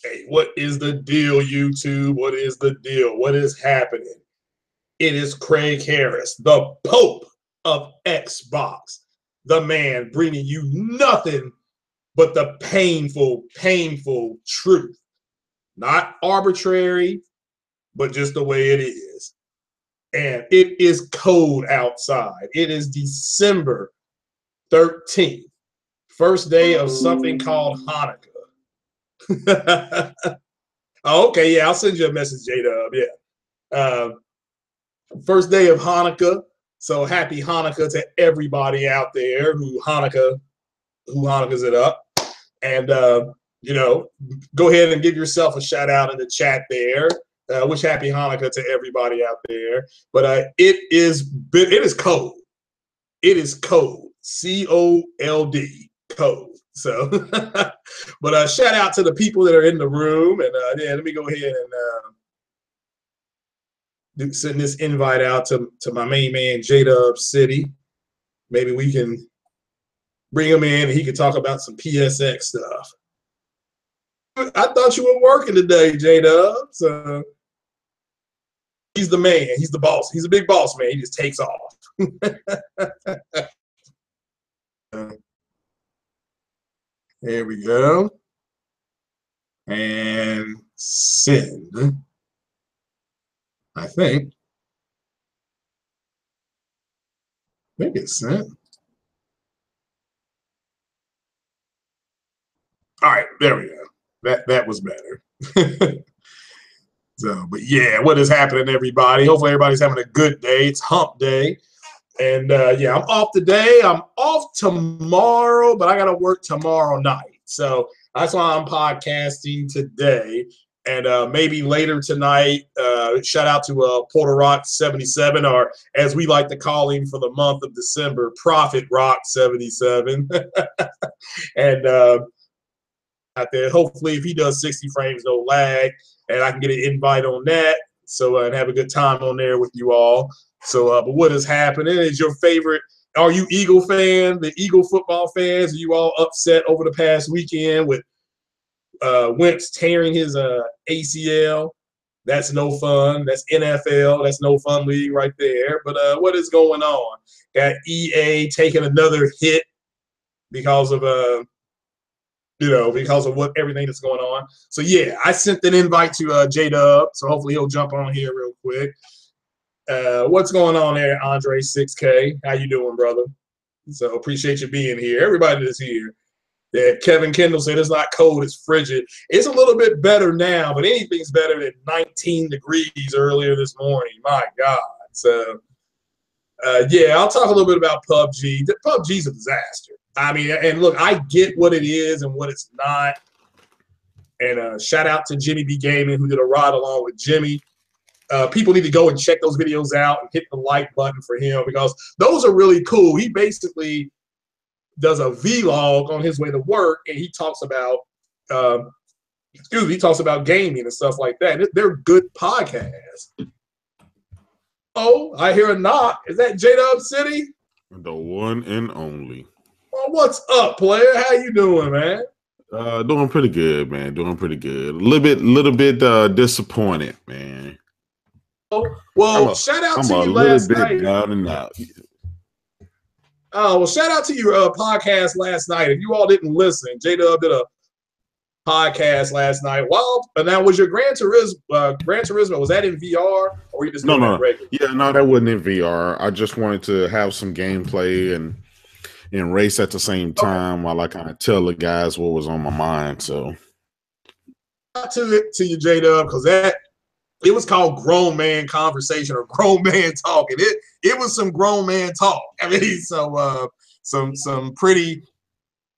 Hey, what is the deal, YouTube? What is the deal? What is happening? It is Craig Harris, the Pope of Xbox, the man bringing you nothing but the painful, painful truth. Not arbitrary, but just the way it is. And it is cold outside. It is December 13th, first day of something called Hanukkah. Oh, okay, yeah, I'll send you a message, J-Dub. Yeah. First day of Hanukkah. So happy Hanukkah to everybody out there who Hanukkahs it up. And go ahead and give yourself a shout out in the chat there. Wish happy Hanukkah to everybody out there. But it is cold. It is cold. C-O-L-D. Cold. So, but shout out to the people that are in the room. And yeah, let me go ahead and send this invite out to my main man, J-Dub City. Maybe we can bring him in and he can talk about some PSX stuff. I thought you were working today, J-Dub. So he's the man. He's the boss. He's a big boss, man. He just takes off. There we go. And send. I think it's sent. All right, there we go. That was better. So, but yeah, what is happening, everybody? Hopefully everybody's having a good day. It's hump day. And yeah, I'm off today. I'm off tomorrow, but I got to work tomorrow night. So that's why I'm podcasting today. And maybe later tonight, shout out to Porter Rock 77, or as we like to call him for the month of December, Prophet Rock 77. And out there, hopefully, if he does 60 frames, no lag, and I can get an invite on that. So and have a good time on there with you all. So, but what is happening? Is your favorite? Are you Eagle fan? The Eagle football fans? Are you all upset over the past weekend with Wentz tearing his ACL? That's no fun. That's NFL. That's no fun league right there. But what is going on? Got EA taking another hit because of because of everything that's going on. So yeah, I sent an invite to J-Dub, so hopefully he'll jump on here real quick. What's going on there, Andre 6K? How you doing, brother? So appreciate you being here. Everybody that's here. Yeah, Kevin Kendall said it's not cold, it's frigid. It's a little bit better now, but anything's better than 19 degrees earlier this morning. My God. So, yeah, I'll talk a little bit about PUBG. PUBG's a disaster. I mean, and look, I get what it is and what it's not. And shout out to Jimmy B Gaming, who did a ride along with Jimmy. People need to go and check those videos out and hit the like button for him because those are really cool. He basically does a vlog on his way to work, and he talks about, he talks about gaming and stuff like that. They're good podcasts. Oh, I hear a knock. Is that J-Dub City? The one and only. Well, what's up, player? How you doing, man? Doing pretty good, man. Doing pretty good. A little bit disappointed, man. Well, shout out to you last night. I'm a little bit down and out. Oh, well, shout out to your podcast last night. If you all didn't listen, J-Dub did a podcast last night. Well, but now was your Gran Turismo, was that in VR or were you just doing that regular? Yeah, no, that wasn't in VR. I just wanted to have some gameplay and race at the same time while I kind of tell the guys what was on my mind. So to you, J-Dub, because it was called grown man conversation or grown man talking. It was some grown man talk. I mean, so some pretty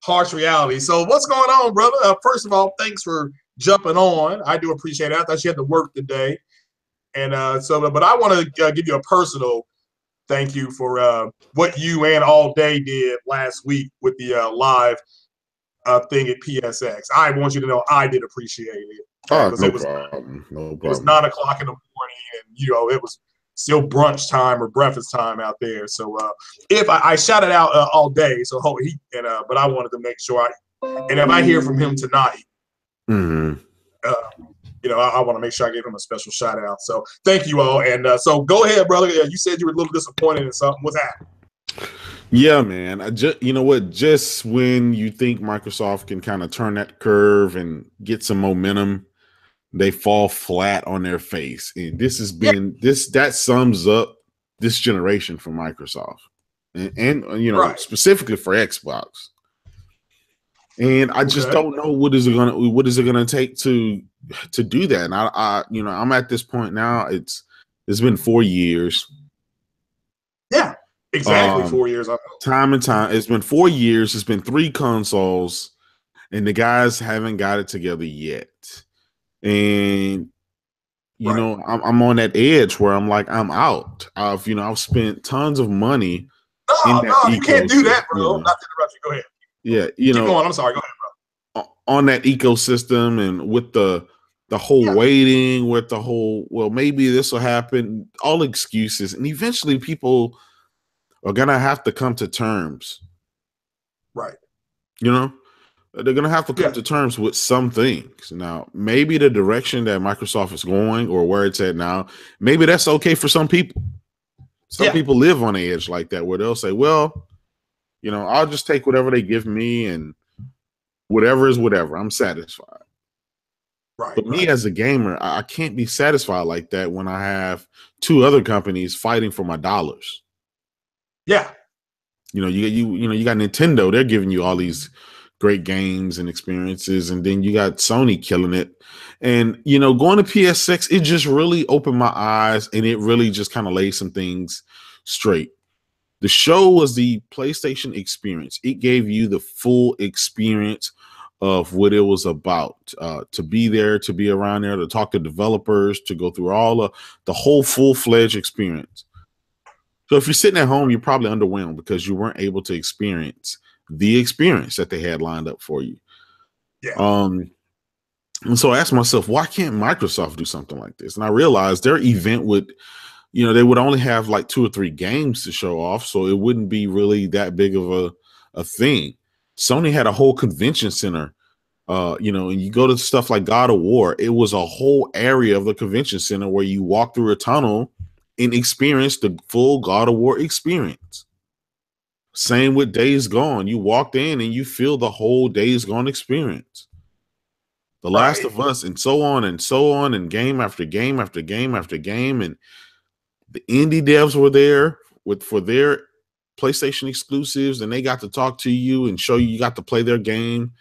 harsh reality. So what's going on, brother? First of all, thanks for jumping on. I do appreciate it. I thought you had to work today, and but I want to give you a personal thank you for what you and All Day did last week with the live thing at PSX. I want you to know I did appreciate it. No problem. It was 9 o'clock in the morning, and it was still brunch time or breakfast time out there. So if I shouted out All Day, so but I wanted to make sure and if I hear from him tonight, you know, I want to make sure I give him a special shout out. So thank you all. And so go ahead, brother. You said you were a little disappointed in something. What's happening? Yeah, man. You know what? Just when you think Microsoft can kind of turn that curve and get some momentum, they fall flat on their face. And this has been that sums up this generation for Microsoft, and you know, specifically for Xbox. And I just don't know what is it gonna take to do that. And I you know, I'm at this point now. It's been 4 years. Yeah. Exactly 4 years. Time and time. It's been 4 years. It's been 3 consoles, and the guys haven't got it together yet. And you know, I'm on that edge where I'm like, I'm out. I've spent tons of money. No, you can't do that, bro. Not to interrupt you. Go ahead. Yeah, you know, keep going. I'm sorry. Go ahead, bro. On that ecosystem and with the whole waiting, with the whole, well, maybe this will happen. All excuses, and eventually people are gonna have to come to terms. Right. You know, they're gonna have to come to terms with some things. Now, maybe the direction that Microsoft is going or where it's at now, maybe that's okay for some people. Some people live on the edge like that, where they'll say, well, you know, I'll just take whatever they give me, and whatever is whatever. I'm satisfied. Right. But me as a gamer, I can't be satisfied like that when I have 2 other companies fighting for my dollars. Yeah. You know, you got Nintendo, they're giving you all these great games and experiences, and then you got Sony killing it. And you know, going to PSX, it just really opened my eyes, and it really just kind of laid some things straight. The show was the PlayStation experience. It gave you the full experience of what it was about. To be there, to be around there, to talk to developers, to go through all the whole full-fledged experience. So if you're sitting at home, you're probably underwhelmed because you weren't able to experience the experience that they had lined up for you. Yeah. And so I asked myself, why can't Microsoft do something like this? And I realized their event would, you know, they would only have like 2 or 3 games to show off, so it wouldn't be really that big of a thing. Sony had a whole convention center, you know, and you go to stuff like God of War, it was a whole area of the convention center where you walk through a tunnel and experience the full God of War experience. Same with Days Gone. You walked in and you feel the whole Days Gone experience. The Last of Us, and so on and so on, and game after game after game after game. And the indie devs were there for their PlayStation exclusives, and they got to talk to you and show you got to play their game.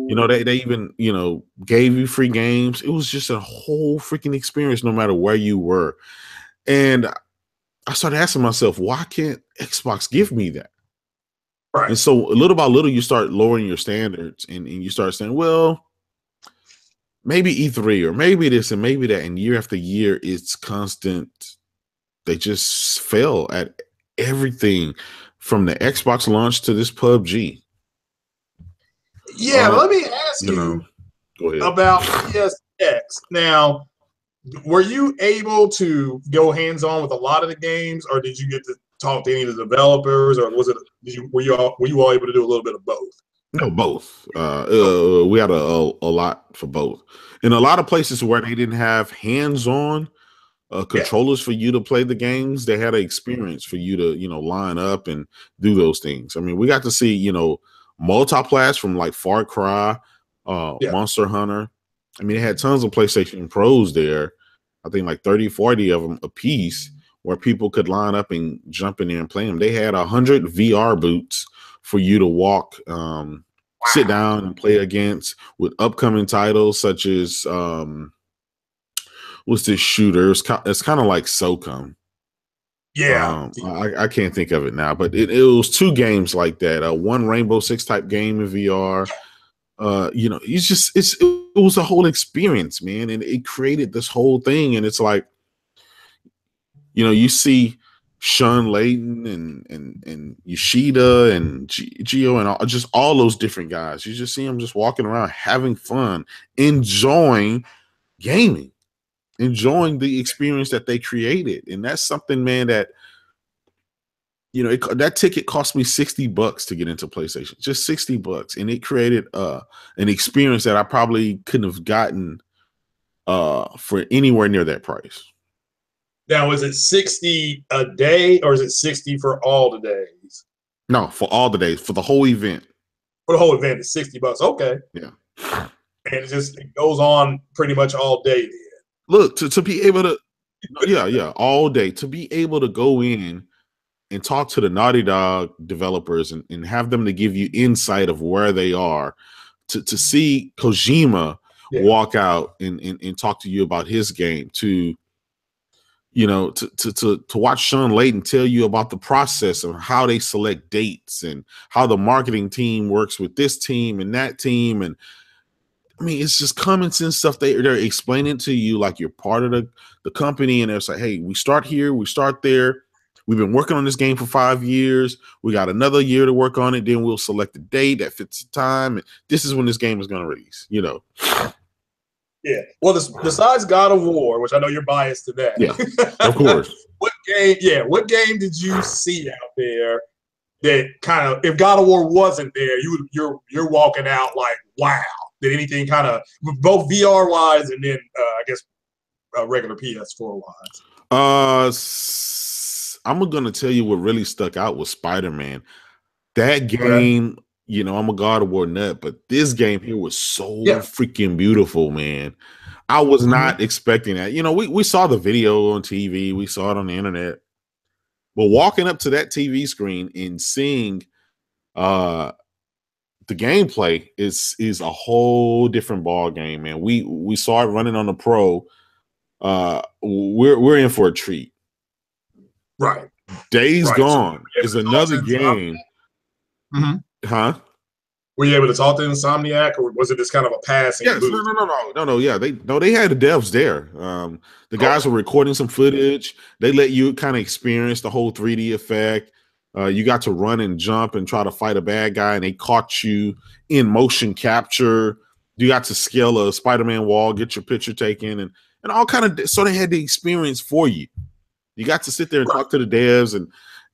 You know, they even, you know, gave you free games. It was just a whole freaking experience no matter where you were. And I started asking myself, why can't Xbox give me that? Right. And so little by little, you start lowering your standards, and you start saying, well, maybe E3 or maybe this and maybe that. And year after year, it's constant. They just fail at everything from the Xbox launch to this PUBG. Yeah, let me ask you about PSX. Now, were you able to go hands-on with a lot of the games, or did you get to talk to any of the developers, or was it were you all able to do a little bit of both? No, both. We had a lot for both. In a lot of places where they didn't have hands-on controllers for you to play the games, they had an experience for you to, you know, line up and do those things. I mean, we got to see, you know, multiplats from like Far Cry, Monster Hunter. I mean, they had tons of PlayStation Pros there. I think like 30, 40 of them a piece, where people could line up and jump in there and play them. They had 100 VR boots for you to walk, sit down and play against, with upcoming titles such as what's this shooter? It's kind of like SOCOM. Yeah, I can't think of it now, but it was 2 games like that. One Rainbow Six type game in VR. You know, it was a whole experience, man, and it created this whole thing. And it's like, you know, you see Sean Layden and Yoshida and Gio and just all those different guys. You just see them just walking around having fun, enjoying gaming, enjoying the experience that they created. And that's something, man, that, that ticket cost me $60 to get into PlayStation, just $60, and it created an experience that I probably couldn't have gotten for anywhere near that price. Now, is it 60 a day or is it 60 for all the days? No, for all the days, for the whole event. For the whole event, it's $60. Okay. Yeah. And it goes on pretty much all day then. Look, to be able to, yeah, all day, to be able to go in and talk to the Naughty Dog developers and have them to give you insight of where they are, to see Kojima walk out and talk to you about his game, to watch Sean Layden tell you about the process of how they select dates and how the marketing team works with this team and that team. And I mean, it's just common sense stuff. They're explaining to you like you're part of the company, and they're like, hey, we start here, we start there. We've been working on this game for 5 years. We got another year to work on it. Then we'll select a date that fits the time. And this is when this game is going to release, Yeah. Well, besides God of War, which I know you're biased to that. Yeah, of course. What game did you see out there that kind of, if God of War wasn't there, you're walking out like, wow. Did anything kind of, both VR wise and then I guess regular PS4 wise? I'm gonna tell you what really stuck out was Spider-Man. That game, I'm a God of War nut, but this game here was so freaking beautiful, man. I was not expecting that. We saw the video on TV, we saw it on the internet, but walking up to that TV screen and seeing the gameplay is a whole different ball game, man. We saw it running on the Pro. We're in for a treat. Right. Days Gone is another game. Huh? Were you able to talk to Insomniac, or was it just kind of a passing? Yes, no. Yeah, they had the devs there. The guys were recording some footage. They let you kind of experience the whole 3D effect. You got to run and jump and try to fight a bad guy, and they caught you in motion capture. You got to scale a Spider-Man wall, get your picture taken, and all kind of. So they had the experience for you. You got to sit there and talk to the devs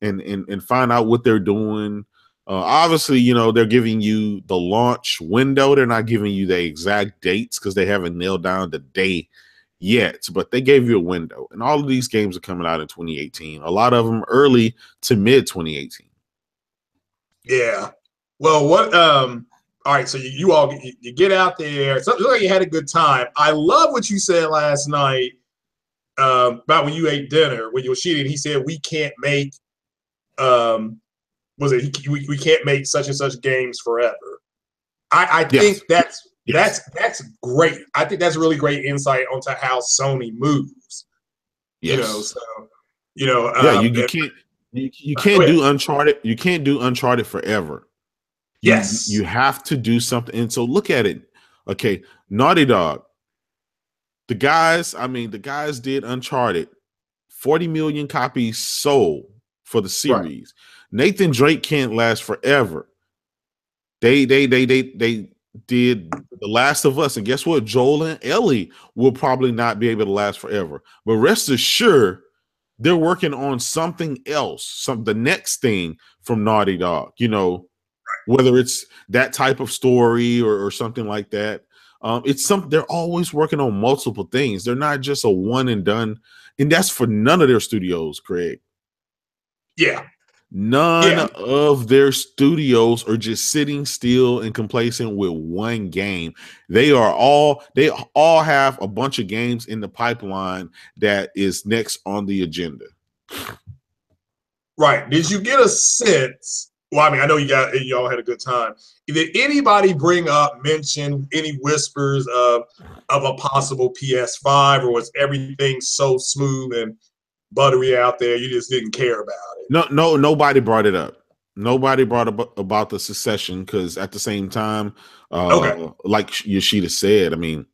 and find out what they're doing. Obviously, they're giving you the launch window. They're not giving you the exact dates because they haven't nailed down the day yet, but they gave you a window. And all of these games are coming out in 2018. A lot of them early to mid 2018. Yeah. Well, all right, so you all get out there. It looks like you had a good time. I love what you said last night about when you ate dinner with Yoshida. He said we can't make we can't make such and such games forever. I think that's great. I think that's really great insight onto how Sony moves. Yes. You can't do Uncharted. You can't do Uncharted forever. You have to do something. And so look at it. Okay, Naughty Dog. The guys did Uncharted. 40 million copies sold for the series. Right. Nathan Drake can't last forever. They did The Last of Us, and guess what? Joel and Ellie will probably not be able to last forever. But rest assured, they're working on something else, the next thing from Naughty Dog. Whether it's that type of story or something like that. They're always working on multiple things. They're not just a one and done, and that's for none of their studios, Craig. Yeah. None of their studios are just sitting still and complacent with one game. They all have a bunch of games in the pipeline that is next on the agenda. Right. Did you get a sense? Well, I mean, I know you all had a good time. Did anybody mention any whispers of a possible PS5, or was everything so smooth and buttery out there you just didn't care about it? No, nobody brought it up. Nobody brought up about the succession, because at the same time, like Yoshida said, I mean,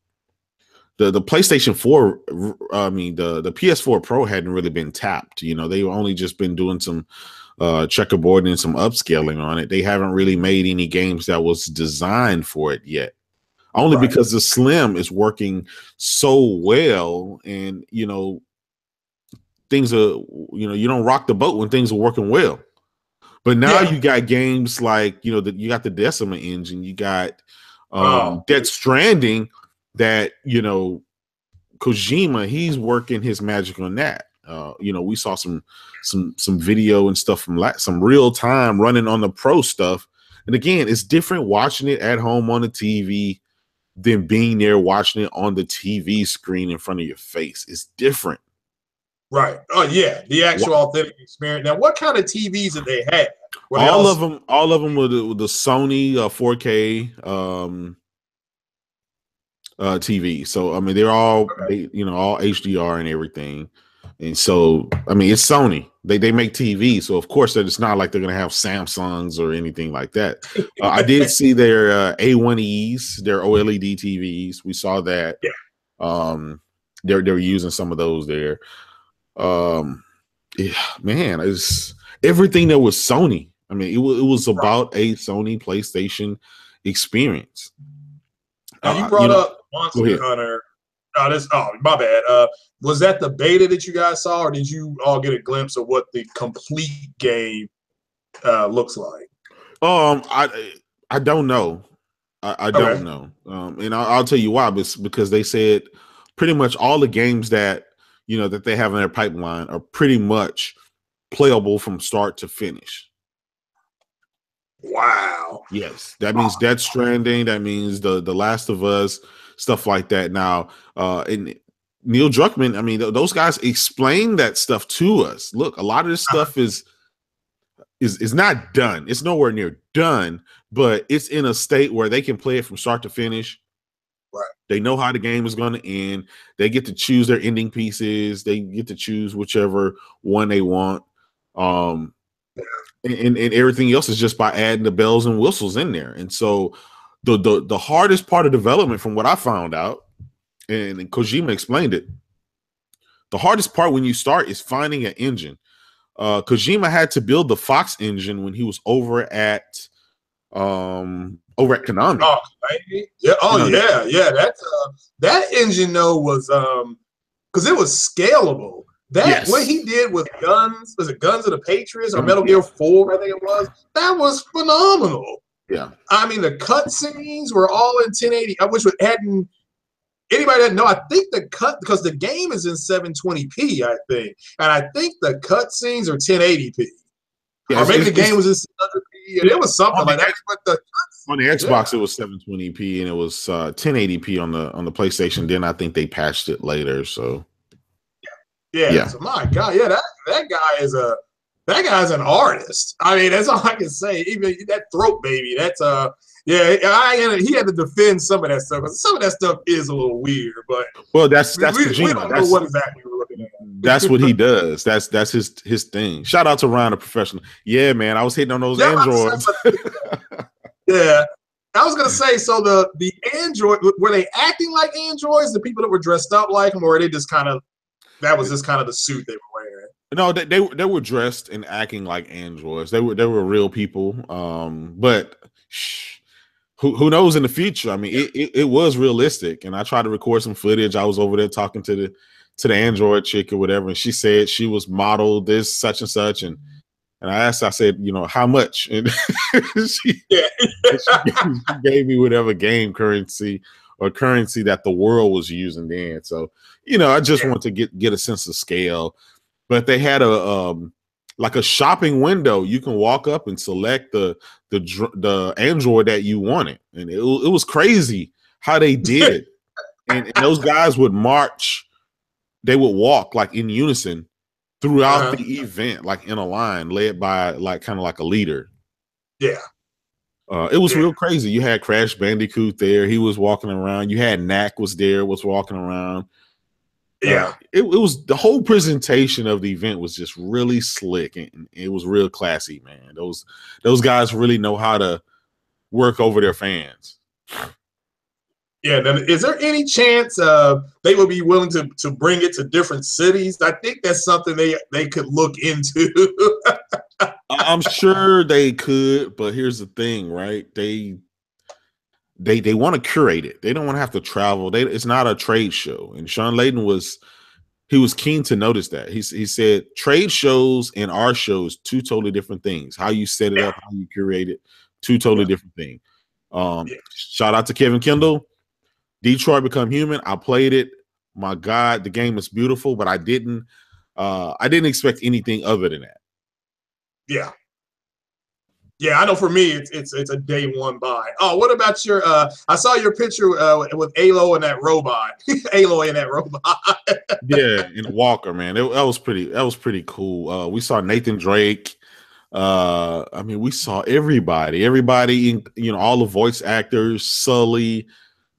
the PlayStation 4, the PS4 Pro hadn't really been tapped. They only just been doing some checkerboard and some upscaling on it. They haven't really made any games that was designed for it yet. Only because the Slim is working so well, and things are, you don't rock the boat when things are working well. But now Yeah. you got games like, you know, you got the Decima engine, you got Oh, Death Stranding that, you know, Kojima, he's working his magic on that. You know, we saw some video and stuff from some real time running on the pro stuff. And again, it's different watching it at home on the TV than being there watching it on the TV screen in front of your face. It's different. right. Oh yeah, the actual authentic experience. Now, what kind of TVs did they have? Were they All of them were the Sony 4K TV. So I mean, they're all you know, all HDR and everything. And so I mean, it's Sony. They make TV, so of course it's not like they're gonna have Samsungs or anything like that. I did see their A1Es, their OLED TVs. We saw that. Yeah. They're using some of those there. Yeah, man, it's everything that was Sony. I mean, it was about a Sony PlayStation experience. Now you brought up Monster Hunter. Oh, my bad. Was that the beta that you guys saw, or did you all get a glimpse of what the complete game looks like? I don't know. I don't know. And I'll tell you why. Because they said pretty much all the games that, you know, that they have in their pipeline are pretty much playable from start to finish. Wow. Yes, that means Death Stranding. That means the Last of Us, stuff like that. Now, and Neil Druckmann, I mean, those guys explain that stuff to us. Look, a lot of this stuff is not done. It's nowhere near done, but it's in a state where they can play it from start to finish. Right. They know how the game is going to end. They get to choose their ending pieces. They get to choose whichever one they want. And everything else is just by adding the bells and whistles in there. And so the hardest part of development, from what I found out, and Kojima explained it, the hardest part when you start is finding an engine. Kojima had to build the Fox engine when he was over at Konami. Oh, yeah. Oh, yeah. That engine though was because it was scalable. What he did with Guns, was it Guns of the Patriots or Metal Gear 4, I think it was? That was phenomenal. Yeah. I mean, the cutscenes were all in 1080. I wish we hadn't. Anybody that know, I think because the game is in 720p, I think, and I think the cutscenes are 1080p, or maybe the game was in 700p, and it was something like that. But on the Xbox, it was 720p, and it was 1080p on the PlayStation. Then I think they patched it later. So yeah. So my God, yeah, that guy's an artist. I mean, that's all I can say. Even that throat baby, that's he had to defend some of that stuff, because some of that stuff is a little weird. But that's we don't know what exactly we're looking at. That's what he does. That's his thing. Shout out to Ryan, a professional. Yeah, man, I was hitting on those androids. Yeah. I was gonna say, so the android, were they acting like androids? The people that were dressed up like them, or were they just that was just kind of the suit they were wearing? No, they were dressed and acting like androids. They were real people. But who knows in the future? I mean, it was realistic, and I tried to record some footage. I was over there talking to the android chick or whatever, and she said she was modeled this such and such, and I said, you know, how much? And she gave me whatever game currency or currency that the world was using then. So, you know, I just want to get a sense of scale. But they had like a shopping window. You can walk up and select the android that you wanted, and it was crazy how they did it. And those guys would march. They would walk like in unison throughout the event, like in a line, led by kind of like a leader. Yeah. It was real crazy. You had Crash Bandicoot there. He was walking around. You had Knack was walking around. Yeah. It was, the whole presentation of the event was just really slick, and it was real classy, man. Those guys really know how to work over their fans. Yeah. Then is there any chance they would be willing to bring it to different cities? I think that's something they could look into. I'm sure they could, but here's the thing, right? They want to curate it. They don't want to have to travel. It's not a trade show. And Sean Layden was he was keen to notice that. He said trade shows and our shows, two totally different things. How you set it up, how you curate it, two totally different things. Shout out to Kevin Kendall. Detroit Become Human. I played it. My God, the game is beautiful, but I didn't expect anything other than that. Yeah. Yeah, I know for me, it's a day one buy. Oh, what about your, I saw your picture with Aloy and that robot. Aloy and that robot. Yeah, in Walker, man. That was pretty cool. We saw Nathan Drake. I mean, we saw everybody, in, all the voice actors, Sully.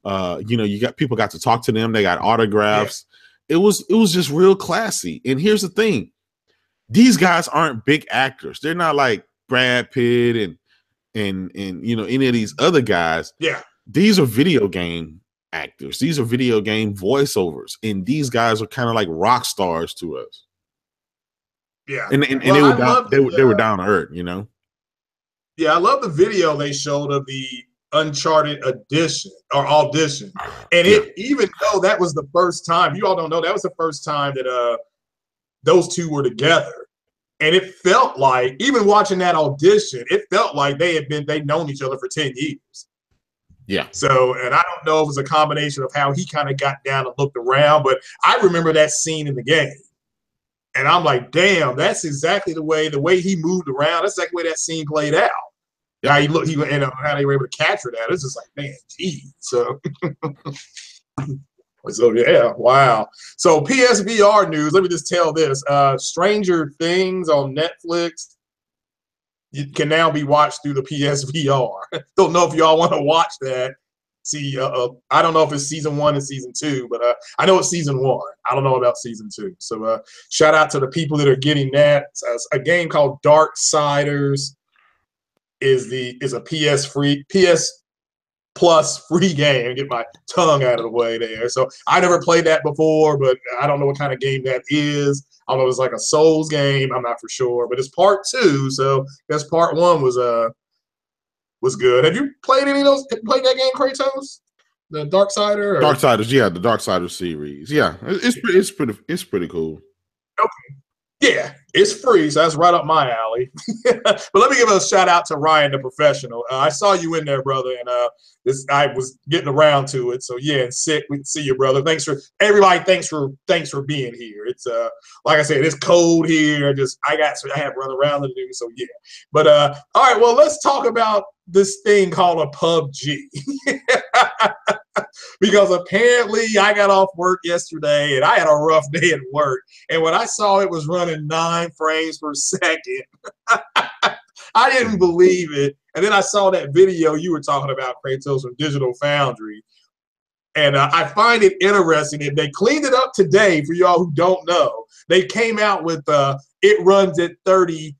You got people got to talk to them. They got autographs. Yeah. It was just real classy. And here's the thing. These guys aren't big actors. They're not like Brad Pitt and any of these other guys. Yeah. These are video game actors. These are video game voiceovers. And these guys are kind of like rock stars to us. Yeah. And they were down to earth, Yeah, I love the video they showed of the Uncharted audition. And even though that was the first time, you all don't know, that was the first time that those two were together. And it felt like, even watching that audition, it felt like they'd known each other for 10 years. Yeah. So, and I don't know if it was a combination of how he kind of got down and looked around, but I remember that scene in the game. And I'm like, damn, that's exactly the way he moved around. That's exactly the way that scene played out. Yeah. How he looked, and how they were able to capture that. It's just like, man, geez. So, so yeah, wow. So PSVR news. Let me just tell this: Stranger Things on Netflix, it can now be watched through the PSVR. Don't know if y'all want to watch that. See, I don't know if it's season 1 and season 2, but I know it's season 1. I don't know about season 2. So shout out to the people that are getting that. A game called Darksiders is a PS+Free game. Get my tongue out of the way there. So I never played that before, but I don't know what kind of game that is. I don't know if it's like a Souls game. I'm not for sure, but it's part 2. So I guess part 1 was good. Have you played any of those? Played that game, Kratos? The Darksider? Darksiders, yeah, the Darksiders series. Yeah, it's pretty cool. Okay. Yeah, it's free, so that's right up my alley. But let me give a shout out to Ryan, the professional. I saw you in there, brother, and I was getting around to it. So yeah, and sick. We can see you, brother. Thanks for everybody. Thanks for being here. It's like I said, it's cold here. I have run around to do. So yeah, but all right. Well, let's talk about this thing called a PUBG. Because apparently I got off work yesterday and I had a rough day at work. And when I saw it was running 9 frames per second, I didn't believe it. And then I saw that video you were talking about, Kratos, from Digital Foundry. And I find it interesting. And they cleaned it up today for y'all who don't know. They came out with it runs at 30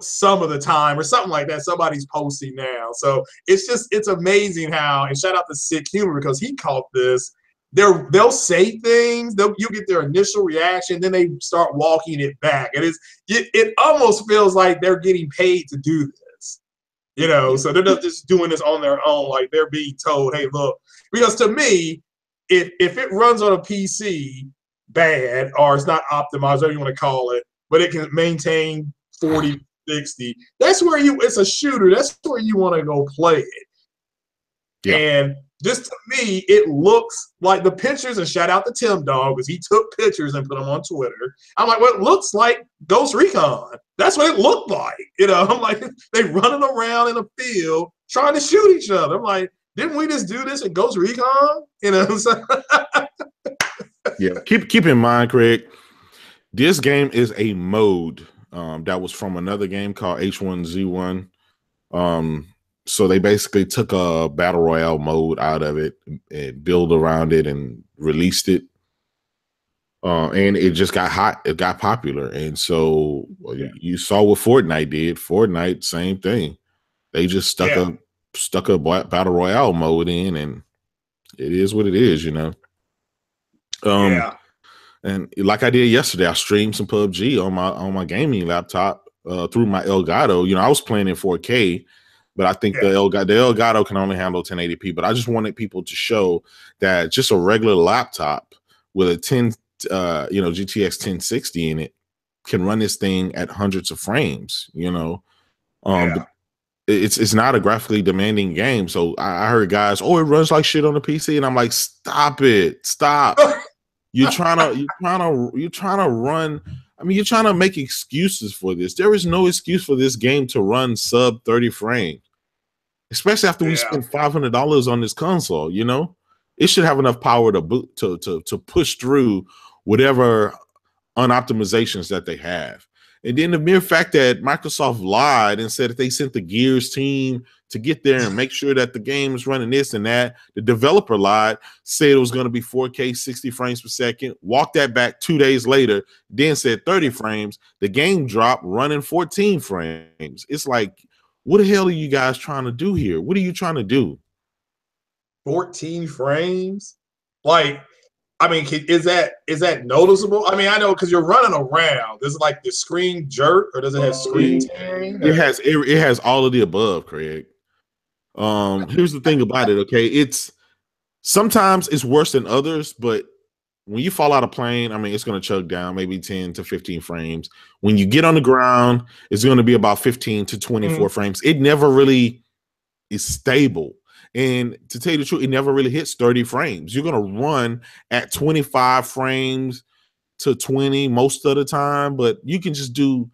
some of the time or something like that. Somebody's posting now. So it's amazing how, and shout out to Sick Humor because he caught this. They'll say things, you get their initial reaction, then they start walking it back. And it almost feels like they're getting paid to do this. So they're not just doing this on their own, like they're being told, hey, look, because to me, if it runs on a PC bad, or it's not optimized, whatever you want to call it, but it can maintain 40, 60. That's where it's a shooter. That's where you want to go play it. Yeah. And just to me, it looks like the pictures, and shout out to Tim Dog because he took pictures and put them on Twitter. I'm like, well, it looks like Ghost Recon. That's what it looked like. I'm like, they running around in a field trying to shoot each other. I'm like, didn't we just do this in Ghost Recon? Yeah. Keep in mind, Craig, this game is a mode that was from another game called H1Z1. So they basically took a battle royale mode out of it and built around it and released it. And it just got hot. It got popular. And so you saw what Fortnite did. Fortnite, same thing. They just stuck a battle royale mode in, and it is what it is, And like I did yesterday, I streamed some PUBG on my gaming laptop through my Elgato. I was playing in 4K, but I think the Elgato can only handle 1080p. But I just wanted people to show that just a regular laptop with a GTX 1060 in it can run this thing at hundreds of frames. But it's not a graphically demanding game. So I heard guys, oh, it runs like shit on the PC, and I'm like, stop it, stop. You're trying to run. I mean, you're trying to make excuses for this. There is no excuse for this game to run sub 30 frames, especially after we spent $500 on this console. It should have enough power to push through whatever unoptimizations that they have. And then the mere fact that Microsoft lied and said that they sent the Gears team to get there and make sure that the game is running this and that. The developer lied, said it was going to be 4K 60 frames per second, walked that back 2 days later, then said 30 frames. The game dropped running 14 frames. It's like, what the hell are you guys trying to do here? What are you trying to do? 14 frames? Like, I mean, is that noticeable? I mean, I know because you're running around. Does it like the screen jerk, or does it have screen tearing? It has all of the above, Craig. Here's the thing about it. Okay, it's sometimes it's worse than others, but when you fall out of plane, I mean, it's going to chug down maybe 10 to 15 frames. When you get on the ground, it's going to be about 15 to 24 frames. It never really is stable. And to tell you the truth, it never really hits 30 frames. You're going to run at 25 frames to 20 most of the time, but you can just do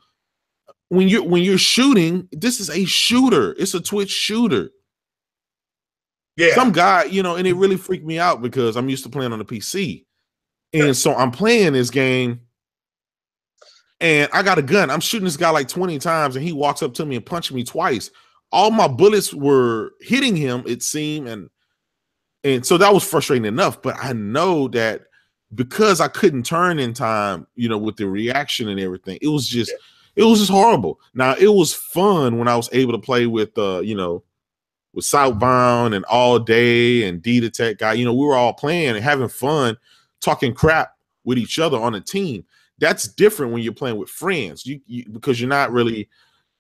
when you're shooting. This is a shooter. It's a Twitch shooter. Yeah. Some guy, and it really freaked me out because I'm used to playing on the PC. And so I'm playing this game and I got a gun. I'm shooting this guy like 20 times and he walks up to me and punches me twice. All my bullets were hitting him, it seemed, and so that was frustrating enough. But I know that because I couldn't turn in time, with the reaction and everything, it was just horrible. Now it was fun when I was able to play with with Southbound and All Day and D the Tech guy. We were all playing and having fun, talking crap with each other on a team. That's different when you're playing with friends. Because you're not really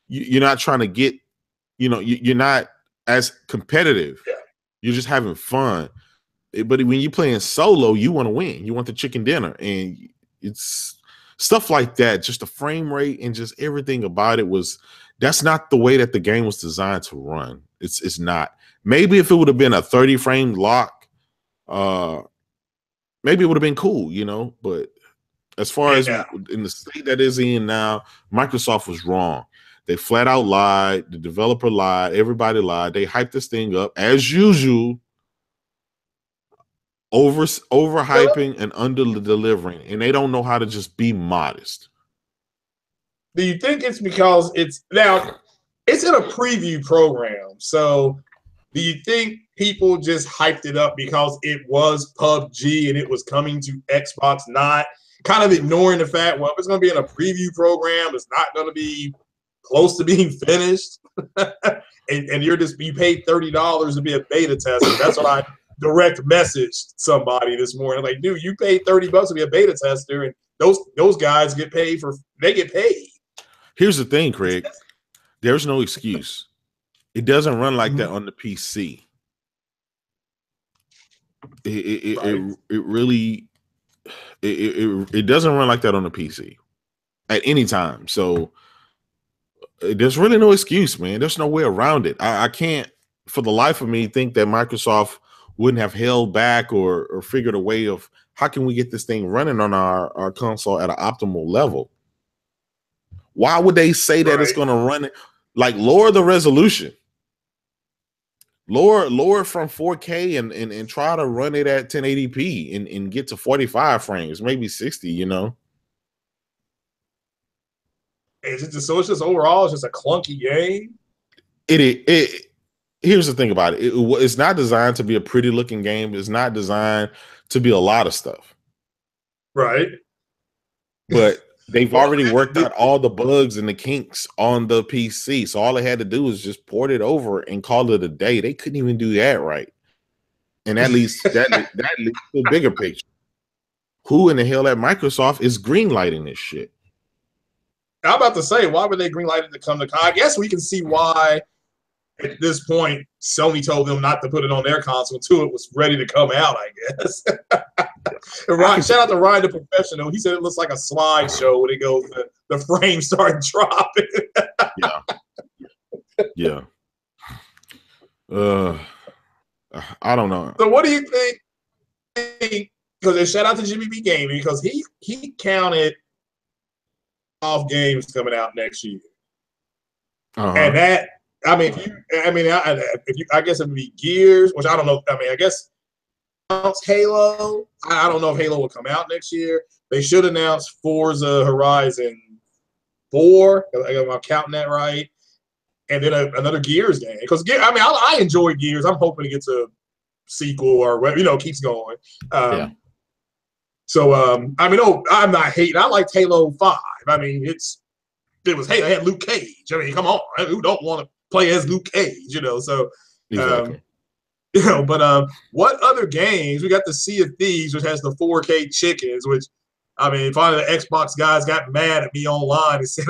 you're not trying to get. You're not as competitive. Yeah. You're just having fun. But when you're playing solo, you want to win. You want the chicken dinner. And it's stuff like that. Just the frame rate and just everything about it that's not the way that the game was designed to run. It's not. Maybe if it would have been a 30 frame lock, maybe it would have been cool, But as far as in the state that is in now, Microsoft was wrong. They flat out lied. The developer lied. Everybody lied. They hyped this thing up as usual, overhyping and under delivering, and they don't know how to just be modest. Do you think it's because it's in a preview program? So do you think people just hyped it up because it was PUBG and it was coming to Xbox, not kind of ignoring the fact, well, if it's going to be in a preview program, it's not going to be close to being finished, and you paid $30 to be a beta tester. That's what I direct messaged somebody this morning. Like, dude, you paid $30 to be a beta tester, and those guys get paid. Here's the thing, Craig. There's no excuse. It doesn't run like that on the PC. It doesn't run like that on the PC at any time. So there's really no excuse, man. There's no way around it. I can't, for the life of me, think that Microsoft wouldn't have held back or figured a way of how can we get this thing running on our console at an optimal level. Why would they say that it's going to run it? Like, lower the resolution. Lower it from 4K and try to run it at 1080p and get to 45 frames, maybe 60, It's just overall, it's just a clunky game. Here's the thing about it. It's not designed to be a pretty looking game. It's not designed to be a lot of stuff. Right. But they've already worked out all the bugs and the kinks on the PC. So all they had to do was just port it over and call it a day. They couldn't even do that right. And that leads to a bigger picture. Who in the hell at Microsoft is greenlighting this shit? I'm about to say, why would they greenlight it to come to? I guess we can see why at this point Sony told them not to put it on their console until it was ready to come out, I guess. And Ryan, shout out to Ryan the Professional. He said it looks like a slideshow when it goes, the frames start dropping. Yeah. I don't know. So what do you think? Because shout out to Jimmy B Gaming, because he counted off games coming out next year. And that, I mean, I guess it would be Gears, which I don't know. I mean, I guess Halo. I don't know if Halo will come out next year. They should announce Forza Horizon 4. Am I counting that right? And then another Gears game. Because I mean, I enjoy Gears. I'm hoping it gets a sequel or keeps going. So I mean, I'm not hating. I liked Halo 5. I mean, it was Halo. It had Luke Cage. I mean, come on, who don't want to play as Luke Cage? So Exactly. But what other games? We got the Sea of Thieves, which has the 4K chickens, which, I mean, finally the Xbox guys got mad at me online and said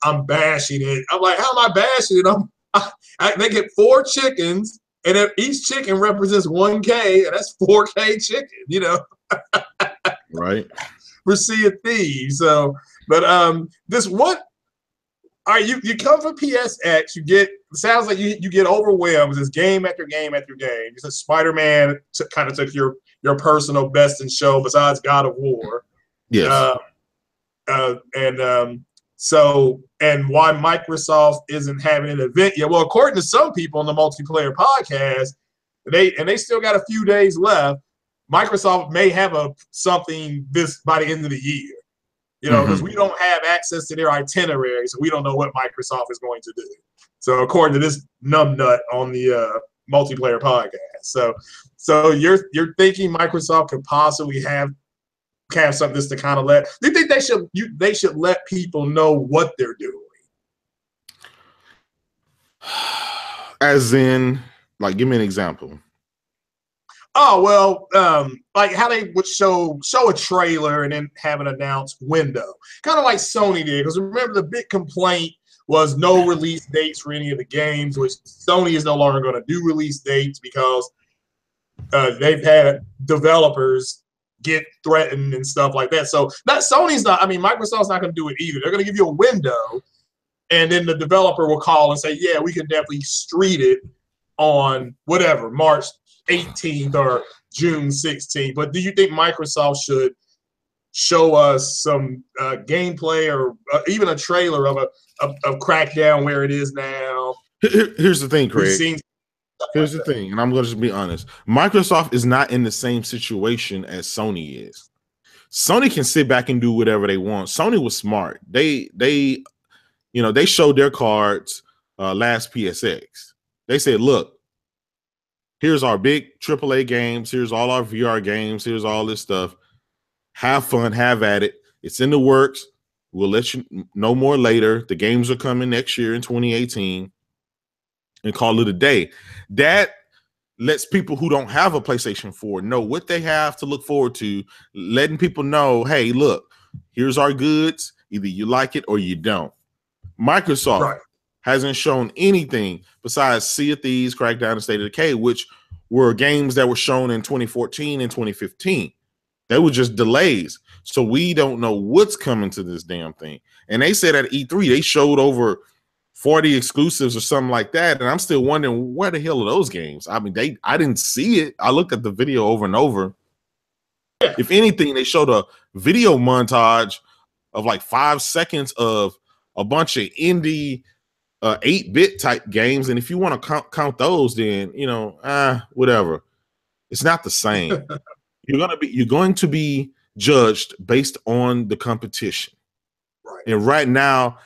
I'm bashing it. I'm like, how am I bashing it? They get 4 chickens, and if each chicken represents 1K, and that's 4K chicken, Right. For Sea of Thieves. So, but this what? All right, you come from PSX, sounds like you get overwhelmed with this game after game after game. You said Spider-Man kind of took your personal best in show besides God of War. Yes. So why Microsoft isn't having an event yet? Well, according to some people on the multiplayer podcast, they still got a few days left. Microsoft may have something by the end of the year. Because we don't have access to their itinerary, so we don't know what Microsoft is going to do. So according to this numbnut on the multiplayer podcast, so you're thinking Microsoft could possibly have something just to kind of let? Do you think they should let people know what they're doing? As in, like, give me an example. Oh, well, like how they would show a trailer and then have an announced window. Kind of like Sony did. Because remember, the big complaint was no release dates for any of the games, which Sony is no longer going to do release dates because they've had developers get threatened and stuff like that. So Microsoft's not going to do it either. They're going to give you a window, and then the developer will call and say, yeah, we can definitely street it on whatever, March 18th or June 16th. But do you think Microsoft should show us some gameplay or even a trailer of Crackdown where it is now? Here's the thing, Craig. Here's the thing, and I'm going to just be honest. Microsoft is not in the same situation as Sony is. Sony can sit back and do whatever they want. Sony was smart. They showed their cards last PSX. They said, look, here's our big AAA games. Here's all our VR games. Here's all this stuff. Have fun. Have at it. It's in the works. We'll let you know more later. The games are coming next year in 2018. And call it a day. That lets people who don't have a PlayStation 4 know what they have to look forward to, letting people know, hey, look, here's our goods. Either you like it or you don't. Microsoft hasn't shown anything besides Sea of Thieves, Crackdown, and State of Decay, which were games that were shown in 2014 and 2015. They were just delays. So we don't know what's coming to this damn thing. And they said at E3, they showed over 40 exclusives or something like that. And I'm still wondering, where the hell are those games? I mean, I didn't see it. I looked at the video over and over. Yeah. If anything, they showed a video montage of like 5 seconds of a bunch of indie 8-bit type games. And if you want to count those, then, whatever. It's not the same. You're going to be judged based on the competition. Right. And right now,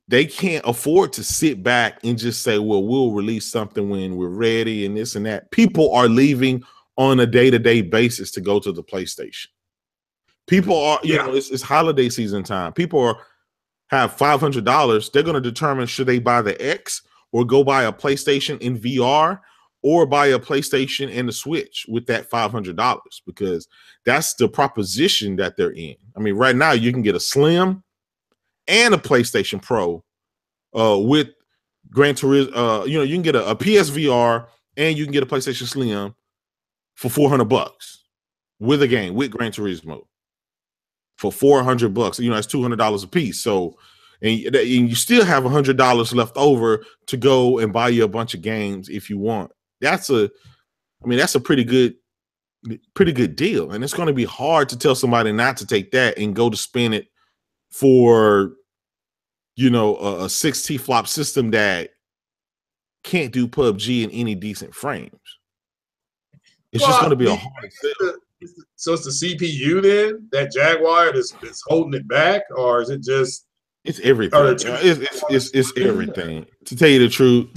they can't afford to sit back and just say, well, we'll release something when we're ready and this and that. People are leaving on a day-to-day basis to go to the PlayStation. People are, it's holiday season time. People have $500. They're going to determine should they buy the X or go buy a PlayStation in VR or buy a PlayStation and the Switch with that $500 because that's the proposition that they're in. I mean, right now you can get a Slim and a PlayStation Pro with Gran Turismo. You can get a PSVR and you can get a PlayStation Slim for $400. with a game with Gran Turismo for $400. You know, that's $200 a piece. So, and you still have $100 left over to go and buy you a bunch of games if you want. That's a pretty good deal. And it's going to be hard to tell somebody not to take that and go to spend it for, you know, a 6T flop system that can't do PUBG in any decent frames. It's just going to be a hard sell. So it's the CPU then, that Jaguar that's holding it back, or is it just? It's everything. It's everything. To tell you the truth,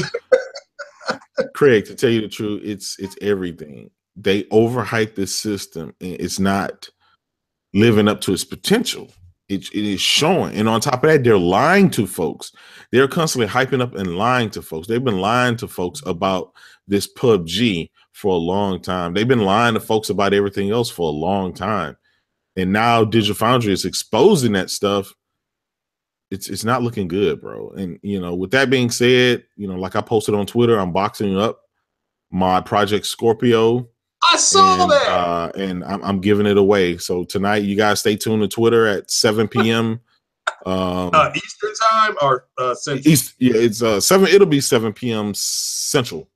Craig, to tell you the truth, it's everything. They overhype this system, and it's not living up to its potential. It is showing, and on top of that, they're lying to folks. They're constantly hyping up and lying to folks. They've been lying to folks about this PUBG for a long time. They've been lying to folks about everything else for a long time, and now Digital Foundry is exposing that stuff. It's not looking good, bro. And you know, with that being said, you know, like I posted on Twitter, I'm boxing up my Project Scorpio. I saw that, and I'm giving it away. So tonight, you guys stay tuned to Twitter at 7 p.m. Eastern time or Central? It's 7. It'll be 7 p.m. Central.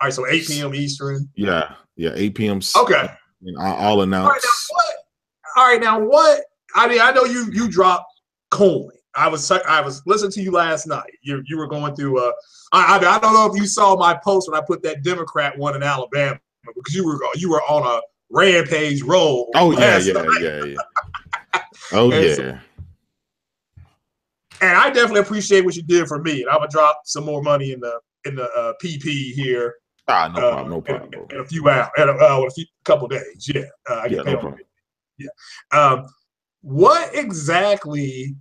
All right, so 8 p.m. Eastern. Yeah, 8 p.m. Okay. And I'll announce. All right, now what? I mean, I know you dropped coin. I was listening to you last night. You were going through. I don't know if you saw my post when I put that Democrat one in Alabama, because you were on a rampage roll. Oh yeah. Oh yeah. So, and I definitely appreciate what you did for me. And I'm gonna drop some more money in the PP here. No problem. In a few hours, in a couple days. Yeah, I get paid on it. Yeah. What exactly?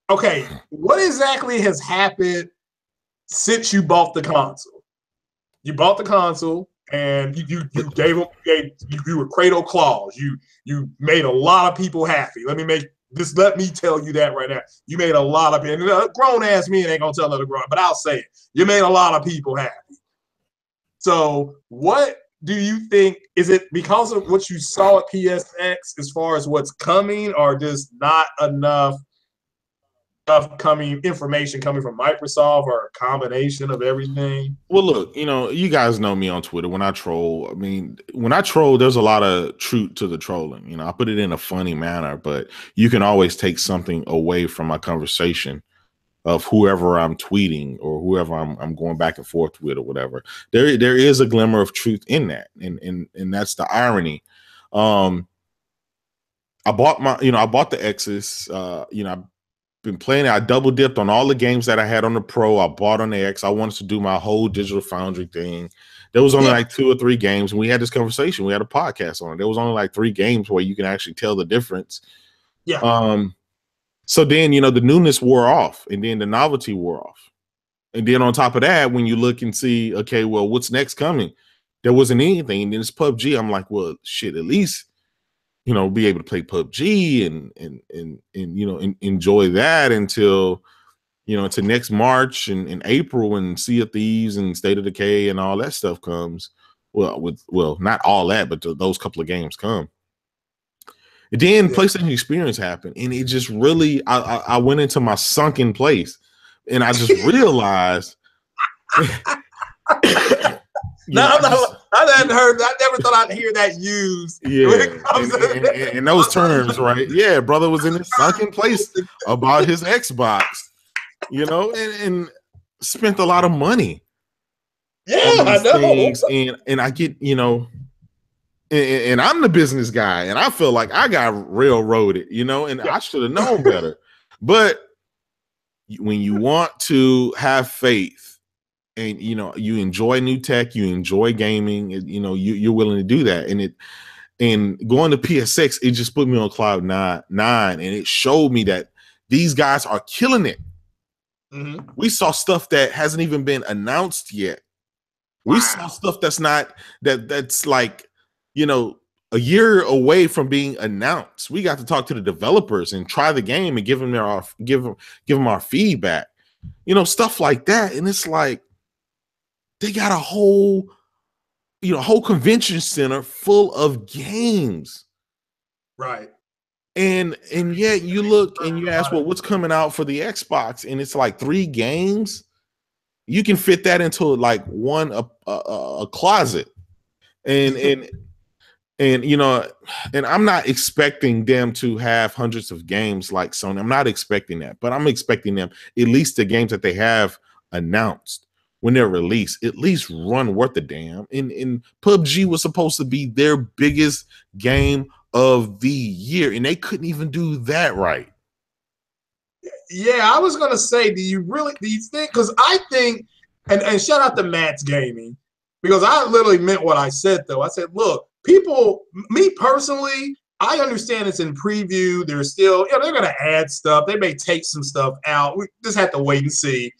Okay, what exactly has happened since you bought the console? You bought the console, and you were cradle claws. You made a lot of people happy. Let me tell you that right now. You made a lot of people. Grown ass men ain't gonna tell another grown, but I'll say it. You made a lot of people happy. So what do you think? Is it because of what you saw at PSX as far as what's coming, or just not enough information coming from Microsoft, or a combination of everything? Well, look, you know, you guys know me on Twitter. When I troll, there's a lot of truth to the trolling. You know, I put it in a funny manner, but you can always take something away from my conversation of whoever I'm tweeting or whoever I'm going back and forth with or whatever. There is a glimmer of truth in that, and that's the irony. I bought the X's. I've been playing it. I double dipped on all the games that I had on the Pro. I bought on the X. I wanted to do my whole Digital Foundry thing. There was only like 2 or 3 games, and we had this conversation. We had a podcast on it. There was only like 3 games where you can actually tell the difference. Yeah. So then, you know, the newness wore off, and then the novelty wore off. And then on top of that, when you look and see, okay, well, what's next coming? There wasn't anything. And then it's PUBG. I'm like, well, shit, at least, you know, be able to play PUBG and you know, enjoy that until, you know, to next March and April, when Sea of Thieves and State of Decay and all that stuff comes. Well, not all that, but those couple of games come. And then PlayStation Experience happened, and it just really, I went into my sunken place, and I just realized. I never thought I'd hear that used. Yeah, in those terms, right? Yeah, brother was in a sunken place about his Xbox, you know, and spent a lot of money. Yeah, I know. Things, and I get, you know. And I'm the business guy, and I feel like I got railroaded, you know, and I should have known better. But when you want to have faith, and you know, you enjoy new tech, you enjoy gaming, you know, you're willing to do that. And going to PSX, it just put me on cloud nine, and it showed me that these guys are killing it. Mm-hmm. We saw stuff that hasn't even been announced yet. We saw stuff that's not that's like, you know, a year away from being announced. We got to talk to the developers and try the game and give them our feedback, you know, stuff like that. And it's like they got a whole whole convention center full of games. Right. And yet you look and you ask, well, what's coming out for the Xbox? And it's like 3 games. You can fit that into like one a closet. And and I'm not expecting them to have hundreds of games like Sony. I'm not expecting that, but I'm expecting them, at least the games that they have announced when they're released, at least run worth a damn. And PUBG was supposed to be their biggest game of the year, and they couldn't even do that right. Yeah, I was gonna say, do you think? Because I think, and shout out to Matt's Gaming, because I literally meant what I said though. I said, look, people, me personally, I understand it's in preview. They're still, they're gonna add stuff. They may take some stuff out. We just have to wait and see.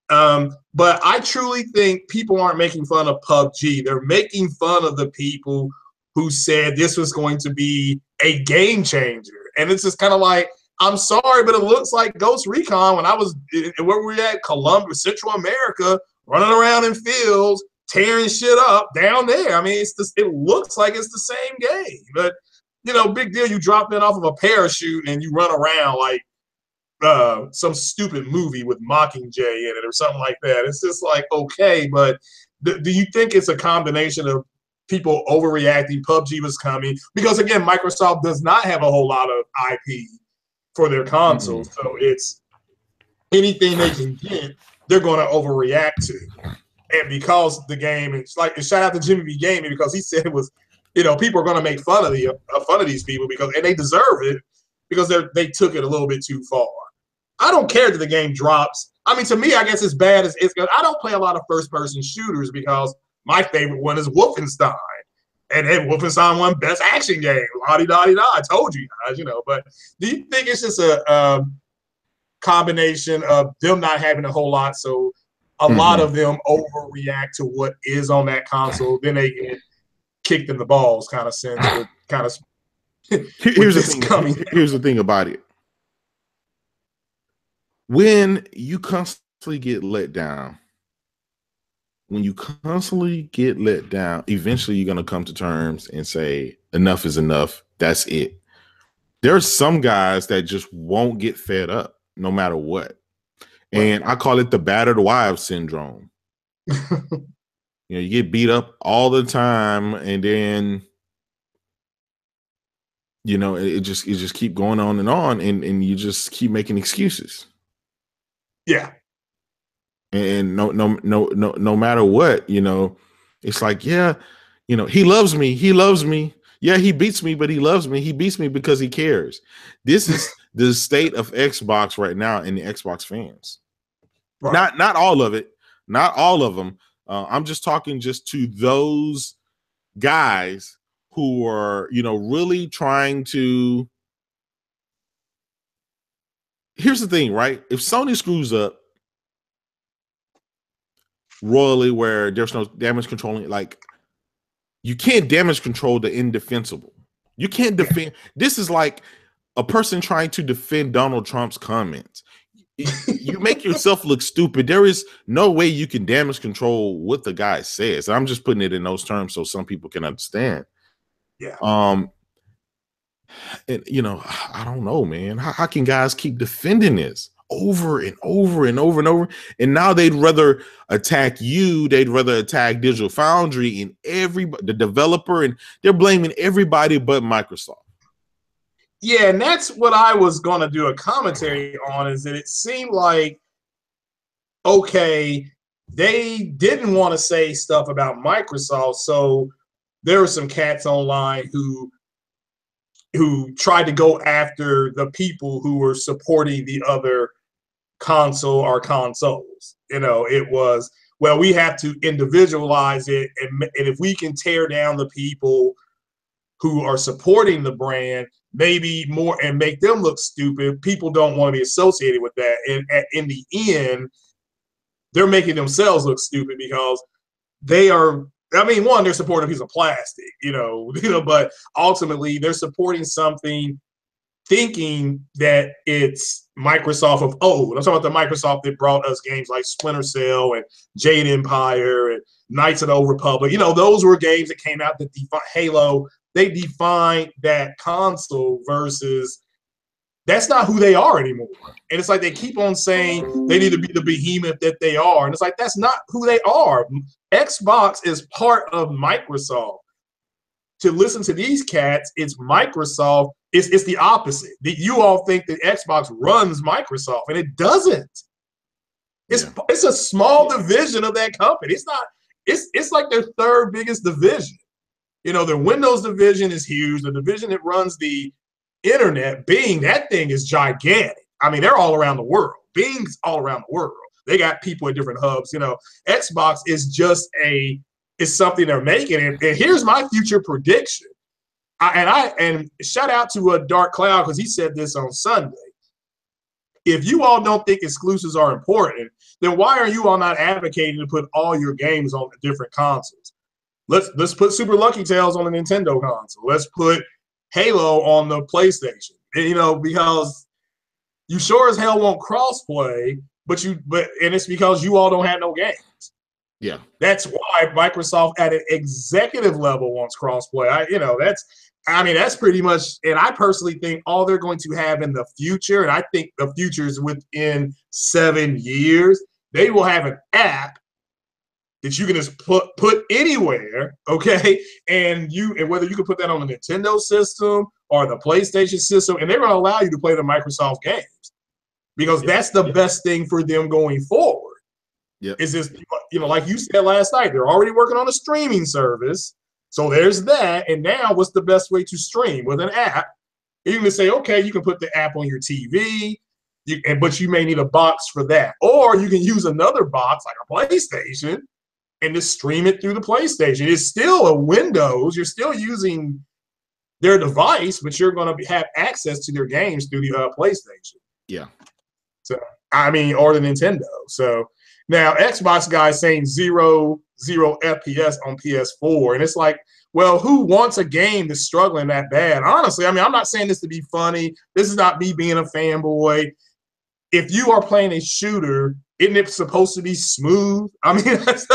But I truly think people aren't making fun of PUBG. They're making fun of the people who said this was going to be a game changer. And it's just kind of like, I'm sorry, but it looks like Ghost Recon when I was, where we at, Columbia, Central America, running around in fields, tearing shit up down there. I mean, it looks like it's the same game. But, big deal, you drop in off of a parachute and you run around like some stupid movie with Mockingjay in it or something like that. It's just like, okay, but do you think it's a combination of people overreacting? PUBG was coming because, again, Microsoft does not have a whole lot of IP for their consoles. Mm-hmm. So it's anything they can get, they're going to overreact to. And because the game, it's like, shout out to Jimmy B Gaming, because he said it was, people are going to make fun of these people and they deserve it because they took it a little bit too far. I don't care that the game drops. I mean, to me, I guess it's bad as it's good. I don't play a lot of first-person shooters because my favorite one is Wolfenstein. And then Wolfenstein won Best Action Game. La-di-da-di-da. I told you guys, But do you think it's just a combination of them not having a whole lot, so a lot of them overreact to what is on that console, then they get kicked in the balls kind of sense with kind of here's the thing about it. When you constantly get let down, eventually you're going to come to terms and say, enough is enough. That's it. There's some guys that just won't get fed up no matter what. And I call it the battered wives syndrome. You get beat up all the time, and then it just keep going on, and you just keep making excuses. Yeah. And no matter what, it's like, yeah, he loves me. He loves me. Yeah, he beats me, but he loves me. He beats me because he cares. This is the state of Xbox right now and the Xbox fans. Right. Not all of it. Not all of them. I'm just talking just to those guys who are, really trying to. Here's the thing, right? If Sony screws up royally, where there's no damage controlling, like, you can't damage control the indefensible. You can't defend. This is like a person trying to defend Donald Trump's comments. You make yourself look stupid. There is no way you can damage control what the guy says. I'm just putting it in those terms so some people can understand. Yeah. And I don't know, man. How can guys keep defending this over and over and over and over? And now they'd rather attack you. They'd rather attack Digital Foundry and the developer, and they're blaming everybody but Microsoft. Yeah, and that's what I was going to do a commentary on, is that it seemed like, okay, they didn't want to say stuff about Microsoft, so there were some cats online who tried to go after the people who were supporting the other console or consoles. It was, well, we have to individualize it, and if we can tear down the people who are supporting the brand, maybe more, and make them look stupid, people don't want to be associated with that. And in the end, they're making themselves look stupid because they are, I mean, one, they're supporting a piece of plastic, but ultimately they're supporting something thinking that it's Microsoft of old. I'm talking about the Microsoft that brought us games like Splinter Cell and Jade Empire and Knights of the Old Republic. You know, those were games that came out that defined Halo. They defined that console versus that's not who they are anymore. And it's like they keep on saying they need to be the behemoth that they are. And it's like, that's not who they are. Xbox is part of Microsoft. To listen to these cats, it's Microsoft. It's the opposite. You all think that Xbox runs Microsoft, and it doesn't. It's a small division of that company. It's not. It's like their third biggest division. You know, their Windows division is huge. The division that runs the internet, Bing, that thing is gigantic. I mean, they're all around the world. Bing's all around the world. They got people at different hubs. You know, Xbox is just it's something they're making. And here's my future prediction. And shout out to a Dark Cloud because he said this on Sunday. If you all don't think exclusives are important, then why are you all not advocating to put all your games on the different consoles? Let's put Super Lucky Tales on the Nintendo console. Let's put Halo on the PlayStation. You know, because you sure as hell won't crossplay, but it's because you all don't have no games. Yeah, that's why Microsoft at an executive level wants crossplay. That's pretty much, and I personally think all they're going to have in the future, and I think the future is within 7 years, they will have an app that you can just put anywhere, okay? And whether you can put that on the Nintendo system or the PlayStation system, and they're going to allow you to play the Microsoft games because that's the best thing for them going forward. Yep. Is this, you know, like you said last night, they're already working on a streaming service. So there's that. And now what's the best way to stream? With an app. You can say, okay, you can put the app on your TV, but you may need a box for that. Or you can use another box like a PlayStation and just stream it through the PlayStation. It's still a Windows. You're still using their device, but you're going to have access to their games through the PlayStation. Yeah. So, or the Nintendo. So, now, Xbox guys saying zero FPS on PS4. And it's like, well, who wants a game that's struggling that bad? Honestly, I'm not saying this to be funny. This is not me being a fanboy. If you are playing a shooter, isn't it supposed to be smooth? That's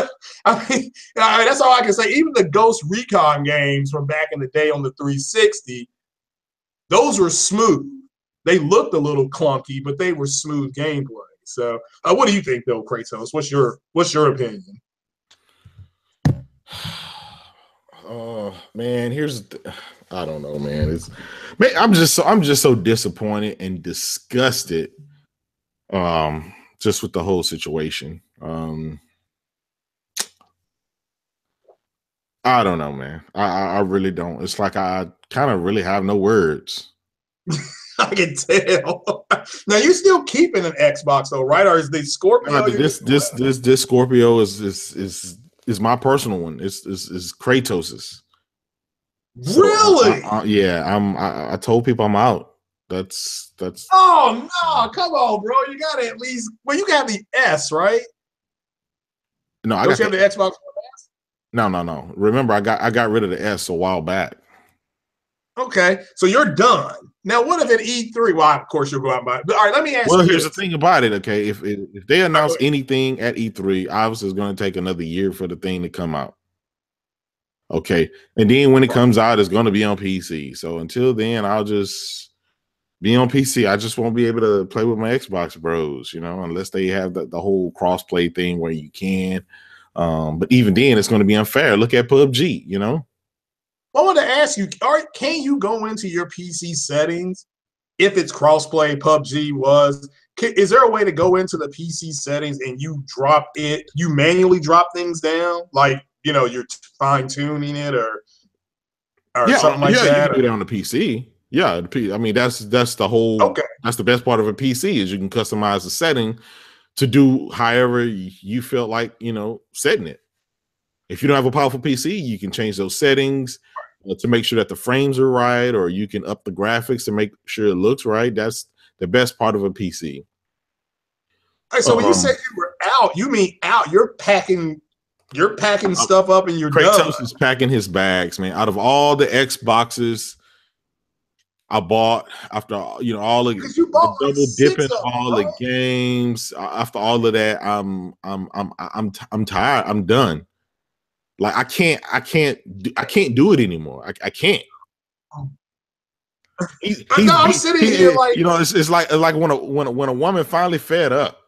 all I can say. Even the Ghost Recon games from back in the day on the 360, those were smooth. They looked a little clunky, but they were smooth gameplay. So, what do you think, though, Kratos? What's your opinion? Oh man, I don't know, man. I'm just so disappointed and disgusted, just with the whole situation. I don't know, man. I really don't. It's like I kind of really have no words. I can tell. Now you're still keeping an Xbox though, right? Or is the Scorpio? No, this Scorpio is my personal one. It's Kratos's. Really? I told people I'm out. That's. Oh no! Come on, bro. You got to at least. Well, you got the S, right? No, Don't you have the Xbox One S? No. Remember, I got rid of the S a while back. Okay, so you're done. Now, what if at E3? Well, of course you'll go out and buy it. But all right, let me ask you. Well, here's the thing about it. Okay, if they announce anything at E3, obviously it's going to take another year for the thing to come out. Okay, and then when it comes out, it's going to be on PC. So until then, I'll just be on PC. I just won't be able to play with my Xbox bros, unless they have the whole cross-play thing where you can. But even then, it's going to be unfair. Look at PUBG, I want to ask you, can you go into your PC settings if it's crossplay? PUBG is there a way to go into the PC settings and you manually drop things down, like you're fine tuning it or something like that? Yeah, you can do that on the PC. Yeah, that's the whole. Okay. That's the best part of a PC is you can customize the setting to do however you feel like setting it. If you don't have a powerful PC, you can change those settings to make sure that the frames are right, or you can up the graphics to make sure it looks right. That's the best part of a PC. All right, so when you say you were out, you mean out? You're packing stuff up and you're done. Kratos is packing his bags, man. Out of all the Xboxes, I bought after all the Because you bought like double 6 dipping of them, all the bro. games. After all of that, I'm tired. I'm done. Like I can't do it anymore. I can't. I'm sitting here like, It's like when a woman finally fed up.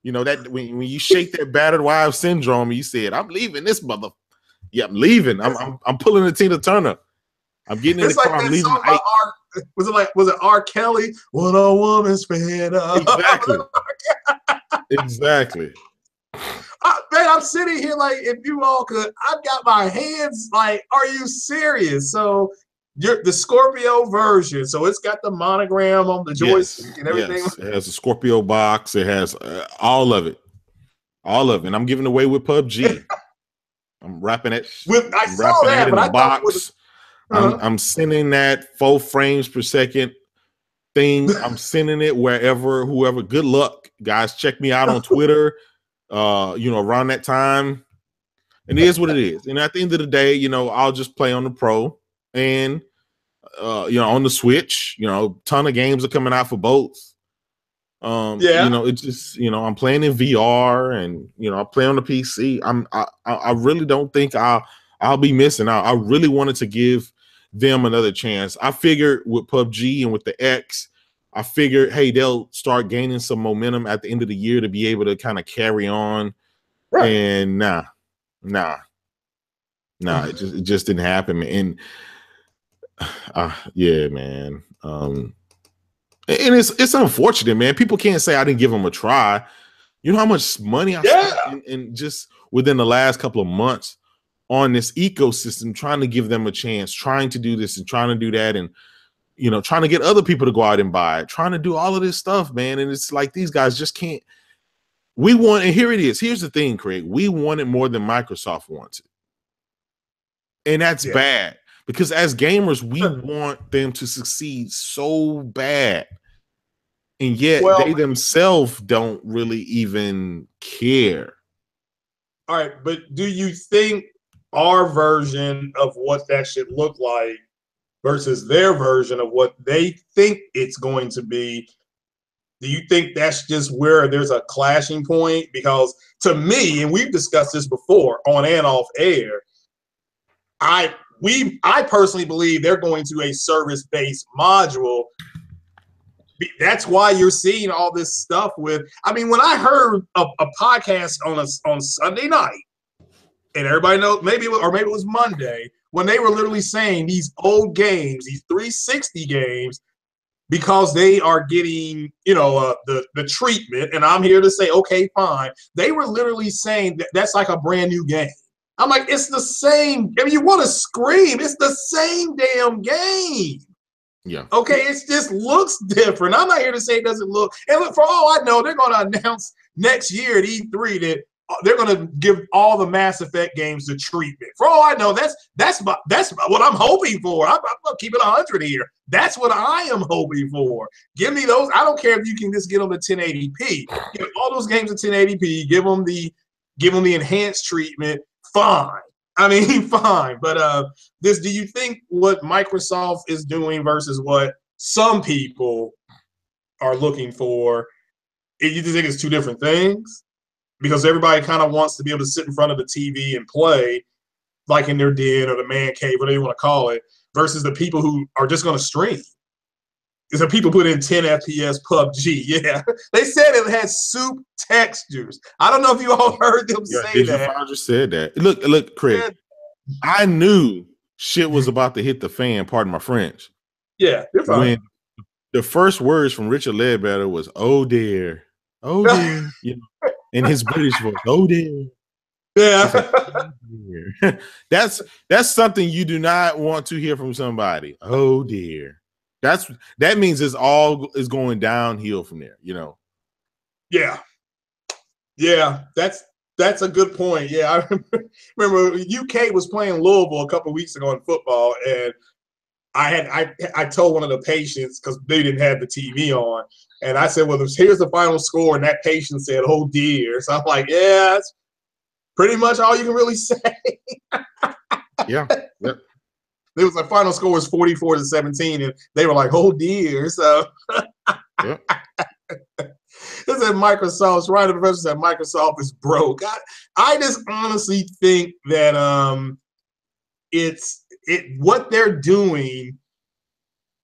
That when you shake that battered wife syndrome, you said, "I'm leaving this mother." Yeah, I'm leaving. I'm pulling the Tina Turner. I'm getting in the it's like car. I'm that leaving. song by was it R. Kelly? When a woman's fed up. Exactly. Exactly. Man, I'm sitting here like, if you all could, I've got my hands like, are you serious? So the Scorpio version, so it's got the monogram on the joystick and everything. Yes. It has a Scorpio box. It has all of it. All of it. And I'm giving away with PUBG. I'm wrapping it. I saw that, in but a I thought it box. was. I'm sending that 4 frames per second thing. I'm sending it whoever. Good luck, guys. Check me out on Twitter. Around that time. And it is what it is. And at the end of the day, I'll just play on the Pro and on the Switch. Ton of games are coming out for both. It's just I'm playing in VR and I play on the PC. I really don't think I'll be missing out. I really wanted to give them another chance. I figured with PUBG and with the X, I figured, hey, they'll start gaining some momentum at the end of the year to be able to kind of carry on. Right. And nah, it just didn't happen. And yeah, man. And it's unfortunate, man. People can't say I didn't give them a try. You know how much money I spent in just within the last couple of months on this ecosystem, trying to give them a chance, trying to do this and trying to do that, and trying to get other people to go out and buy it, trying to do all of this stuff, man. And it's like these guys just can't. We want, and here it is. Here's the thing, Craig. We want it more than Microsoft wants it. And that's bad because as gamers, we want them to succeed so bad. And yet they themselves don't really even care. All right, but do you think our version of what that should look like versus their version of what they think it's going to be, do you think that's just where there's a clashing point? Because to me, and we've discussed this before on and off air, I personally believe they're going to a service-based module. That's why you're seeing all this stuff with. I mean, when I heard a podcast on Sunday night, and everybody knows maybe it was Monday, when they were literally saying these old games, these 360 games, because they are getting, the treatment, and I'm here to say, okay, fine. They were literally saying that's like a brand new game. I'm like, it's the same. I mean, you want to scream, it's the same damn game. Yeah. Okay, it just looks different. I'm not here to say it doesn't look. And look, for all I know, they're going to announce next year at E3 that they're going to give all the Mass Effect games the treatment. For all I know, that's what I'm hoping for. I'm going to keep it 100 here. That's what I am hoping for. Give me those. I don't care if you can just get them to 1080p. Give all those games to 1080p. Give them the enhanced treatment. Fine. I mean, fine. But do you think what Microsoft is doing versus what some people are looking for, you just think it's two different things? Because everybody kind of wants to be able to sit in front of the TV and play like in their den or the man cave, whatever you want to call it, versus the people who are just going to stream. Is there people put in 10 FPS PUBG? Yeah. They said it had soup textures. I don't know if you all heard them say that. I just said that. Look, Craig. I knew shit was about to hit the fan, pardon my French. Yeah, you're fine. When the first words from Richard Ledbetter was, "Oh dear, oh dear," in his British voice, "Oh dear." Yeah. Like, oh, dear. That's something you do not want to hear from somebody. Oh dear. That means it's all is going downhill from there, Yeah. Yeah, that's a good point. Yeah, I remember UK was playing Louisville a couple of weeks ago in football, and I told one of the patients, because they didn't have the TV on, and I said, well, here's the final score, and that patient said, oh dear. So I'm like, yeah, that's pretty much all you can really say. Yeah. Yep. It was like final score was 44-17, and they were like, "Oh dear." So Yep. this is Microsoft's right. The professor said Microsoft is broke. I just honestly think that it's what they're doing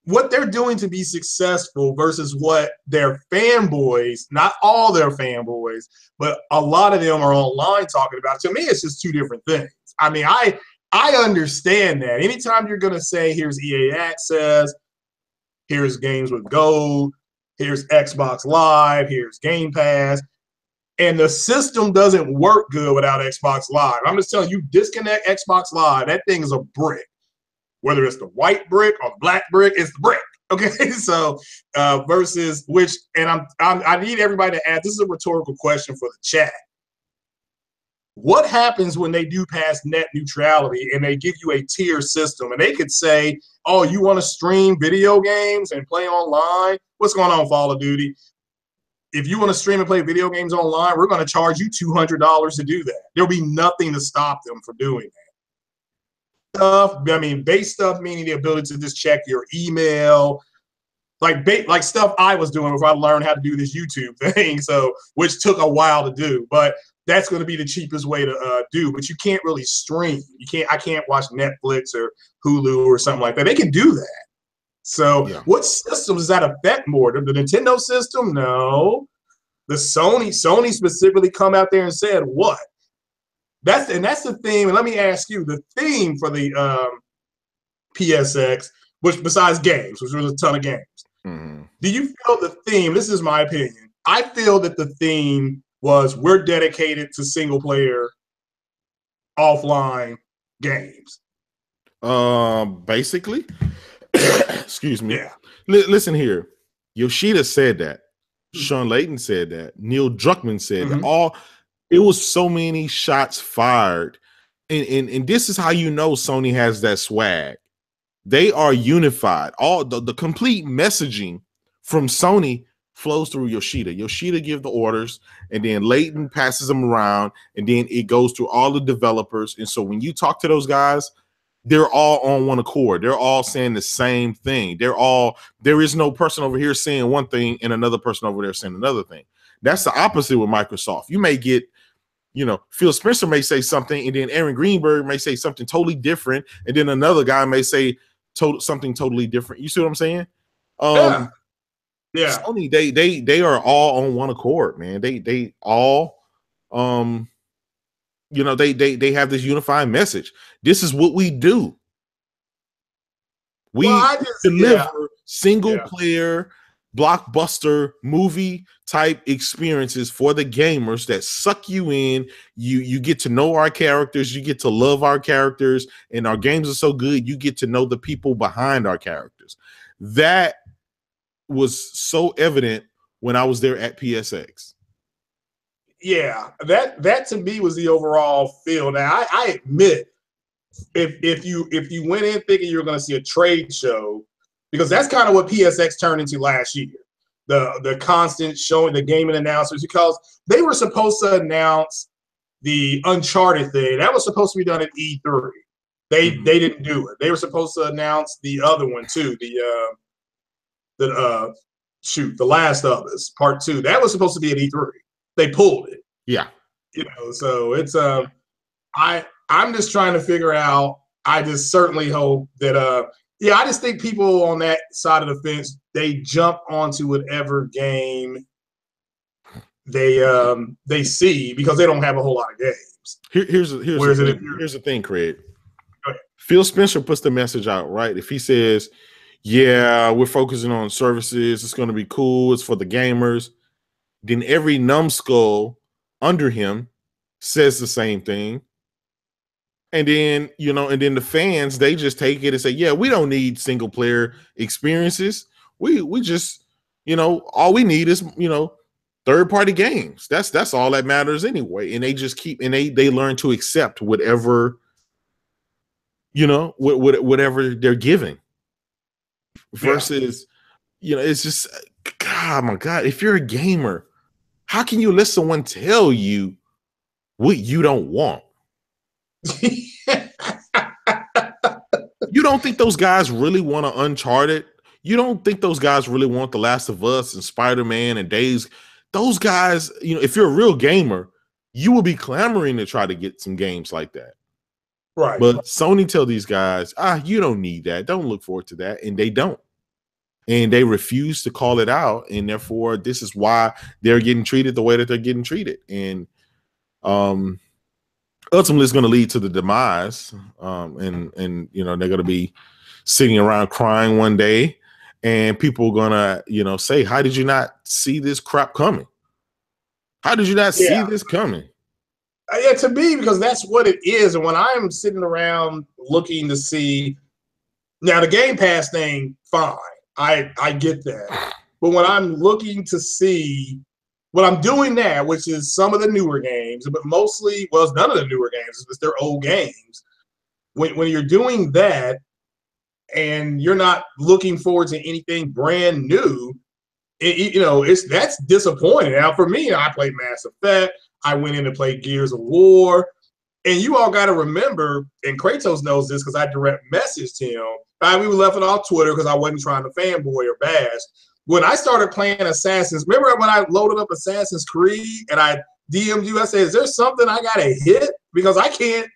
to be successful versus what their fanboys, not all their fanboys, but a lot of them are online talking about. To me, it's just two different things. I mean, I understand that. Anytime you're going to say, here's EA Access, here's games with gold, here's Xbox Live, here's Game Pass, and the system doesn't work good without Xbox Live. I'm just telling you, disconnect Xbox Live, that thing is a brick. Whether it's the white brick or the black brick, it's the brick. Okay, so versus which, and I need everybody to ask. This is a rhetorical question for the chat. What happens when they do pass net neutrality and they give you a tier system? And they could say, "Oh, you want to stream video games and play online? What's going on, Call of Duty? If you want to stream and play video games online, we're going to charge you $200 to do that." There'll be nothing to stop them from doing that. Stuff, I mean, base stuff, meaning the ability to just check your email, like stuff I was doing before I learned how to do this YouTube thing, so which took a while to do, but that's going to be the cheapest way to do. But you can't really stream. I can't watch Netflix or Hulu or something like that. They can do that. So yeah. What systems does that affect more? The Nintendo system? No. The Sony specifically come out there and said what? That's the theme. And let me ask you, the theme for the PSX, which besides games, which was a ton of games, do you feel the theme, this is my opinion, I feel that the theme was we're dedicated to single player offline games. Basically. Excuse me. Yeah. Listen here. Yoshida said that. Sean Layden said that. Neil Druckmann said that. It was so many shots fired. And this is how you know Sony has that swag. They are unified. All the complete messaging from Sony flows through Yoshida. Yoshida gives the orders, and then Layden passes them around, and then it goes through all the developers. And so when you talk to those guys, they're all on one accord. They're all saying the same thing. There is no person over here saying one thing and another person over there saying another thing. That's the opposite with Microsoft. You may get, Phil Spencer may say something, and then Aaron Greenberg may say something totally different, and then another guy may say something totally different. You see what I'm saying? Yeah. Sony, they are all on one accord, man. They all they have this unifying message. This is what we do. We deliver single player blockbuster movie type experiences for the gamers that suck you in. You get to know our characters, you get to love our characters, and our games are so good you get to know the people behind our characters. That was so evident when I was there at PSX. Yeah, that to me was the overall feel. Now I admit, if you went in thinking you were going to see a trade show, because that's kind of what PSX turned into last year, the constant showing the gaming announcers, because they were supposed to announce the Uncharted thing. That was supposed to be done at E3. They didn't do it. They were supposed to announce the other one too, the Last of Us Part 2. That was supposed to be at E3. They pulled it. Yeah. So it's I'm just trying to figure out. I just certainly hope that I just think people on that side of the fence, they jump onto whatever game they see because they don't have a whole lot of games. Here's the thing, Craig. Phil Spencer puts the message out, right? If he says, yeah, we're focusing on services, it's going to be cool, it's for the gamers, then every numbskull under him says the same thing. And then, the fans, they just take it and say, yeah, we don't need single player experiences. We just, all we need is, third party games. That's all that matters anyway. And they just they learn to accept whatever, whatever they're giving. Versus, it's just, God, my God, if you're a gamer, how can you let someone tell you what you don't want? You don't think those guys really want to Uncharted? You don't think those guys really want The Last of Us and Spider-Man and Days? Those guys, you know, if you're a real gamer, you will be clamoring to try to get some games like that. Right. But Sony tell these guys, you don't need that. Don't look forward to that. And they don't. And they refuse to call it out. And therefore, this is why they're getting treated the way that they're getting treated. And ultimately, it's going to lead to the demise. And you know, they're going to be sitting around crying one day. And people are going to, you know, say, how did you not see this crap coming? How did you not see this coming? Yeah, to me, because that's what it is. And when I'm sitting around looking to see, now the Game Pass thing, fine. I get that. But when I'm looking to see what I'm doing now, which is some of the newer games, but mostly, well, it's none of the newer games, it's their old games. When you're doing that and you're not looking forward to anything brand new, you know, that's disappointing. Now, for me, I played Mass Effect. I went in to play Gears of War. And you all got to remember, and Kratos knows this because I direct messaged him. We were left it off Twitter because I wasn't trying to fanboy or bash. When I started playing Assassin's, remember when I loaded up Assassin's Creed and I DM'd you, I said, is there something I got to hit? Because I can't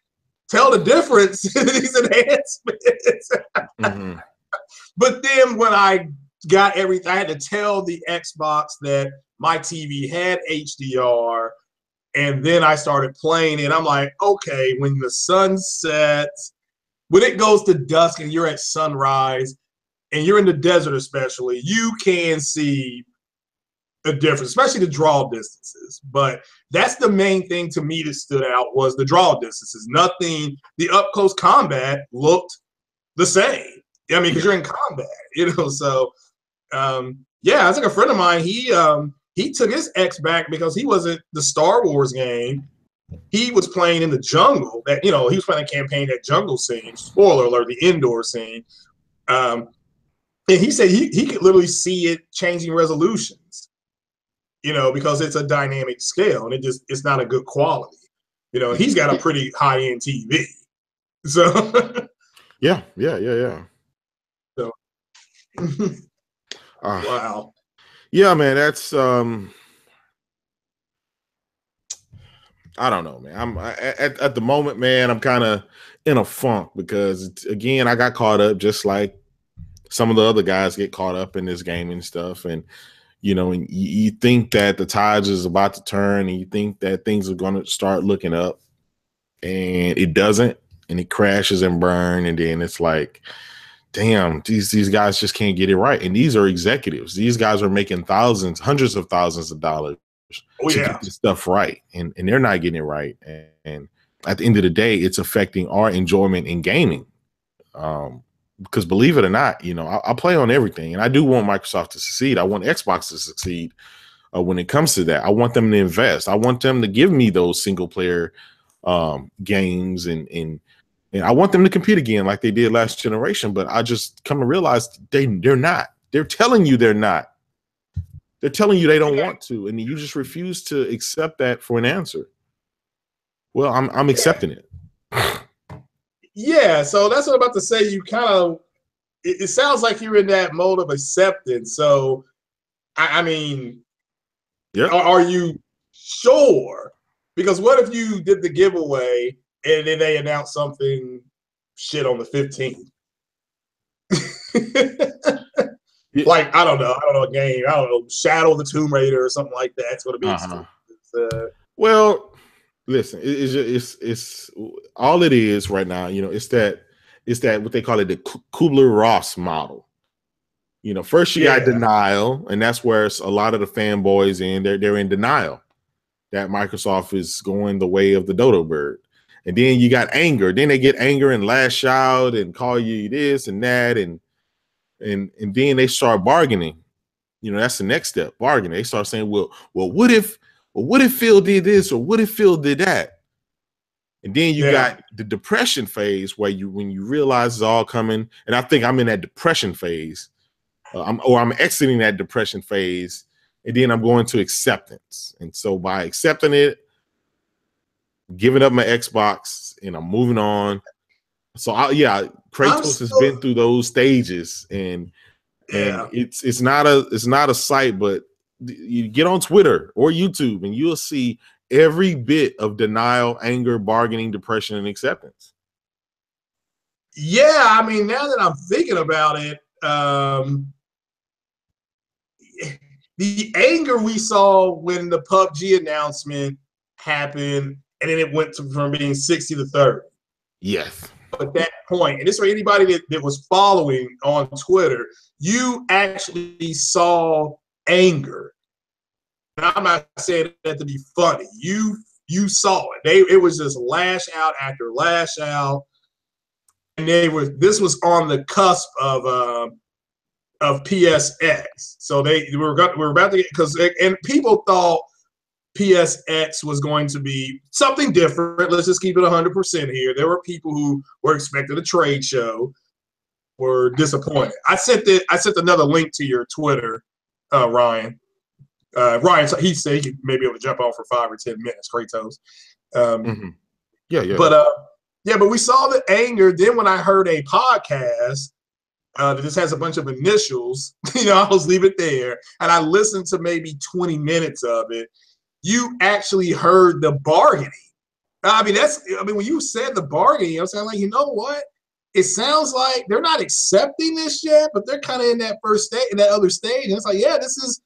tell the difference in these enhancements. Mm-hmm. But then when I got everything, I had to tell the Xbox that my TV had HDR. And then I started playing it. I'm like, okay, when the sun sets, when it goes to dusk and you're at sunrise and you're in the desert especially, you can see the difference, especially the draw distances. But that's the main thing to me that stood out was the draw distances. Nothing, the up-close combat looked the same. I mean, because you're in combat, you know. So, yeah, it's like a friend of mine, he took his X back because he wasn't the Star Wars game. He was playing in the jungle. That, you know, he was playing a campaign, that jungle scene. Spoiler alert, the indoor scene. And he said he could literally see it changing resolutions, you know, because it's a dynamic scale and it's not a good quality. You know, he's got a pretty high-end TV. So yeah. So wow. Yeah, man, that's I don't know, man. I'm at the moment, man, I'm kind of in a funk because again, I got caught up just like some of the other guys get caught up in this gaming stuff. And you know, and you think that the tides is about to turn and you think that things are going to start looking up, and it doesn't, and it crashes and burn, and then it's like, damn, these guys just can't get it right. And these are executives. These guys are making thousands, hundreds of thousands of dollars to get this stuff right. And they're not getting it right. And at the end of the day, it's affecting our enjoyment in gaming. Because believe it or not, you know, I play on everything. And I do want Microsoft to succeed. I want Xbox to succeed when it comes to that. I want them to invest. I want them to give me those single player games and I want them to compete again like they did last generation, but I just come to realize they're not. They're telling you they're not. They're telling you they don't want to, and you just refuse to accept that for an answer. Well, I'm accepting it. Yeah, so that's what I'm about to say. You kind of, it sounds like you're in that mode of acceptance. So, I mean, are you sure? Because what if you did the giveaway and then they announced something shit on the 15th? Like, I don't know, a game. I don't know, Shadow of the Tomb Raider or something like that. It's going to be exclusive. Well, listen, it's all it is right now. You know, it's that what they call it, the Kubler-Ross model. You know, first you got denial, and that's where a lot of the fanboys they're in denial that Microsoft is going the way of the dodo bird. And then you got anger. Then they get anger and lash out and call you this and that, and then they start bargaining. You know, that's the next step, bargaining. They start saying, well, what if Phil did this, or what if Phil did that? And then you got the depression phase where when you realize it's all coming, and I think I'm in that depression phase, I'm exiting that depression phase, and then I'm going to acceptance. And so by accepting it, giving up my Xbox, and I'm moving on. So Kratos has been through those stages, and yeah. it's not a sight, but you get on Twitter or YouTube and you'll see every bit of denial, anger, bargaining, depression, and acceptance. Yeah, I mean, now that I'm thinking about it, the anger we saw when the PUBG announcement happened, and then it went from being 60 to 30. Yes. At that point, and this for anybody that was following on Twitter, you actually saw anger. Now, I'm not saying that to be funny. You saw it. It was just lash out after lash out, and this was on the cusp of PSX. So we were about to get, and people thought PSX was going to be something different. Let's just keep it 100% here. There were people who were expecting a trade show, were disappointed. I sent another link to your Twitter, Ryan. Ryan, he said he could maybe able to jump on for 5 or 10 minutes. Kratos. Yeah. But we saw the anger. Then when I heard a podcast that just has a bunch of initials, I was leave it there, and I listened to maybe 20 minutes of it. You actually heard the bargaining. When you said the bargaining, I was like, you know what? It sounds like they're not accepting this yet, but they're kind of in that first stage, in that other stage. And it's like, yeah, this is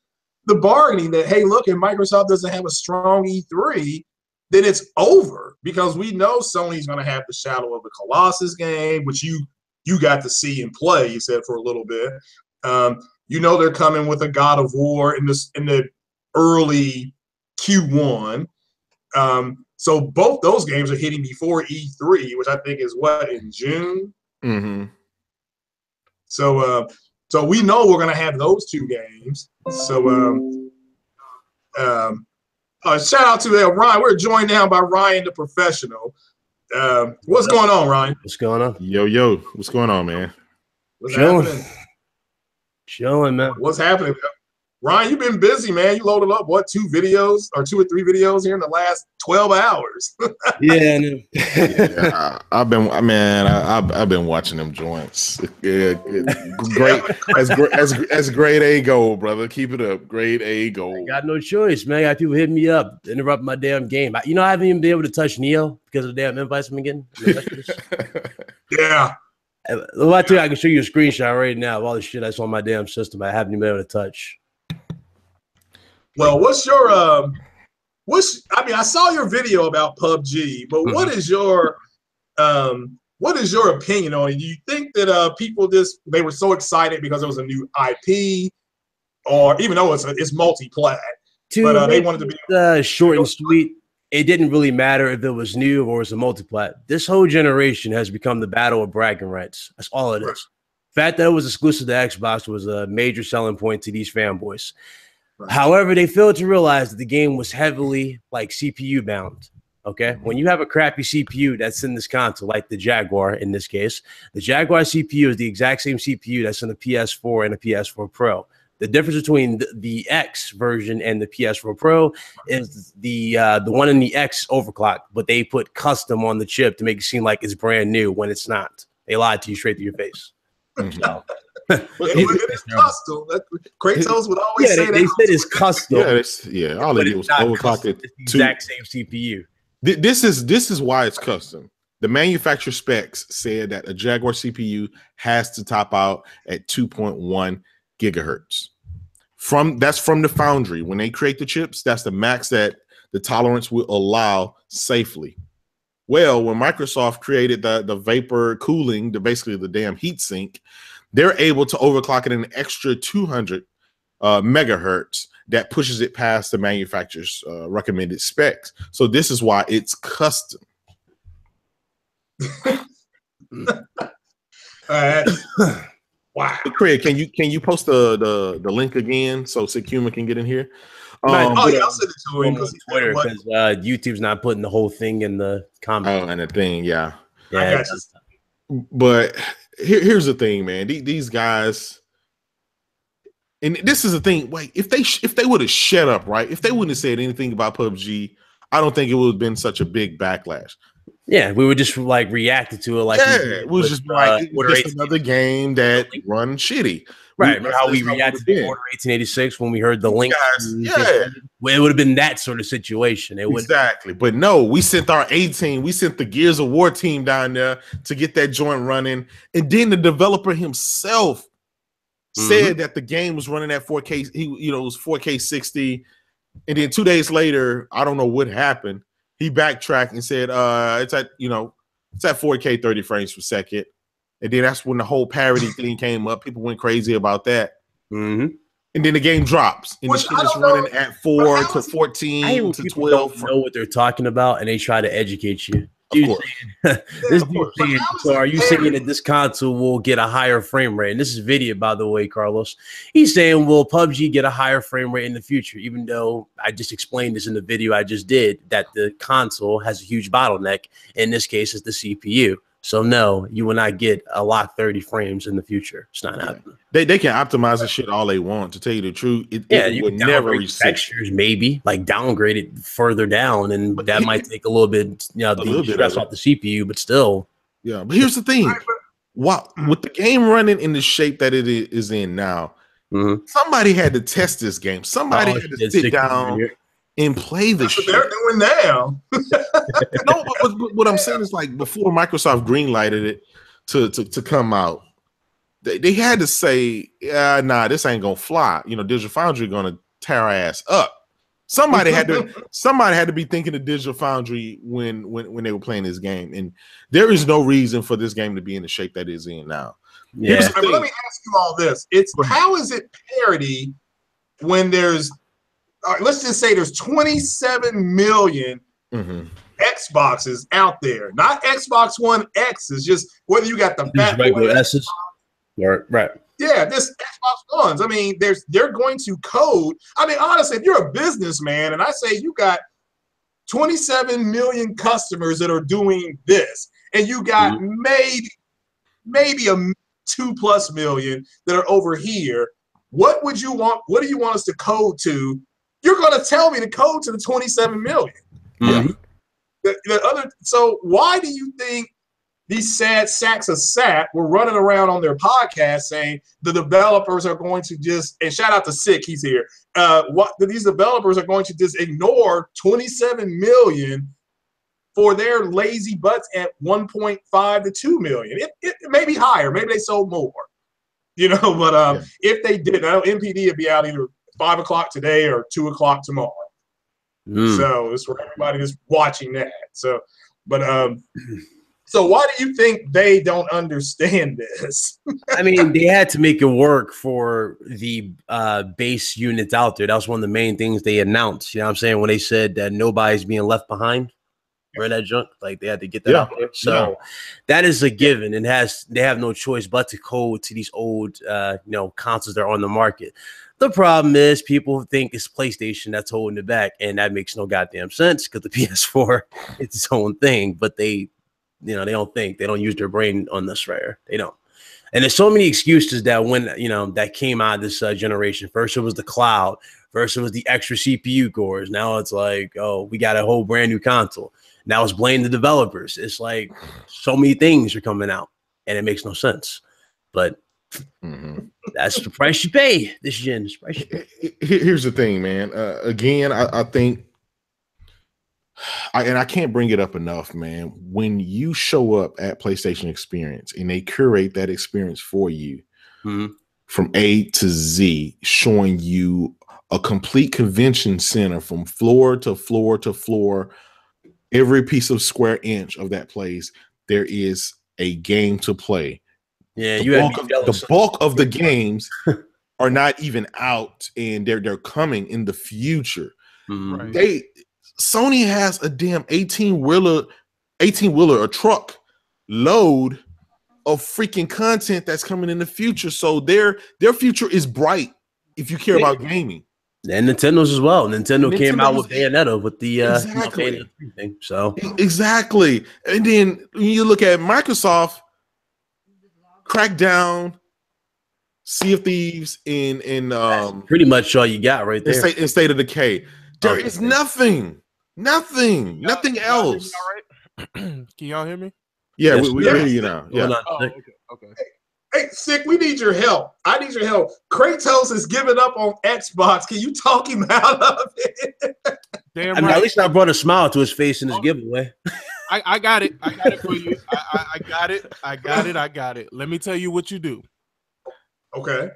the bargaining that, hey, look, if Microsoft doesn't have a strong E3, then it's over, because we know Sony's going to have the Shadow of the Colossus game, which you got to see and play, you said, for a little bit. They're coming with a God of War in the early Q1. So both those games are hitting before E3, which I think is in June. Mm-hmm. So we know we're gonna have those two games. So shout out to Ryan. We're joined now by Ryan the Professional. What's going on, Ryan? What's going on? Yo, what's going on, man? What's happening? Chilling, man. What's happening? Ryan, you've been busy, man. You loaded up, 2 or 3 videos here in the last 12 hours. Yeah, I've been watching them joints. Yeah, great. That's grade A gold, brother. Keep it up. Grade A gold. I got no choice, man. I got people hitting me up, interrupt my damn game. I haven't even been able to touch Neo because of the damn invites I'm getting. Yeah. Well, I tell you, I can show you a screenshot right now of all the shit that's on my damn system. I haven't even been able to touch. Well, what's your I saw your video about PUBG, but what is your opinion on it? Do you think that people they were so excited because it was a new IP, or even though it's multi-plat, but they wanted to be short and sweet? It didn't really matter if it was new or it was a multi-plat. This whole generation has become the battle of bragging rights. That's all it is. The fact that it was exclusive to Xbox was a major selling point to these fanboys. However, they failed to realize that the game was heavily CPU bound. Okay. When you have a crappy CPU that's in this console, like the Jaguar in this case, the Jaguar CPU is the exact same CPU that's in the PS4 and the PS4 Pro. The difference between the X version and the PS4 Pro is the one in the X overclocked, but they put custom on the chip to make it seem like it's brand new when it's not. They lied to you straight to your face. So. It's custom. Kratos would always say that. They said it's custom. All they did was overclock it. It's the exact same CPU. This is why it's custom. The manufacturer specs said that a Jaguar CPU has to top out at 2.1 gigahertz. That's from the foundry. When they create the chips, that's the max that the tolerance will allow safely. Well, when Microsoft created the vapor cooling, basically the damn heat sink, they're able to overclock it an extra 200 megahertz that pushes it past the manufacturer's recommended specs. So this is why it's custom. Wow. Craig, can you post the link again so Sekuma can get in here? I'll send it to him because Twitter, because YouTube's not putting the whole thing in the comments. Oh, and the thing, yeah. I got you. But here's the thing, man. These guys, and this is the thing. Wait, if they would have shut up, right? If they wouldn't have said anything about PUBG, I don't think it would have been such a big backlash. Yeah, we would just like reacted to it like it was just like Order just another game that run shitty. Right. Remember how we reacted to Order 1886 when we heard the link? Yeah. Well, it would have been that sort of situation. It would exactly. But no, we sent our A team. We sent the Gears of War team down there to get that joint running. And then the developer himself said that the game was running at 4K. It was 4K 60. And then 2 days later, I don't know what happened. He backtracked and said, it's at 4K 30 frames per second. And then that's when the whole parody thing came up. People went crazy about that. And then the game drops. And the shit is running at 4 to 14 to 12. Don't know what they're talking about, and they try to educate you. So are you saying that this console will get a higher frame rate? And this is video, by the way, Carlos. He's saying, will PUBG get a higher frame rate in the future? Even though I just explained this in the video I just did, that the console has a huge bottleneck. In this case, it's the CPU. So no, you will not get a lock 30 frames in the future. It's not happening. They can optimize the shit all they want. To tell you the truth, it would never reach textures. Maybe like downgrade it further down, and that might take a little bit. The stress off the CPU, but still. Yeah, but here's the thing: with the game running in the shape that it is in now, somebody had to test this game. Somebody had to sit down and play the shit. They're doing now. No, but what I'm saying is, like, before Microsoft greenlighted it to come out, they had to say, nah, this ain't gonna fly. Digital Foundry gonna tear our ass up. Somebody had to be thinking of Digital Foundry when they were playing this game, and there is no reason for this game to be in the shape that it's in now. Yeah. But let me ask you all this: how is it parity when there's let's just say there's 27 million Xboxes out there, not Xbox One X. It's just whether you got the fat regular S's. Right. Yeah, this Xbox Ones. I mean, they're going to code. I mean, honestly, if you're a businessman and I say you got 27 million customers that are doing this, and you got maybe a 2+ million that are over here, what would you want? What do you want us to code to? You're going to tell me to code to the 27 million. So why do you think these sad sacks of sat were running around on their podcast saying the developers are going to just, and shout out to Sick, he's here, these developers are going to just ignore 27 million for their lazy butts at 1.5 to 2 million. It may be higher. Maybe they sold more. But if they did, I know MPD would be out either 5 o'clock today or 2 o'clock tomorrow. So it's for everybody that's watching that. So why do you think they don't understand this? I mean, they had to make it work for the base units out there. That was one of the main things they announced. You know what I'm saying? When they said that nobody's being left behind. Where that junk, like they had to get that out there. So that is a given, and they have no choice but to code to these old consoles that are on the market. The problem is people think it's PlayStation that's holding it back, and that makes no goddamn sense because the PS4 it's its own thing, but they don't use their brain on this right. They don't. And there's so many excuses that when that came out of this generation. First it was the cloud, first it was the extra CPU cores. Now it's like, oh, we got a whole brand new console. Now it's blame the developers. It's like so many things are coming out, and it makes no sense. But that's the price you pay. This gen is price you pay. Here's the thing, man. Again, I think, and I can't bring it up enough, man. When you show up at PlayStation Experience and they curate that experience for you from A to Z, showing you a complete convention center from floor to floor to floor. Every piece of square inch of that place, there is a game to play. Yeah, the bulk of the games are not even out, and they're coming in the future. Right. Sony has a damn 18-wheeler, a truck load of freaking content that's coming in the future. So their future is bright if you care about gaming. And Nintendo's as well. Nintendo came out with Bayonetta with the Bayonetta thing. So exactly. And then when you look at Microsoft, Crackdown, Sea of Thieves, and pretty much all you got right there. In State of Decay. There is nothing else. Can y'all hear me? Yeah, Yes, we yes. hear you now. Yeah. Oh, okay. Hey, Sick, we need your help. I need your help. Kratos is giving up on Xbox. Can you talk him out of it? Damn I mean, right. at least I brought a smile to his face in his giveaway. I got it. I got it for you. I got it. I got it. Let me tell you what you do. Okay.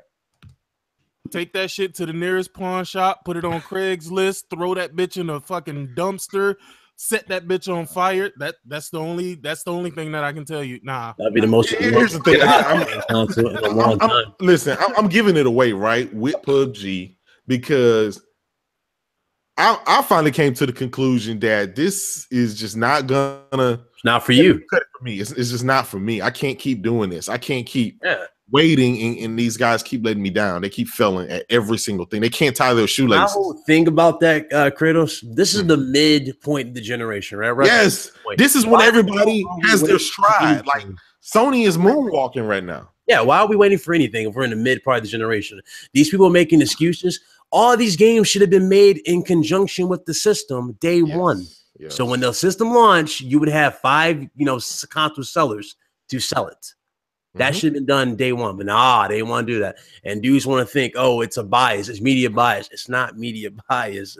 Take that shit to the nearest pawn shop, put it on Craigslist, throw that bitch in a fucking dumpster, set that bitch on fire. That's the only thing that I can tell you. Nah. That'd be the most. Here's the thing. console in a long time. Listen, I'm giving it away, right, with PUBG because I finally came to the conclusion that this is just not gonna. It's not for you. For me, it's just not for me. I can't keep doing this. I can't keep waiting, and these guys keep letting me down. They keep failing at every single thing. They can't tie their shoelaces. My whole thing about that, Kratos, this is the midpoint of the generation, right? Yes, this is when everybody has their stride. Like Sony is moonwalking right now. Yeah, why are we waiting for anything if we're in the mid part of the generation? These people are making excuses. All these games should have been made in conjunction with the system day one. Yes. So when the system launched, you would have 5, console sellers to sell it. That should have been done day one, but they didn't want to do that. And dudes want to think, oh, it's a bias, it's media bias. It's not media bias.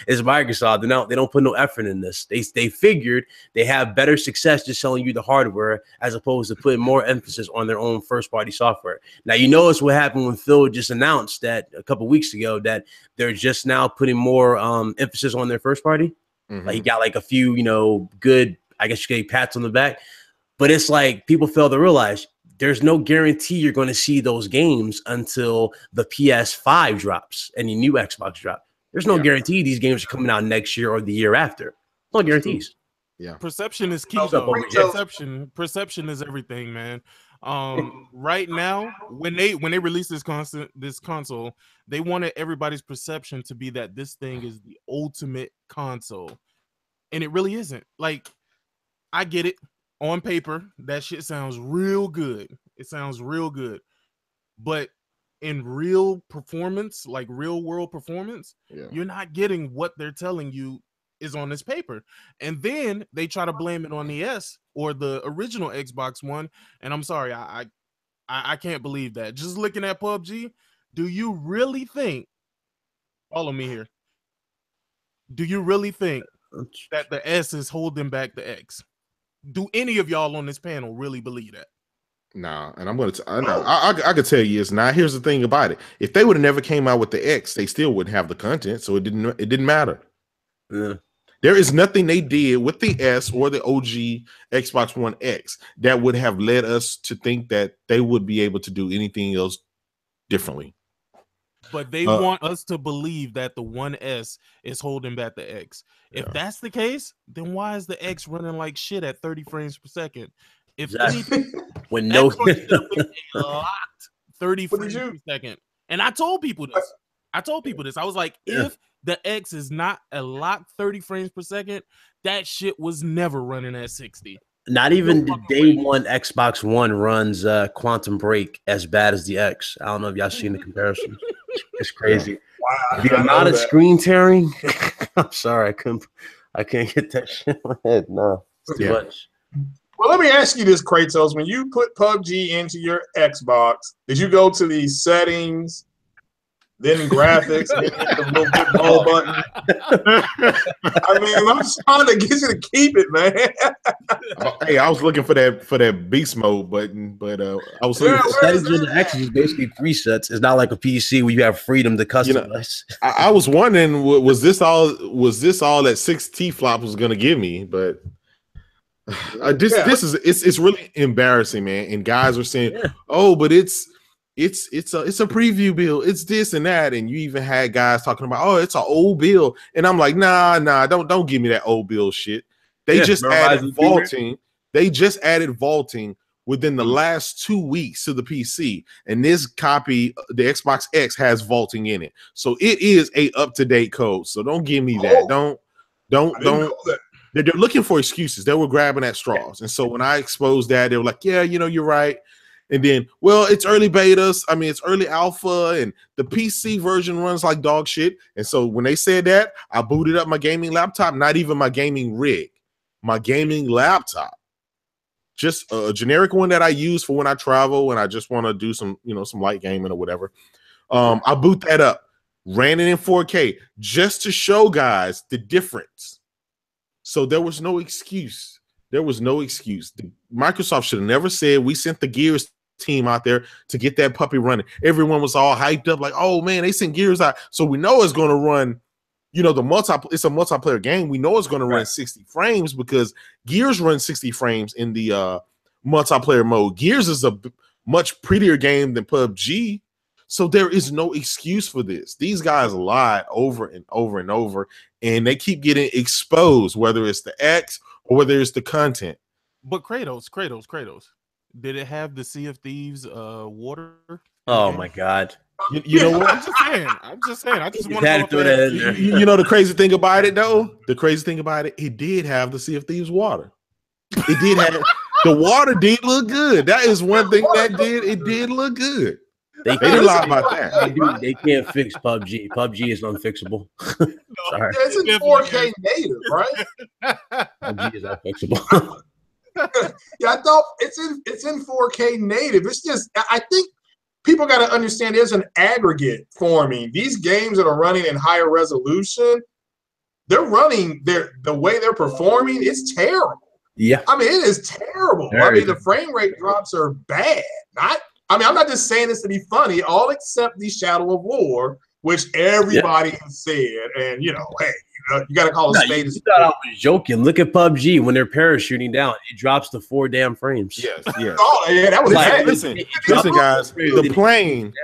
It's Microsoft. They don't put no effort in this. They figured they have better success just selling you the hardware as opposed to putting more emphasis on their own first-party software. Now, you notice what happened when Phil just announced that a couple weeks ago that they're just now putting more emphasis on their first party. Like he got like a few, good, I guess you could say, pats on the back. But it's like people fail to realize there's no guarantee you're going to see those games until the PS5 drops and the new Xbox drop. There's no guarantee these games are coming out next year or the year after. No guarantees. Yeah. Perception is key, though. Perception is everything, man. Right now, when they release this console, they wanted everybody's perception to be that this thing is the ultimate console. And it really isn't. Like, I get it. On paper, that shit sounds real good. It sounds real good. But in real performance, like real world performance, you're not getting what they're telling you is on this paper. And then they try to blame it on the S or the original Xbox One. And I'm sorry, I can't believe that. Just looking at PUBG, do you really think, follow me here, do you really think that the S is holding back the X? Do any of y'all on this panel really believe that? Nah, and I'm going to. I could tell you it's not. Here's the thing about it: if they would have never came out with the X, they still wouldn't have the content, so it didn't matter. Yeah. There is nothing they did with the S or the OG Xbox One X that would have led us to think that they would be able to do anything else differently. But they want us to believe that the One S is holding back the X. If that's the case, then why is the X running like shit at 30 frames per second? If anything, when no locked 30 frames per second. And I told people this. I was like, if the X is not a locked 30 frames per second, that shit was never running at 60. Not even the day one Xbox One runs Quantum Break as bad as the X. I don't know if y'all seen the comparison. It's crazy. Wow, the amount of screen tearing. I'm sorry, I can't get that shit in my head. No, it's too much. Well, let me ask you this, Kratos. When you put PUBG into your Xbox, did you go to the settings, then graphics, and then hit the little ball button? I mean, I'm trying to get you to keep it, man. Hey, I was looking for that beast mode button, but I was looking for settings in the X is basically presets. It's not like a PC where you have freedom to customize. I was wondering, was this all that 6T flop was going to give me? But this is it's really embarrassing, man. And guys are saying, "Oh, but it's a preview build. It's this and that." And you even had guys talking about, "Oh, it's an old build." And I'm like, nah, don't give me that old build shit. They just added vaulting. They just added vaulting within the last 2 weeks to the PC. And this copy, the Xbox X, has vaulting in it. So it is a up-to-date code. So don't give me that. Don't. They're looking for excuses. They were grabbing at straws. And so when I exposed that, they were like, yeah, you're right. And then, well, it's early betas. I mean, it's early alpha, and the PC version runs like dog shit. And so when they said that, I booted up my gaming laptop, not even my gaming rig. my gaming laptop, just a generic one that I use for when I travel and I just want to do some, some light gaming or whatever. I boot that up, ran it in 4K just to show guys the difference. So there was no excuse. Microsoft should have never said we sent the Gears team out there to get that puppy running. Everyone was all hyped up like, oh man, they sent Gears out. So we know it's going to run, it's a multiplayer game. We know it's going to run 60 frames because Gears runs 60 frames in the multiplayer mode. Gears is a much prettier game than PUBG. So there is no excuse for this. These guys lied over and over and over, and they keep getting exposed, whether it's the X or whether it's the content. But Kratos, did it have the Sea of Thieves water? Oh my God! You know what? I'm just saying. I just want to throw that in there. You know the crazy thing about it, though. The crazy thing about it, it did have the Sea of Thieves water. It did have the water. Did look good. That is one thing that did. It did look good. They didn't lie about that. They can't fix PUBG. PUBG is unfixable. Sorry. It's in 4K native, right? PUBG is unfixable. Yeah, I thought it's in 4K native. It's just, I think people got to understand there's an aggregate forming. These games that are running in higher resolution, they're running the way they're performing. It's terrible. Yeah, I mean, it is terrible. The frame rate drops are bad. I'm not just saying this to be funny, all except the Shadow of War, which everybody has said. And, hey, you got to call a spade a spade. You thought I was joking. Look at PUBG when they're parachuting down. It drops to 4 damn frames. Yes. Oh, yeah, that was bad. Listen, guys. The plane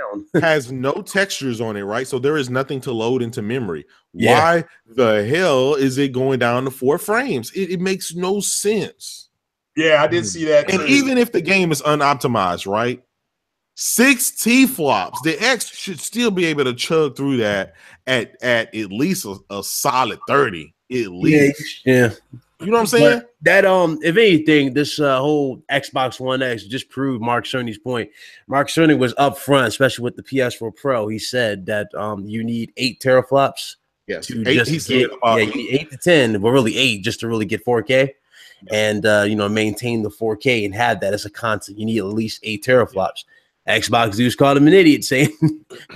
has no textures on it, right? So there is nothing to load into memory. Yeah. Why the hell is it going down to 4 frames? It makes no sense. Yeah, I did see that. And even if the game is unoptimized, right? 6 T-flops, the X should still be able to chug through that at least a solid 30. At least. Yeah. You know what I'm saying? But that if anything, this whole Xbox One X just proved Mark Cerny's point. Mark Cerny was upfront, especially with the PS4 Pro. He said that you need 8 teraflops. Yes, to just get, you need 8 to 10, but really 8 just to really get 4K and maintain the 4K and have that as a constant. You need at least 8 teraflops. Xbox dudes called him an idiot, saying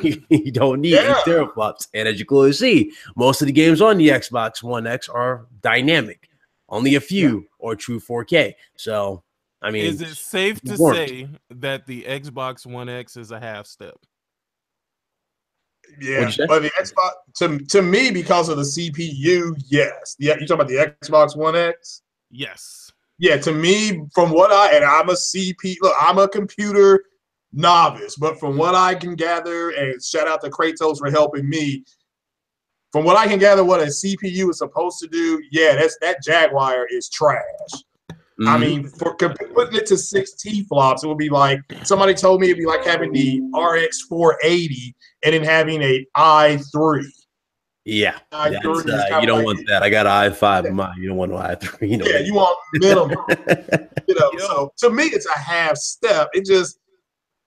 you don't need 8 teraflops. And as you clearly see, most of the games on the Xbox One X are dynamic. Only a few are true 4K. So, I mean, is it safe to say that the Xbox One X is a half step? Yeah, but the Xbox to me, because of the CPU, yes. Yeah, you talking about the Xbox One X? Yes. Yeah, to me, I'm a CPU. Look, I'm a computer novice, but from what I can gather, and shout out to Kratos for helping me, from what I can gather what a CPU is supposed to do, that Jaguar is trash. I mean, for putting it to 6 T-flops, it would be like, somebody told me it'd be like having the RX 480 and then having a i3. Yeah, you don't want that. I got an i5 in mine. You don't want an i3. Yeah, you want minimum. So to me, it's a half step. It just,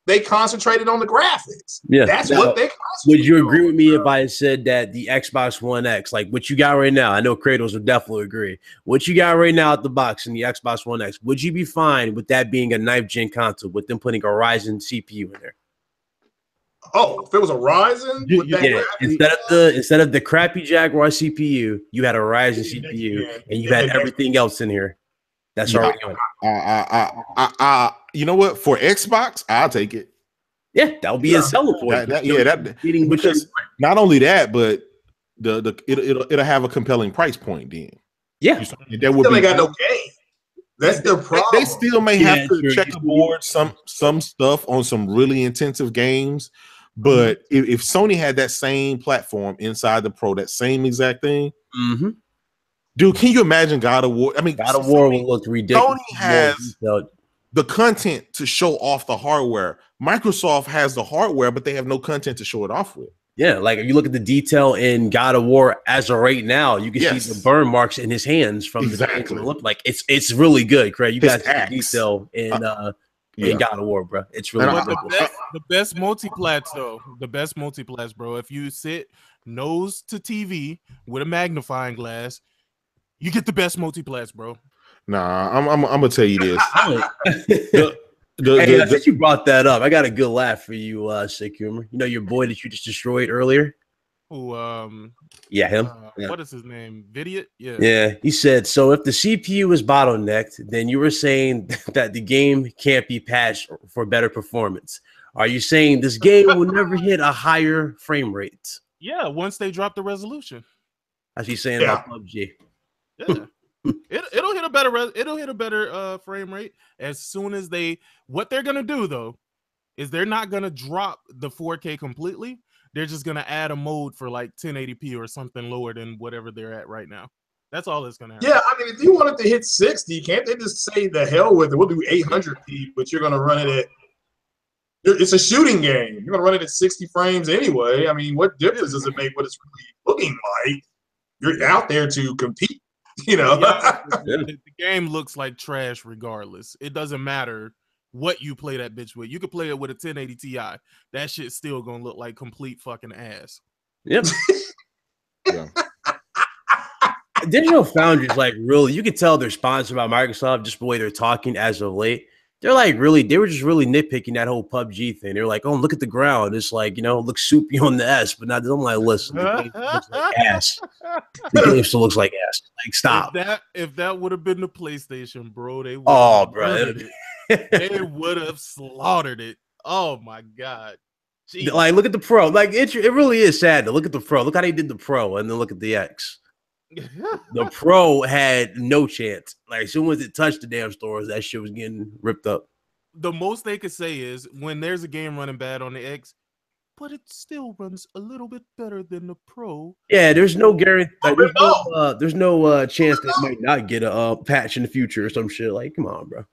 they concentrated on the graphics. Yeah, that's what they. Would you agree with me if I said that the Xbox One X, like what you got right now? I know Kratos would definitely agree. What you got right now at the box in the Xbox One X, would you be fine with that being a 9th gen console with them putting a Ryzen CPU in there? Oh, if it was a Ryzen, instead of the crappy Jaguar CPU, you had a Ryzen CPU, and you had everything else in here. That's already on. You know what? For Xbox, I'll take it. Yeah, that would be a selling point. Because not only that, but it'll have a compelling price point. Then, yeah, that would be got no game. That's the problem. They still may have to checkerboard some stuff on some really intensive games. But if Sony had that same platform inside the Pro, that same exact thing, dude, can you imagine God of War? I mean, God of War will look ridiculous. Sony has the content to show off the hardware. Microsoft has the hardware, but they have no content to show it off with. Yeah, like if you look at the detail in God of War as of right now, you can see the burn marks in his hands from the look like it's really good, Craig. You guys see the detail in God of War, bro. It's really the best multiplats though. The best multiplats, bro. If you sit nose to TV with a magnifying glass, You get the best multiplats, bro. Nah, I'm gonna tell you this. Since you brought that up, I got a good laugh for you, Sick Humor. You know your boy that you just destroyed earlier? Who yeah, him. What is his name? Vidiot? Yeah. Yeah. He said, so if the CPU is bottlenecked, then you were saying that the game can't be patched for better performance. Are you saying this game will never hit a higher frame rate? Yeah, once they drop the resolution. As he's saying about PUBG. Yeah. It'll hit a better frame rate as soon as what they're gonna do though is they're not gonna drop the 4K completely. They're just gonna add a mode for like 1080p or something lower than whatever they're at right now. That's all that's gonna happen. Yeah, I mean, if you wanted to hit 60, can't they just say the hell with it? We'll do 800p, but you're gonna run it at. It's a shooting game. You're gonna run it at 60 frames anyway. I mean, what difference does it make what it's really looking like? You're out there to compete, you know. The game looks like trash regardless. It doesn't matter what you play that bitch with. You could play it with a 1080 Ti. That shit's still gonna look like complete fucking ass. Yep. Digital Foundry is like really, you can tell they're sponsored by Microsoft just the way they're talking as of late. They're like they were just really nitpicking that whole PUBG thing. They were like, oh, look at the ground. It's like, you know, it looks soupy on the S, but not, I'm like, listen, the game looks like ass. The game still looks like ass. Like, stop. If that would have been the PlayStation, bro, they would they would have slaughtered it. Oh my God. Jeez. Like, look at the Pro. Like, it really is sad to look at the Pro. Look how they did the Pro and then look at the X. The Pro had no chance. Like, as soon as it touched the damn stores, that shit was getting ripped up. The most they could say is when there's a game running bad on the X, but it still runs a little bit better than the Pro. Yeah, there's no guarantee. Like, there's no chance they might not get a patch in the future or some shit. Like, come on, bro.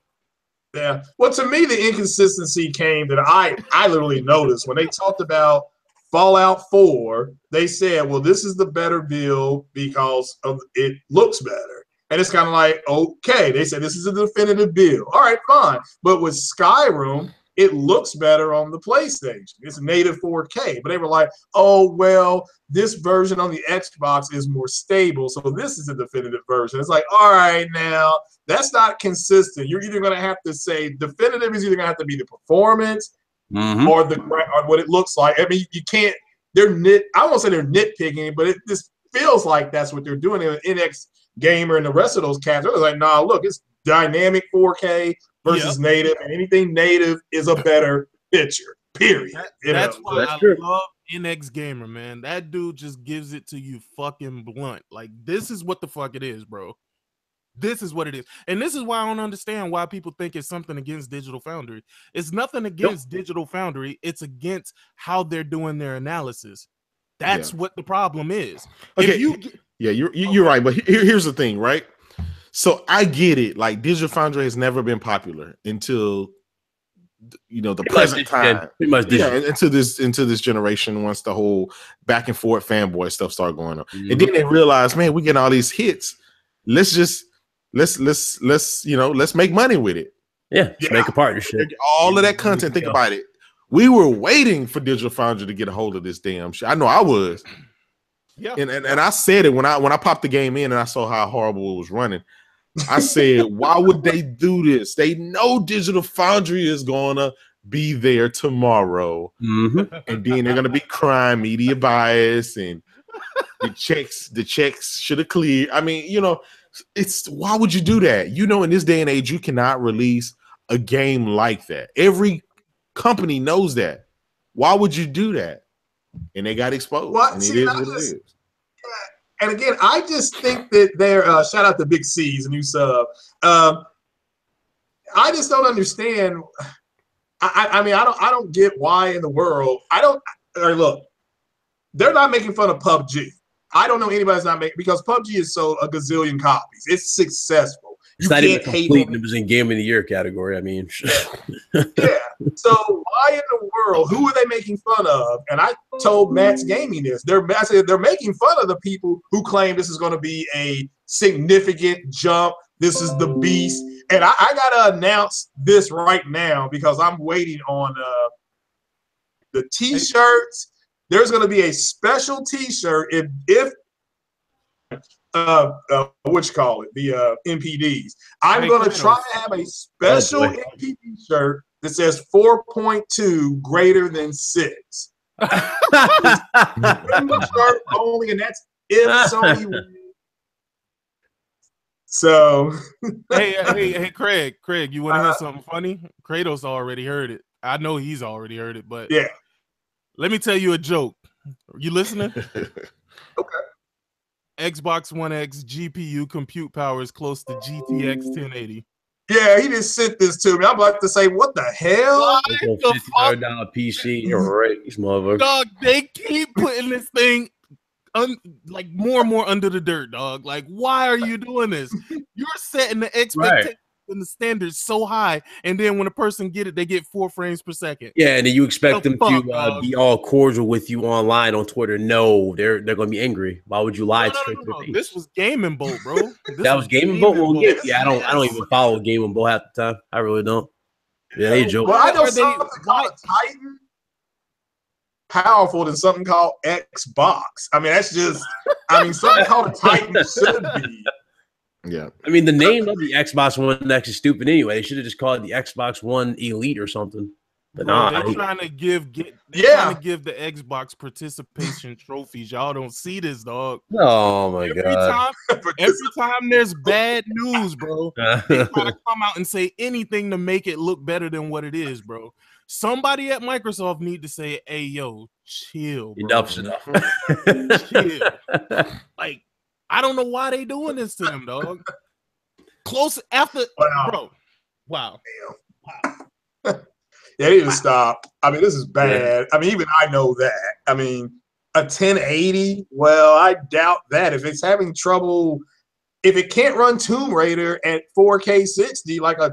Yeah. Well, to me, the inconsistency came that I literally noticed when they talked about Fallout 4, they said, well, this is the better build because of it looks better. And it's kind of like, okay, they said this is a definitive build. All right, fine. But with Skyrim, it looks better on the PlayStation. It's native 4K. But they were like, oh, well, this version on the Xbox is more stable. So this is a definitive version. It's like, all right, now that's not consistent. You're either going to have to say definitive is either going to have to be the performance or what it looks like. I mean, you can't. I won't say they're nitpicking, but it just feels like that's what they're doing. And NX Gamer and the rest of those cats are like, nah, look, it's dynamic 4K versus native, and anything native is a better picture. Period. That's why I love NX Gamer, man. That dude just gives it to you fucking blunt. Like, this is what the fuck it is, bro. This is what it is. And this is why I don't understand why people think it's something against Digital Foundry. It's nothing against Digital Foundry. It's against how they're doing their analysis. That's what the problem is. Okay. You're right. But here's the thing, right? So I get it. Like, Digital Foundry has never been popular until, you know, the present time. Into this generation, once the whole back and forth fanboy stuff started going on. And then they realized, man, we getting all these hits. Let's make money with it. Make a partnership. All of that content. Think about it. We were waiting for Digital Foundry to get a hold of this damn shit. I know I was. Yeah. And I said it when I popped the game in and I saw how horrible it was running. I said, why would they do this? They know Digital Foundry is gonna be there tomorrow, and then they're gonna be crime media bias and the checks should have cleared. I mean, you know. Why would you do that? You know, in this day and age, you cannot release a game like that. Every company knows that. Why would you do that? And they got exposed. And it is what it is. And again, I just think that they're shout out to Big C's, a new sub. I just don't understand. I mean, I don't get why in the world. Look, they're not making fun of PUBG. I don't know anybody's not making, because PUBG is sold a gazillion copies. It's successful. It's not even complete. It was in Game of the Year category. I mean, yeah. So why in the world? Who are they making fun of? And I told Matt's Gaming this. I said they're making fun of the people who claim this is going to be a significant jump. This is the beast. And I gotta announce this right now because I'm waiting on the T-shirts. There's going to be a special T-shirt if what you call it, the MPDs. I'm going to try to have a special MPD shirt that says 4.2 greater than 6. Shirt only, and that's if Sony wins. So, hey, Craig, you want to hear something funny? Kratos already heard it. I know he's already heard it, but yeah. Let me tell you a joke. You listening? Okay. Xbox One X GPU compute power is close to GTX 1080. Yeah, he just sent this to me. I'm about to say, what the hell? $50 PC. You're right, motherfucker. Dog, they keep putting this thing like more and more under the dirt, dog. Like, why are you doing this? You're setting the expectation and the standards so high, and then when a person get it, they get 4 frames per second. Yeah, and then you expect them to be all cordial with you online on Twitter. No, they're going to be angry. Why would you lie straight to their face? This was Gaming Boat, bro. That was Gaming Boat. Well, yeah, I don't even follow Gaming Boat half the time. I really don't. Yeah, they joke. Well, I know something called Titan powerful than something called Xbox. I mean, that's just. I mean, something called a Titan should be. Yeah, I mean, the name of the Xbox One X is stupid anyway. They should have just called it the Xbox One Elite or something. But they're trying to give the Xbox participation trophies. Y'all don't see this, dog. Oh my god! Every time there's bad news, bro, they try to come out and say anything to make it look better than what it is, bro. Somebody at Microsoft need to say, "Hey, yo, chill, bro. Enough's enough." Chill. Like, I don't know why they doing this to them, dog. Close after, bro. Wow. They need to stop. I mean, this is bad. I mean, even I know that. I mean, a 1080, well, I doubt that. If it's having trouble, if it can't run Tomb Raider at 4K 60 like a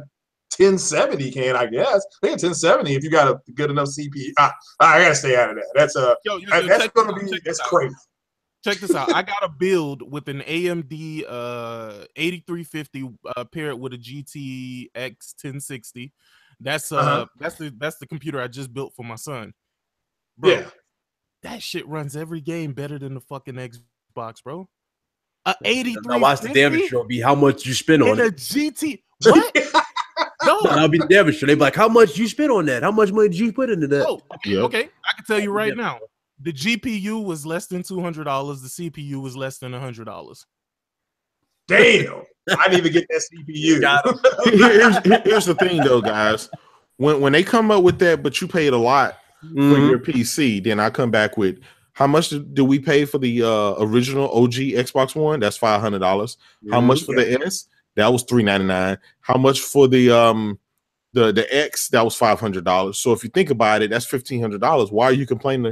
1070 can, I guess. I think a 1070 if you got a good enough CPU. I gotta stay out of that. That's that's gonna be crazy. Check this out. I got a build with an AMD 8350 paired with a GTX 1060. That's the computer I just built for my son. Bro, yeah. That shit runs every game better than the fucking Xbox, bro. A 8350. Now watch the damage show be how much you spend on it. A GT. What? No, that'll be the damage show. They be like, how much you spent on that? How much money did you put into that? Oh, okay. I can tell you right now. The GPU was less than $200. The CPU was less than $100. Damn. I need to get that CPU. Here's the thing, though, guys. When they come up with that, but you paid a lot for your PC, then I come back with how much do we pay for the original OG Xbox One? That's $500. How much for the S? That was $399. How much for the X? That was $500. So if you think about it, that's $1,500. Why are you complaining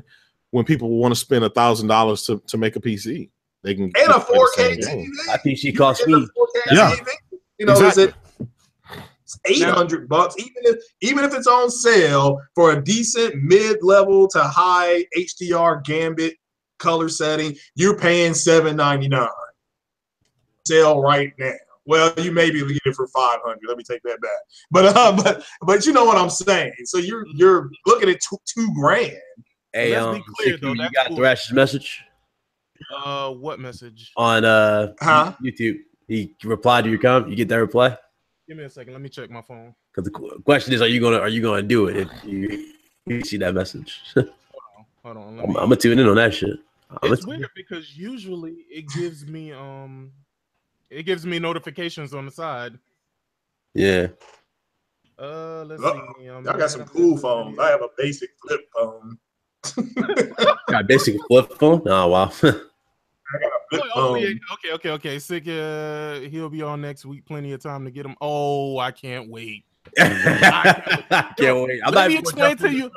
when people want to spend $1,000 to make a PC? They can and a 4K TV. My PC costs me. Yeah, you know, exactly. It's $800 even if it's on sale for a decent mid-level to high HDR Gambit color setting. You're paying $799. Sale right now. Well, you may be able to get it for $500. Let me take that back. But you know what I'm saying. So you're looking at $2,000. Hey, let's be clear, though, you got Thrash's message? What message? On YouTube. He replied to your comment. You get that reply? Give me a second. Let me check my phone. Because the question is, are you gonna do it if you see that message? Hold on. I'm gonna tune in on that shit. It's weird because usually it gives me notifications on the side. Yeah. Let's see. I got some cool phones. I have a basic flip phone. Got basic flip phone? Oh wow. I got a flip phone. Okay. Sick. He'll be on next week. Plenty of time to get him. Oh, I can't wait. I can't wait. Let me explain to you.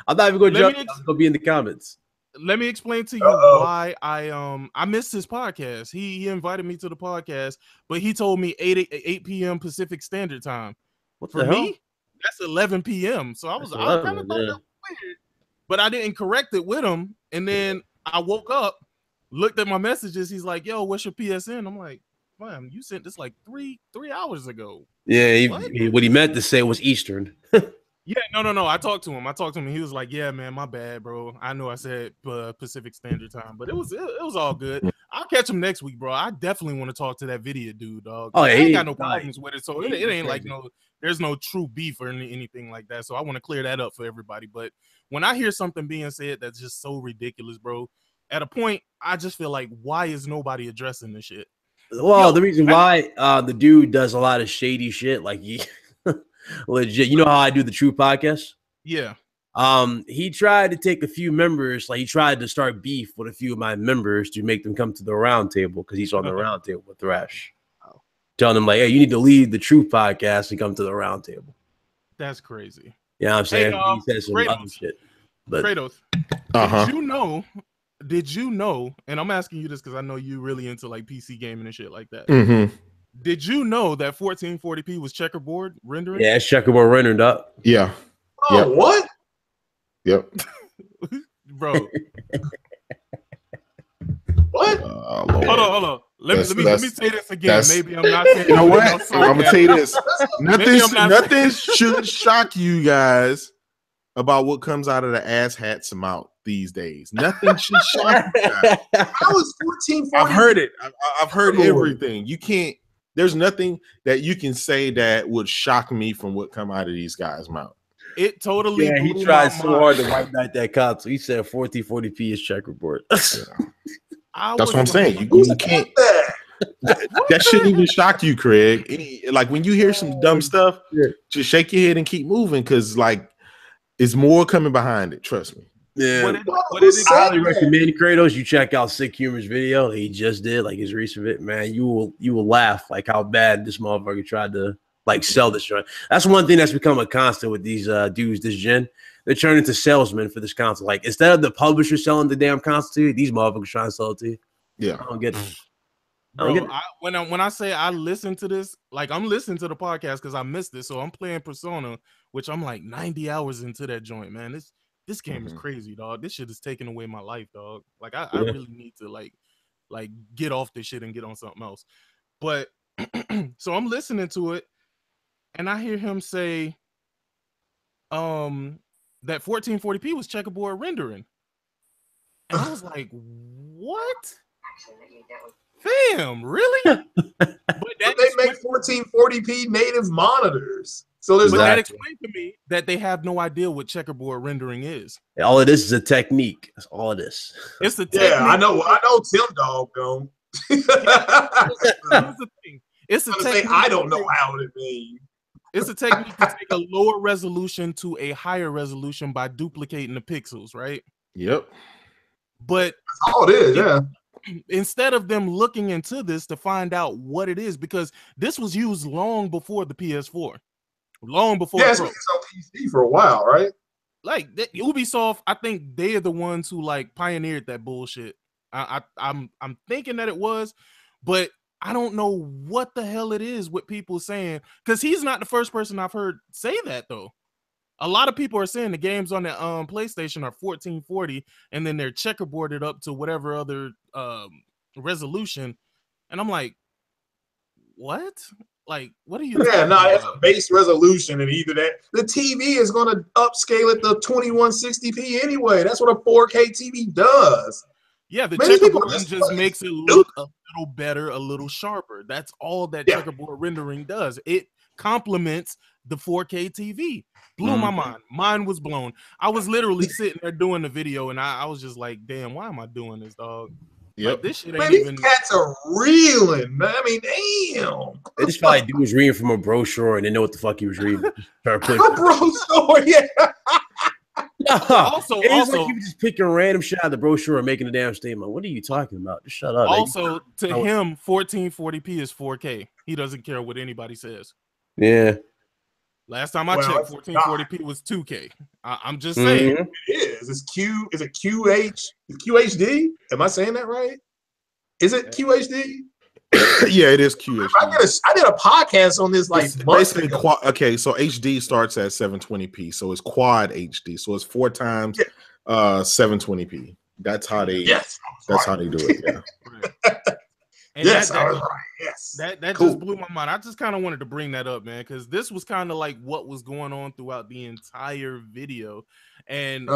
I'm not even going to jump. I'm going to be in the comments. Let me explain to you why I missed his podcast. He invited me to the podcast, but he told me 8 p.m. Pacific Standard Time. What for me? That's 11 p.m. So I kind of thought that was weird, but I didn't correct it with him. And then I woke up, looked at my messages. He's like, "Yo, what's your PSN?" I'm like, "Fam, you sent this like three hours ago." Yeah, what he meant to say was Eastern. Yeah, no. I talked to him. And he was like, "Yeah, man, my bad, bro. I know I said Pacific Standard Time, but it was all good." I'll catch him next week, bro. I definitely want to talk to that video dude, dog. Oh, yeah, I ain't he got no died. problems with it, so it ain't like there's no true beef or anything like that. So I want to clear that up for everybody. But when I hear something being said that's just so ridiculous, bro, at a point I just feel like, why is nobody addressing this shit? Well, the reason why the dude does a lot of shady shit, like he legit. You know how I do the True podcast? Yeah. He tried to take a few members, like he tried to start beef with a few of my members to make them come to the round table because he's on the round table with Thresh. Telling them like, hey, you need to leave the Truth podcast and come to the round table. That's crazy. You know what I'm saying? Hey, he said some Kratos, other shit. But Kratos, did you know, and I'm asking you this because I know you really into like PC gaming and shit like that. Did you know that 1440p was checkerboard rendering? Yeah, it's checkerboard rendered up. Yeah. Oh, Yep. what? Yep. Bro. What? Hold on. Let me say this again. Maybe I'm not saying. You know what? I'm gonna tell you this. Nothing should shock you guys about what comes out of the ass hat's mouth these days. Nothing should shock you guys. I was 1440. I've heard it. I've heard everything. You can't. There's nothing that you can say that would shock me from what come out of these guys' mouth. It totally. Yeah, he tried so hard to wipe out that console. He said 1440p is checkerboard. That's what I'm saying. You can't. That shouldn't even shock you, Craig. Like when you hear some dumb stuff, just shake your head and keep moving because like it's more coming behind it. Trust me. Yeah, I highly recommend Kratos. You check out Sick Humor's video he just did, like his recent vid. Man, you will laugh like how bad this motherfucker tried to like sell this joint. That's one thing that's become a constant with these dudes this gen. They're turning into salesmen for this console. Like instead of the publisher selling the damn console to you, these motherfuckers trying to sell it to you. Yeah, I don't get it. Bro, when I say I listen to this, like I'm listening to the podcast because I missed it. So I'm playing Persona, which I'm like 90 hours into that joint, man. This game is crazy, dog. This shit is taking away my life, dog. Like I really need to like get off this shit and get on something else. But so I'm listening to it, and I hear him say, that 1440p was checkerboard rendering, and I was like, what? Fam, really? But they make 1440p native monitors. So there's that explained to me that they have no idea what checkerboard rendering is. All of this is a technique. That's all it is. It's the technique. Yeah, I know Tim Dog gone. Here's the thing. It's a technique. I don't know how it means. It's a technique to take a lower resolution to a higher resolution by duplicating the pixels, right? Yep. But that's all it is, yeah. Instead of them looking into this to find out what it is, because this was used long before the PS4, long before. Yeah, it's been on PC for a while, right? Like Ubisoft, I think they are the ones who like pioneered that bullshit. I'm thinking that it was, but I don't know what the hell it is with people saying, because he's not the first person I've heard say that though. A lot of people are saying the games on the PlayStation are 1440 and then they're checkerboarded up to whatever other resolution. And I'm like, what? Like, what are you it's a base resolution, and either that the TV is going to upscale it to 2160p anyway. That's what a 4K TV does. Yeah, the checkerboard just makes it look a little better, a little sharper. That's all that checkerboard rendering does. It complements the 4K TV. Blew my mind. Mine was blown. I was literally sitting there doing the video, and I was just like, damn, why am I doing this, dog? Yep. Like, this shit ain't man, even. These cats are reeling, man. I mean, damn. They just probably dude was reading from a brochure and they know what the fuck he was reading. A brochure, yeah. Also, like you just picking random shit out of the brochure and making a damn statement. What are you talking about? Just shut up. Also, to him, 1440p is 4K. He doesn't care what anybody says. Yeah. Last time I checked, 1440p was 2K. I'm just saying. It is. Is it QHD? Am I saying that right? Is it QHD? Yeah, it is QHD. I did a podcast on this like basically okay, so HD starts at 720p, so it's quad HD, so it's 4 times 720p. That's how they. Yes, that's how they do it. Yeah. And yes, I was right. Yes, that cool. just blew my mind. I just kind of wanted to bring that up, man, because this was kind of like what was going on throughout the entire video. And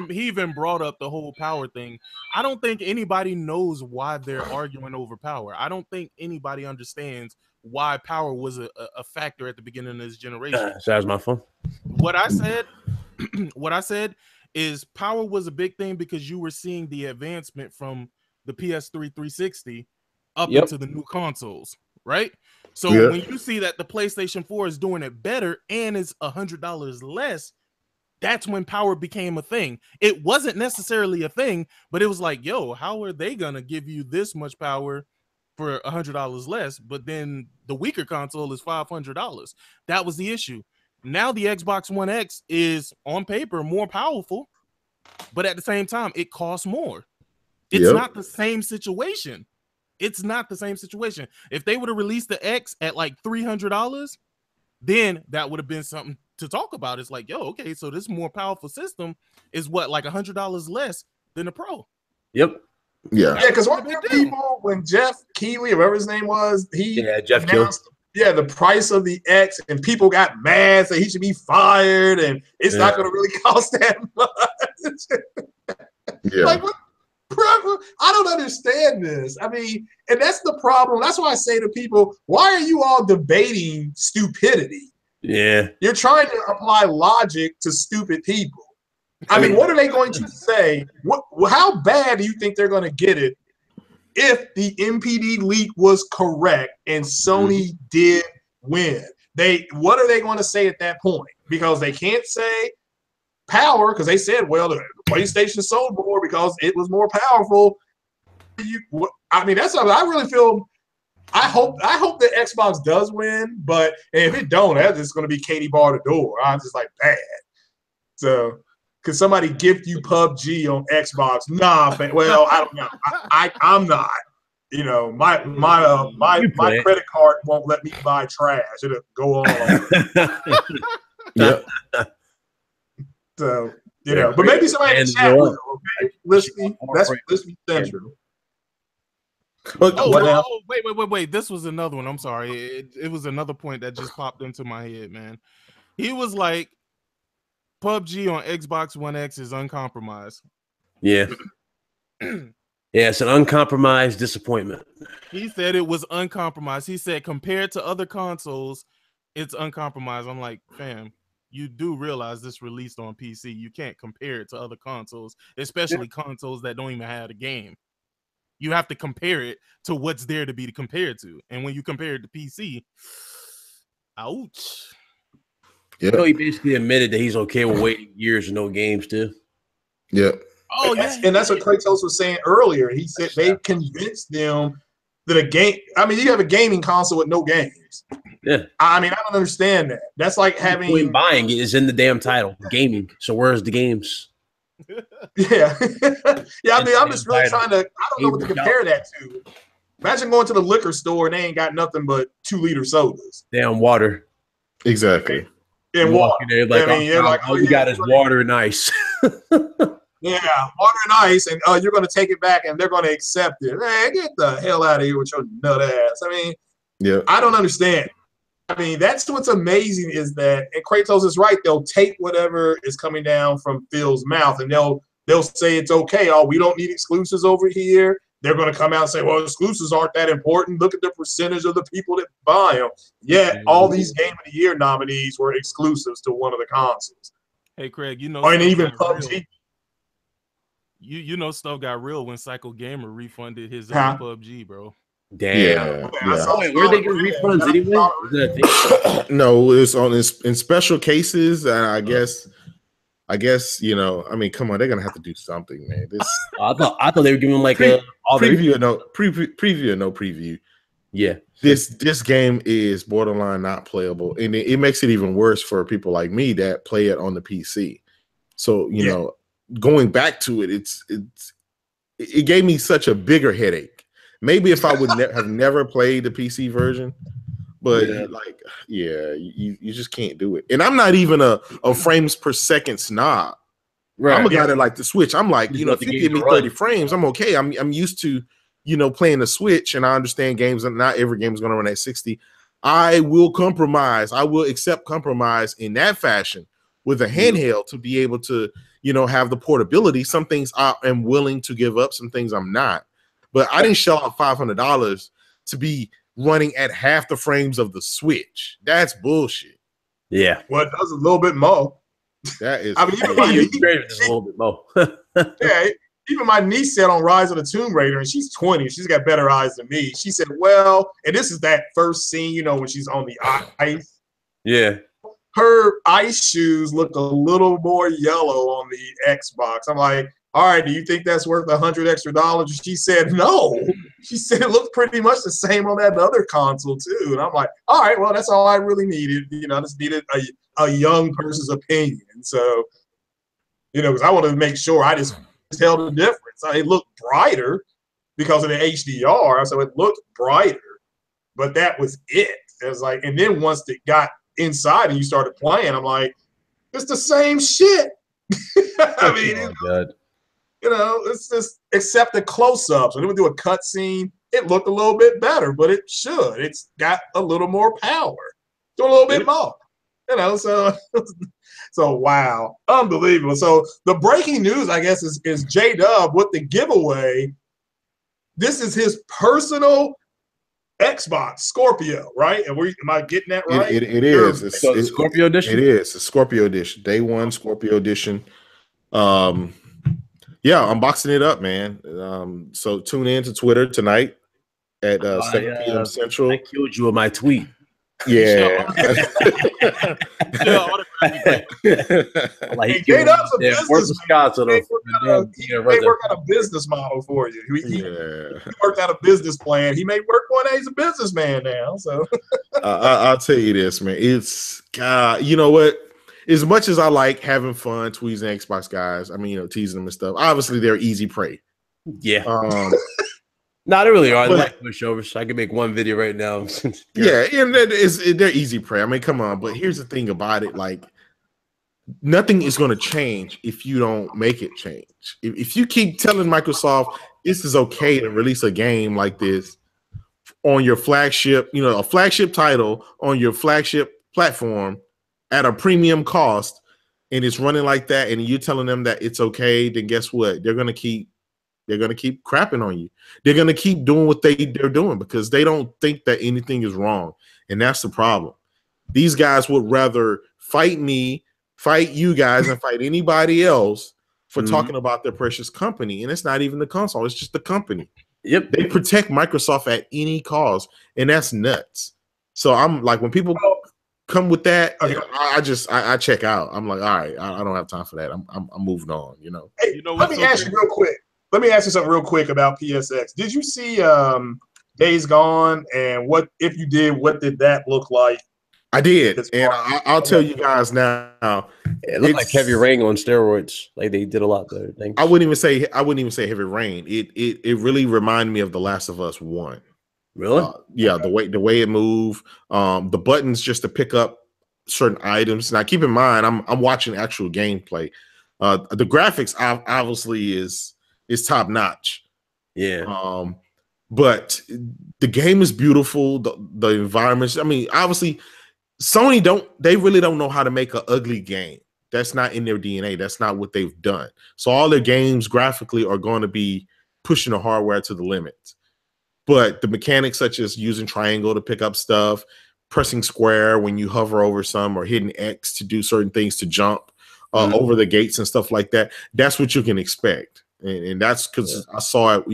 he even brought up the whole power thing. I don't think anybody knows why they're arguing over power. I don't think anybody understands why power was a factor at the beginning of this generation. So that was my phone. What I said is power was a big thing because you were seeing the advancement from the PS3 360 up into the new consoles, right? So when you see that the PlayStation 4 is doing it better and is $100 less, that's when power became a thing. It wasn't necessarily a thing, but it was like, yo, how are they gonna give you this much power for $100 less? But then the weaker console is $500. That was the issue. Now the Xbox One X is on paper more powerful, but at the same time, it costs more. It's not the same situation. It's not the same situation. If they would have released the X at like $300, then that would have been something to talk about. It's like, yo, okay, so this more powerful system is what, like $100 less than the Pro. Yep. Yeah, because one of the people, when Jeff Keighley, or whatever his name was, Jeff announced, the price of the X, and people got mad, so he should be fired, and it's not going to really cost that much. Like, what? I don't understand this. I mean, and that's the problem. That's why I say to people, why are you all debating stupidity? Yeah. You're trying to apply logic to stupid people. I mean, what are they going to say? How bad do you think they're going to get it if the MPD leak was correct and Sony did win? What are they going to say at that point? Because they can't say power, because they said, well, the PlayStation sold more because it was more powerful. I mean, that's something I really feel. I hope that Xbox does win, but if it don't, that's just going to be Katie bar the door. I'm just like, bad. So, could somebody gift you PUBG on Xbox? Nah, well, I don't know. I'm not. You know, my credit card won't let me buy trash. It'll go on. Yeah. So, you know, but maybe somebody in the chat will, okay? Listening, that's listening central. Wait. This was another one. I'm sorry. It was another point that just popped into my head, man. He was like, PUBG on Xbox One X is uncompromised. Yeah. Yeah, it's an uncompromised disappointment. He said it was uncompromised. He said compared to other consoles, it's uncompromised. I'm like, fam, you do realize this released on PC. You can't compare it to other consoles, especially consoles that don't even have a game. You have to compare it to what's there to be compared to. And when you compare it to PC, ouch. Yeah. So he basically admitted that he's okay with waiting years and no games too. Yeah. Oh, and that's what Kratos was saying earlier. He said they convinced them that a game. I mean, you have a gaming console with no games. Yeah. I mean, I don't understand that. That's like having buying it is in the damn title, gaming. So where's the games? Yeah. Yeah. I mean, I'm just really trying to. I don't know what to compare that to. Imagine going to the liquor store and they ain't got nothing but 2-liter sodas. Damn water. Exactly. And water. There, like, I mean, all you got is water and ice. Yeah, water and ice, and you're going to take it back, and they're going to accept it. Man, get the hell out of here with your nut ass. I mean, I don't understand. I mean, that's what's amazing is that, and Kratos is right, they'll take whatever is coming down from Phil's mouth, and they'll say it's okay. Oh, we don't need exclusives over here. They're going to come out and say, well, exclusives aren't that important. Look at the percentage of the people that buy them. Yet, all these Game of the Year nominees were exclusives to one of the consoles. Hey, Craig, you know, and even PUBG. You know, stuff got real when Psycho Gamer refunded his PUBG, bro. Damn. Yeah. Where they get refunds anyway? Is that a thing? No, it's on in special cases, and I guess you know. I mean, come on, they're gonna have to do something, man. This I thought they were giving them like preview or no preview. Yeah, this game is borderline not playable, and it makes it even worse for people like me that play it on the PC. So you know, going back to it, it gave me such a bigger headache. Maybe if I would have never played the PC version, but you just can't do it. And I'm not even a frames per second snob. Right. I'm a guy that like to switch. I'm like, you know, if you give me 30 frames, I'm okay. I'm used to playing the Switch, and I understand games, and not every game is going to run at 60. I will compromise. I will accept compromise in that fashion with a handheld to be able to, have the portability. Some things I am willing to give up, some things I'm not. But I didn't shell out $500 to be running at half the frames of the Switch. That's bullshit. Yeah. Well, it does a little bit more. That is. I mean, just a little bit more. Yeah. Even my niece said on Rise of the Tomb Raider, and she's 20, she's got better eyes than me. She said, well, and this is that first scene, when she's on the ice. Yeah. Her ice shoes look a little more yellow on the Xbox. I'm like, all right, do you think that's worth $100 extra? She said, no. She said it looked pretty much the same on that other console, too. And I'm like, all right, well, that's all I really needed. I just needed a young person's opinion. So, because I wanted to make sure I just tell the difference. It looked brighter because of the HDR, so it looked brighter, but that was it. It was like, and then once it got inside and you started playing, I'm like, it's the same shit. I mean, it's just except the close-ups. When it would do a cut scene, it looked a little bit better, but it should. It's got a little more power, do a little bit more. So wow, unbelievable. So the breaking news, I guess, is J-Dub with the giveaway. This is his personal Xbox Scorpio, right? Am I getting that right? It is. It's Scorpio edition. It is. It's Scorpio edition. Day one Scorpio edition. Yeah, unboxing it up, man. So tune in to Twitter tonight at 7 p.m. Central. I killed you with my tweet. Yeah. Like he worked out a business model for you. He worked out a business plan. He may work one day. He's a businessman now. So I'll tell you this, man. It's you know what? As much as I like having fun tweezing Xbox guys, I mean, teasing them and stuff. Obviously, they're easy prey. Yeah. No, they really are. They like pushovers. I can make one video right now. Yeah, and they're easy prey. I mean, come on. But here's the thing about it: like, nothing is going to change if you don't make it change. If you keep telling Microsoft this is okay to release a game like this on your flagship, a flagship title on your flagship platform at a premium cost, and it's running like that, and you're telling them that it's okay, then guess what? They're going to keep crapping on you. They're going to keep doing what they're doing because they don't think that anything is wrong. And that's the problem. These guys would rather fight me, fight you guys, and fight anybody else for talking about their precious company. And it's not even the console. It's just the company. Yep. They protect Microsoft at any cost. And that's nuts. So I'm like, when people come with that, I check out. I'm like, all right, I don't have time for that. I'm moving on, Hey, let me ask you real quick. Let me ask you something real quick about PSX. Did you see Days Gone? And what if you did? What did that look like? I did, and I'll tell you guys now. It looked like Heavy Rain on steroids. Like they did a lot there. I wouldn't even say Heavy Rain. It really reminded me of The Last of Us 1. Really? Yeah, the way it moved, the buttons just to pick up certain items. Now, keep in mind, I'm watching actual gameplay. The graphics obviously is top notch. Yeah. But the game is beautiful. The environments. I mean, obviously, Sony really don't know how to make an ugly game. That's not in their DNA. That's not what they've done. So all their games graphically are going to be pushing the hardware to the limit. But the mechanics such as using triangle to pick up stuff, pressing square when you hover over some, or hitting X to do certain things to jump over the gates and stuff like that, that's what you can expect. And that's because I saw it,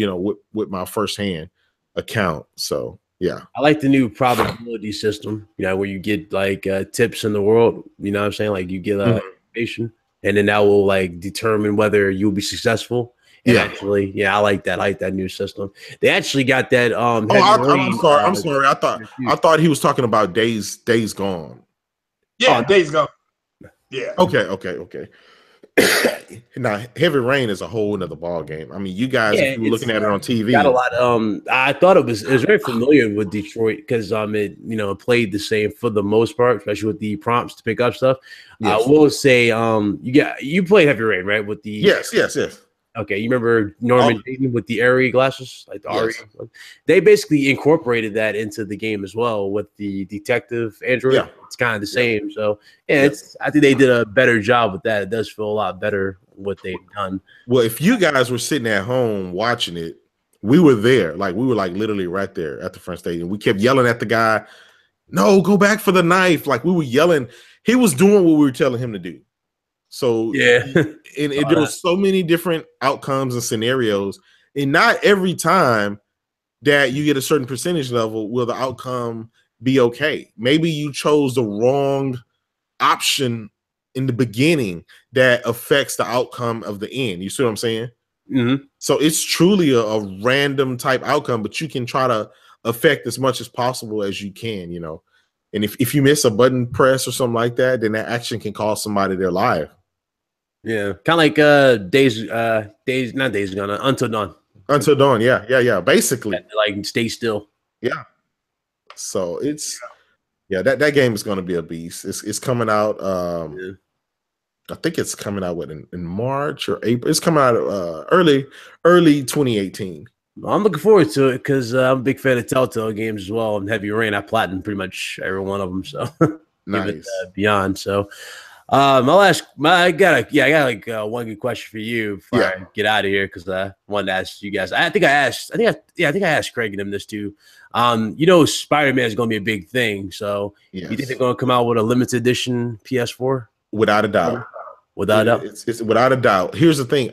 with my firsthand account. So yeah, I like the new probability system. Where you get like tips in the world. You know what I'm saying? Like you get information, and then that will like determine whether you'll be successful. And actually, I like that. I like that new system. They actually got that. I'm sorry. I thought he was talking about Days Gone. Yeah, Days Gone. Yeah. Okay. Now, Heavy Rain is a whole nother ball game. I mean, you guys, if you were looking at it on TV, got a lot. I thought it was very familiar with Detroit because it played the same for the most part, especially with the prompts to pick up stuff. Yes. I will say, you played Heavy Rain, right? With the yes. Okay, you remember Norman Dayton with the Airy glasses, like the Ari? They basically incorporated that into the game as well with the detective android. Yeah. It's kind of the same. So it's I think they did a better job with that. It does feel a lot better what they've done. Well, if you guys were sitting at home watching it, we were there. Like we were like literally right there at the front stage, and we kept yelling at the guy, "No, go back for the knife!" Like we were yelling. He was doing what we were telling him to do. So and there was so many different outcomes and scenarios, and not every time that you get a certain percentage level will the outcome be okay. Maybe you chose the wrong option in the beginning that affects the outcome of the end. You see what I'm saying? Mm-hmm. So it's truly a random type outcome, but you can try to affect as much as possible as you can, you know. And if you miss a button press or something like that, then that action can cost somebody their life. Yeah, kind of like not Days Gone, Until Dawn. Until Dawn, yeah. Basically, like stay still. Yeah. So it's that game is going to be a beast. It's coming out. I think it's coming out in March or April. It's coming out early 2018. I'm looking forward to it because I'm a big fan of Telltale games as well. And Heavy Rain, I platinum pretty much every one of them. So nice. Give it, Beyond. So I got like one good question for you before I get out of here because I wanted to ask you guys. I think I asked Craig and him this too. Spider-Man is going to be a big thing. So you think they're going to come out with a limited edition PS4? Without a doubt. Without a doubt. It's without a doubt. Here's the thing.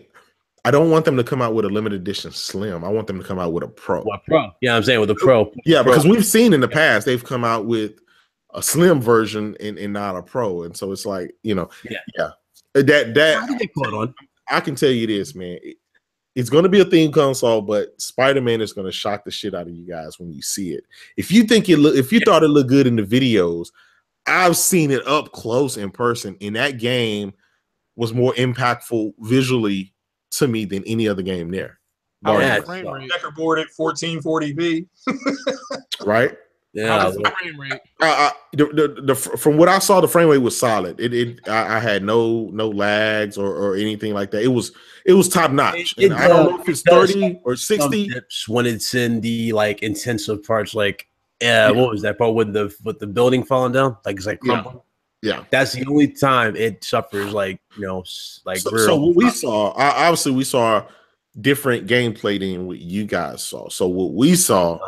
I don't want them to come out with a limited edition Slim. I want them to come out with a Pro. What Pro? Yeah, I'm saying with a Pro. Yeah, because we've seen in the past they've come out with a Slim version and not a Pro, and so it's like that. I can tell you this, man. It's going to be a theme console, but Spider-Man is going to shock the shit out of you guys when you see it. If you think if you thought it looked good in the videos, I've seen it up close in person, and that game was more impactful visually to me than any other game there. Checkerboard at 1440p. Right? Yeah. Frame rate? From what I saw, the frame rate was solid. I had no lags or anything like that. It was top notch. I don't know if it's 30 or 60 when it's in the like intensive parts. Like, what was that part with the building falling down? Like it's like crumbling. Yeah, that's the only time it suffers. Like So what we saw, obviously, we saw different gameplay than what you guys saw. So what we saw,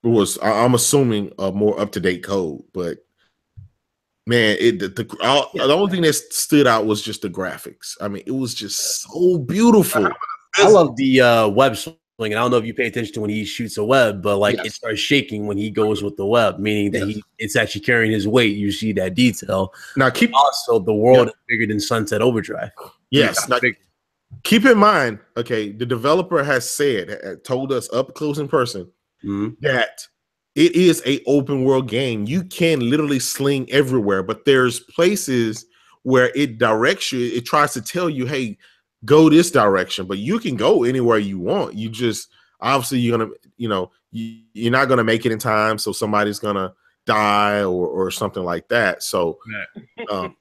was I'm assuming a more up to date code, but man, the only thing that stood out was just the graphics. I mean, it was just so beautiful. I love the web swing, and I don't know if you pay attention to when he shoots a web, but it starts shaking when he goes with the web, meaning that it's actually carrying his weight. You see that detail. Now, also the world is bigger than Sunset Overdrive. Yes. Now, keep in mind, okay, the developer has told us up close in person that it is a open world game. You can literally sling everywhere, but there's places where it directs you. It tries to tell you, hey, go this direction, but you can go anywhere you want. You just obviously you're not gonna make it in time, so somebody's gonna die or something like that. So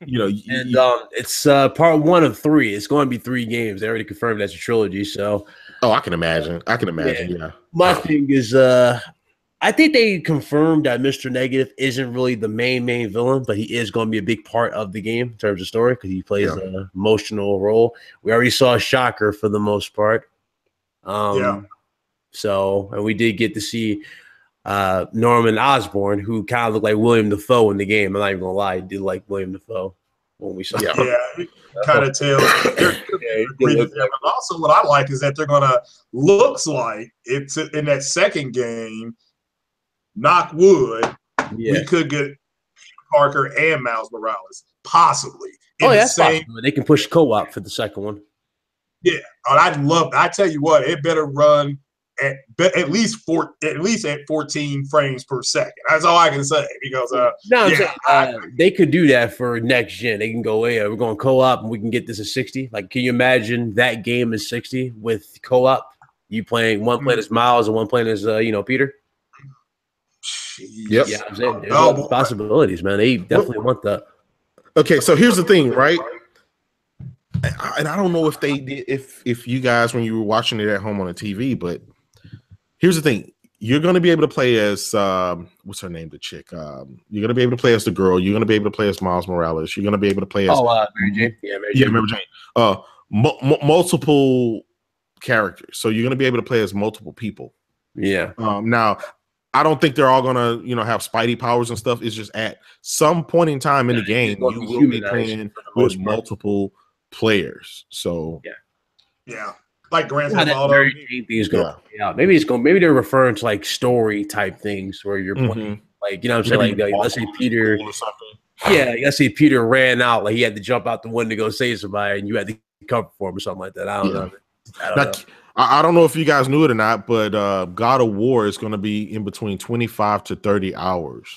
it's part 1 of 3. It's going to be 3 games. They already confirmed that's a trilogy. So I can imagine. Yeah. My thing is I think they confirmed that Mr. Negative isn't really the main villain, but he is going to be a big part of the game in terms of story because he plays an emotional role. We already saw Shocker for the most part. So, and we did get to see Norman Osborn, who kind of looked like William Dafoe in the game. I'm not even going to lie. He did like William Dafoe when we saw him. Yeah, kind of tell. But also what I like is that they're going to, looks like it's in that second game, knock wood, we could get Parker and Miles Morales, possibly. That's possible. They can push co-op for the second one. Yeah, I tell you what, it better run at least at 14 frames per second. That's all I can say because they could do that for next gen. They can go, we're going co-op and we can get this at 60. Like, can you imagine that game is 60 with co-op? You playing one playing as Miles and one playing as Peter. Yep. Yeah, I'm saying there's possibilities, man. They definitely want that. Okay, so here's the thing, right? and I don't know if they did, if you guys, when you were watching it at home on the TV, but here's the thing. You're going to be able to play as, what's her name, the chick? You're going to be able to play as the girl. You're going to be able to play as Miles Morales. You're going to be able to play as... Mary Jane. Yeah, Mary Jane. Multiple characters. So you're going to be able to play as multiple people. Yeah. Now, I don't think they're all going to, have Spidey powers and stuff. It's just at some point in time in the game, you will be playing with multiple players. So... Yeah. Like Grand Theft Auto. Maybe they're referring to like story type things where you're playing, like, you know what I'm saying? Like let's say Peter, let's say Peter ran out, like he had to jump out the window to go save somebody, and you had to cover for him or something like that. I don't know. I don't know if you guys knew it or not, but God of War is going to be in between 25 to 30 hours.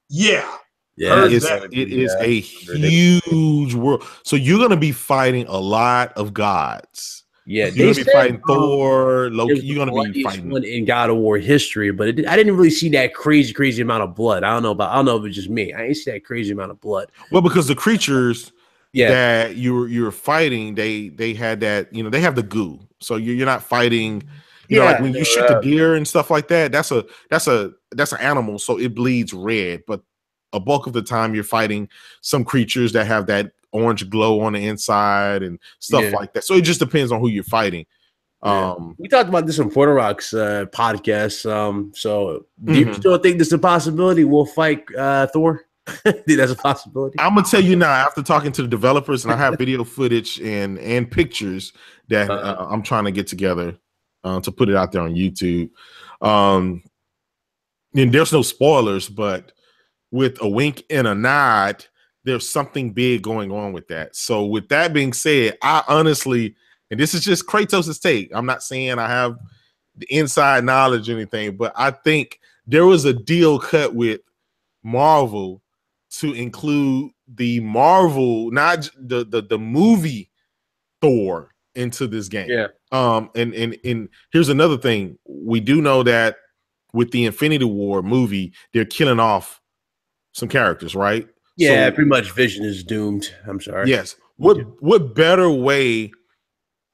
Yeah. It is a huge world. So you're going to be fighting a lot of gods. Yeah, you're gonna be fighting Thor, Loki. You're gonna be fighting one in God of War history, but I didn't really see that crazy amount of blood. I don't know if it's just me. I didn't see that crazy amount of blood. Well, because the creatures that you're fighting, they had that, they have the goo. So you're not fighting, like when you shoot the deer and stuff like that. That's an animal, so it bleeds red. But a bulk of the time, you're fighting some creatures that have that orange glow on the inside and stuff like that. So it just depends on who you're fighting. We talked about this on Porter Rock's podcast. So do you still think this is a possibility? We'll fight Thor? Think that's a possibility? I'm gonna tell you now, after talking to the developers, and I have video footage and pictures that I'm trying to get together to put it out there on YouTube. And there's no spoilers, but with a wink and a nod, there's something big going on with that. So with that being said, I honestly, and this is just Kratos' take, I'm not saying I have the inside knowledge or anything, but I think there was a deal cut with Marvel to include the Marvel, not the movie Thor into this game. Yeah. And here's another thing. We do know that with the Infinity War movie, they're killing off some characters, right? Yeah, so, pretty much Vision is doomed. I'm sorry. Yes. What better way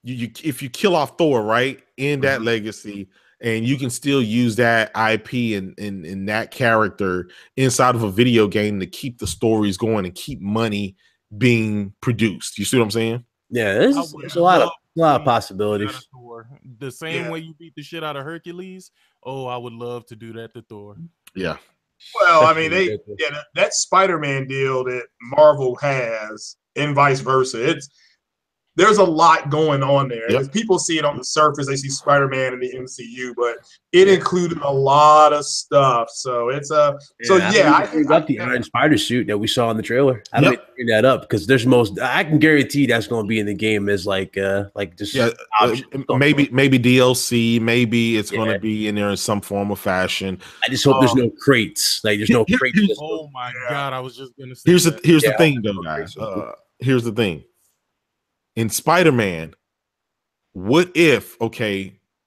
if you kill off Thor, right, in that legacy, and you can still use that IP and that character inside of a video game to keep the stories going and keep money being produced. You see what I'm saying? Yeah, there's a lot of possibilities. The same way you beat the shit out of Hercules. Oh, I would love to do that to Thor. Yeah. Well, I mean, that Spider-Man deal that Marvel has, and vice versa. There's a lot going on there. Yep. People see it on the surface; they see Spider-Man in the MCU, but it included a lot of stuff. So it's I got the Iron Spider suit that we saw in the trailer. I didn't bring that up because there's I can guarantee that's going to be in the game as like just maybe DLC, maybe it's going to be in there in some form or fashion. I just hope there's no crates. Like there's no crates. Oh my god! I was just going to say. Here's the thing, though, guys. Here's the thing. In Spider-Man, what if,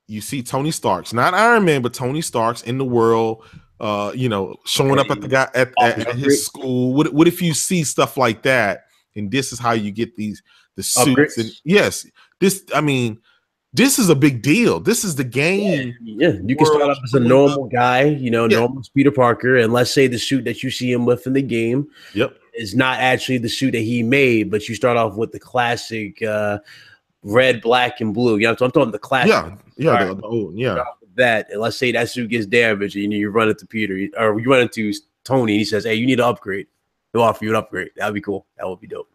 you see Tony Stark's, not Iron Man, but Tony Stark's in the world, showing up at the guy at his school. What if you see stuff like that, and this is how you get the suits? And yes, this is a big deal. This is the game. Yeah. You can start off as a normal guy, normal Peter Parker, and let's say the suit that you see him with in the game. Yep. Is not actually the suit that he made, but you start off with the classic red, black, and blue. I'm talking the classic. That, and let's say that suit gets damaged, and you run into Peter, or you run into Tony, and he says, "Hey, you need an upgrade." He'll offer you an upgrade. That'd be cool. That would be dope.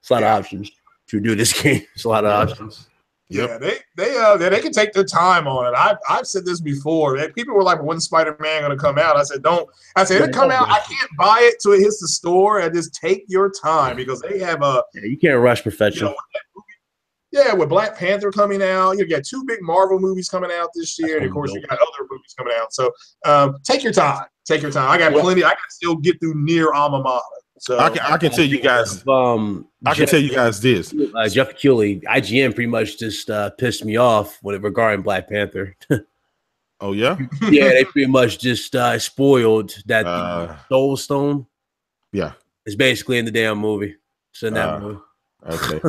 It's a lot of options to do this game. It's a lot of options. Yeah, they can take their time on it. I've said this before. People were like, "When's Spider-Man going to come out?" I said, "Don't." I said, "It'll come out. I can't buy it till it hits the store. And just take your time because they have you can't rush perfection. With Black Panther coming out, you got 2 big Marvel movies coming out this year, and of course you got other movies coming out. So take your time. Take your time. I got plenty. I can still get through Near Alma Mater. So I can tell you guys. I can tell you guys this. Jeff Keighley, IGN, pretty much just pissed me off regarding Black Panther. Oh yeah, yeah, they pretty much just spoiled that the Soul Stone. Yeah, it's basically in the damn movie. It's in that movie. Okay.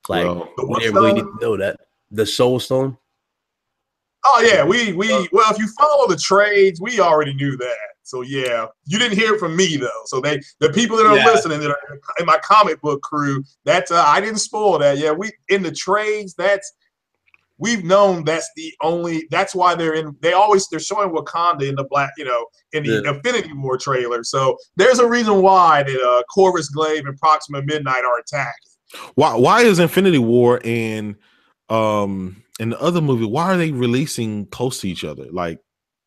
Like Well, we didn't really need to know that. The Soul Stone. Oh yeah, we well, if you follow the trades, we already knew that. So yeah, you didn't hear it from me though. So the people that are listening that are in my comic book crew, that's I didn't spoil that. Yeah, we in the trades. We've known that's the only. That's why they're showing Wakanda in the black, in the Infinity War trailer. So there's a reason why that Corvus Glaive and Proxima Midnight are attacking. Why is Infinity War and the other movie, why are they releasing close to each other? Like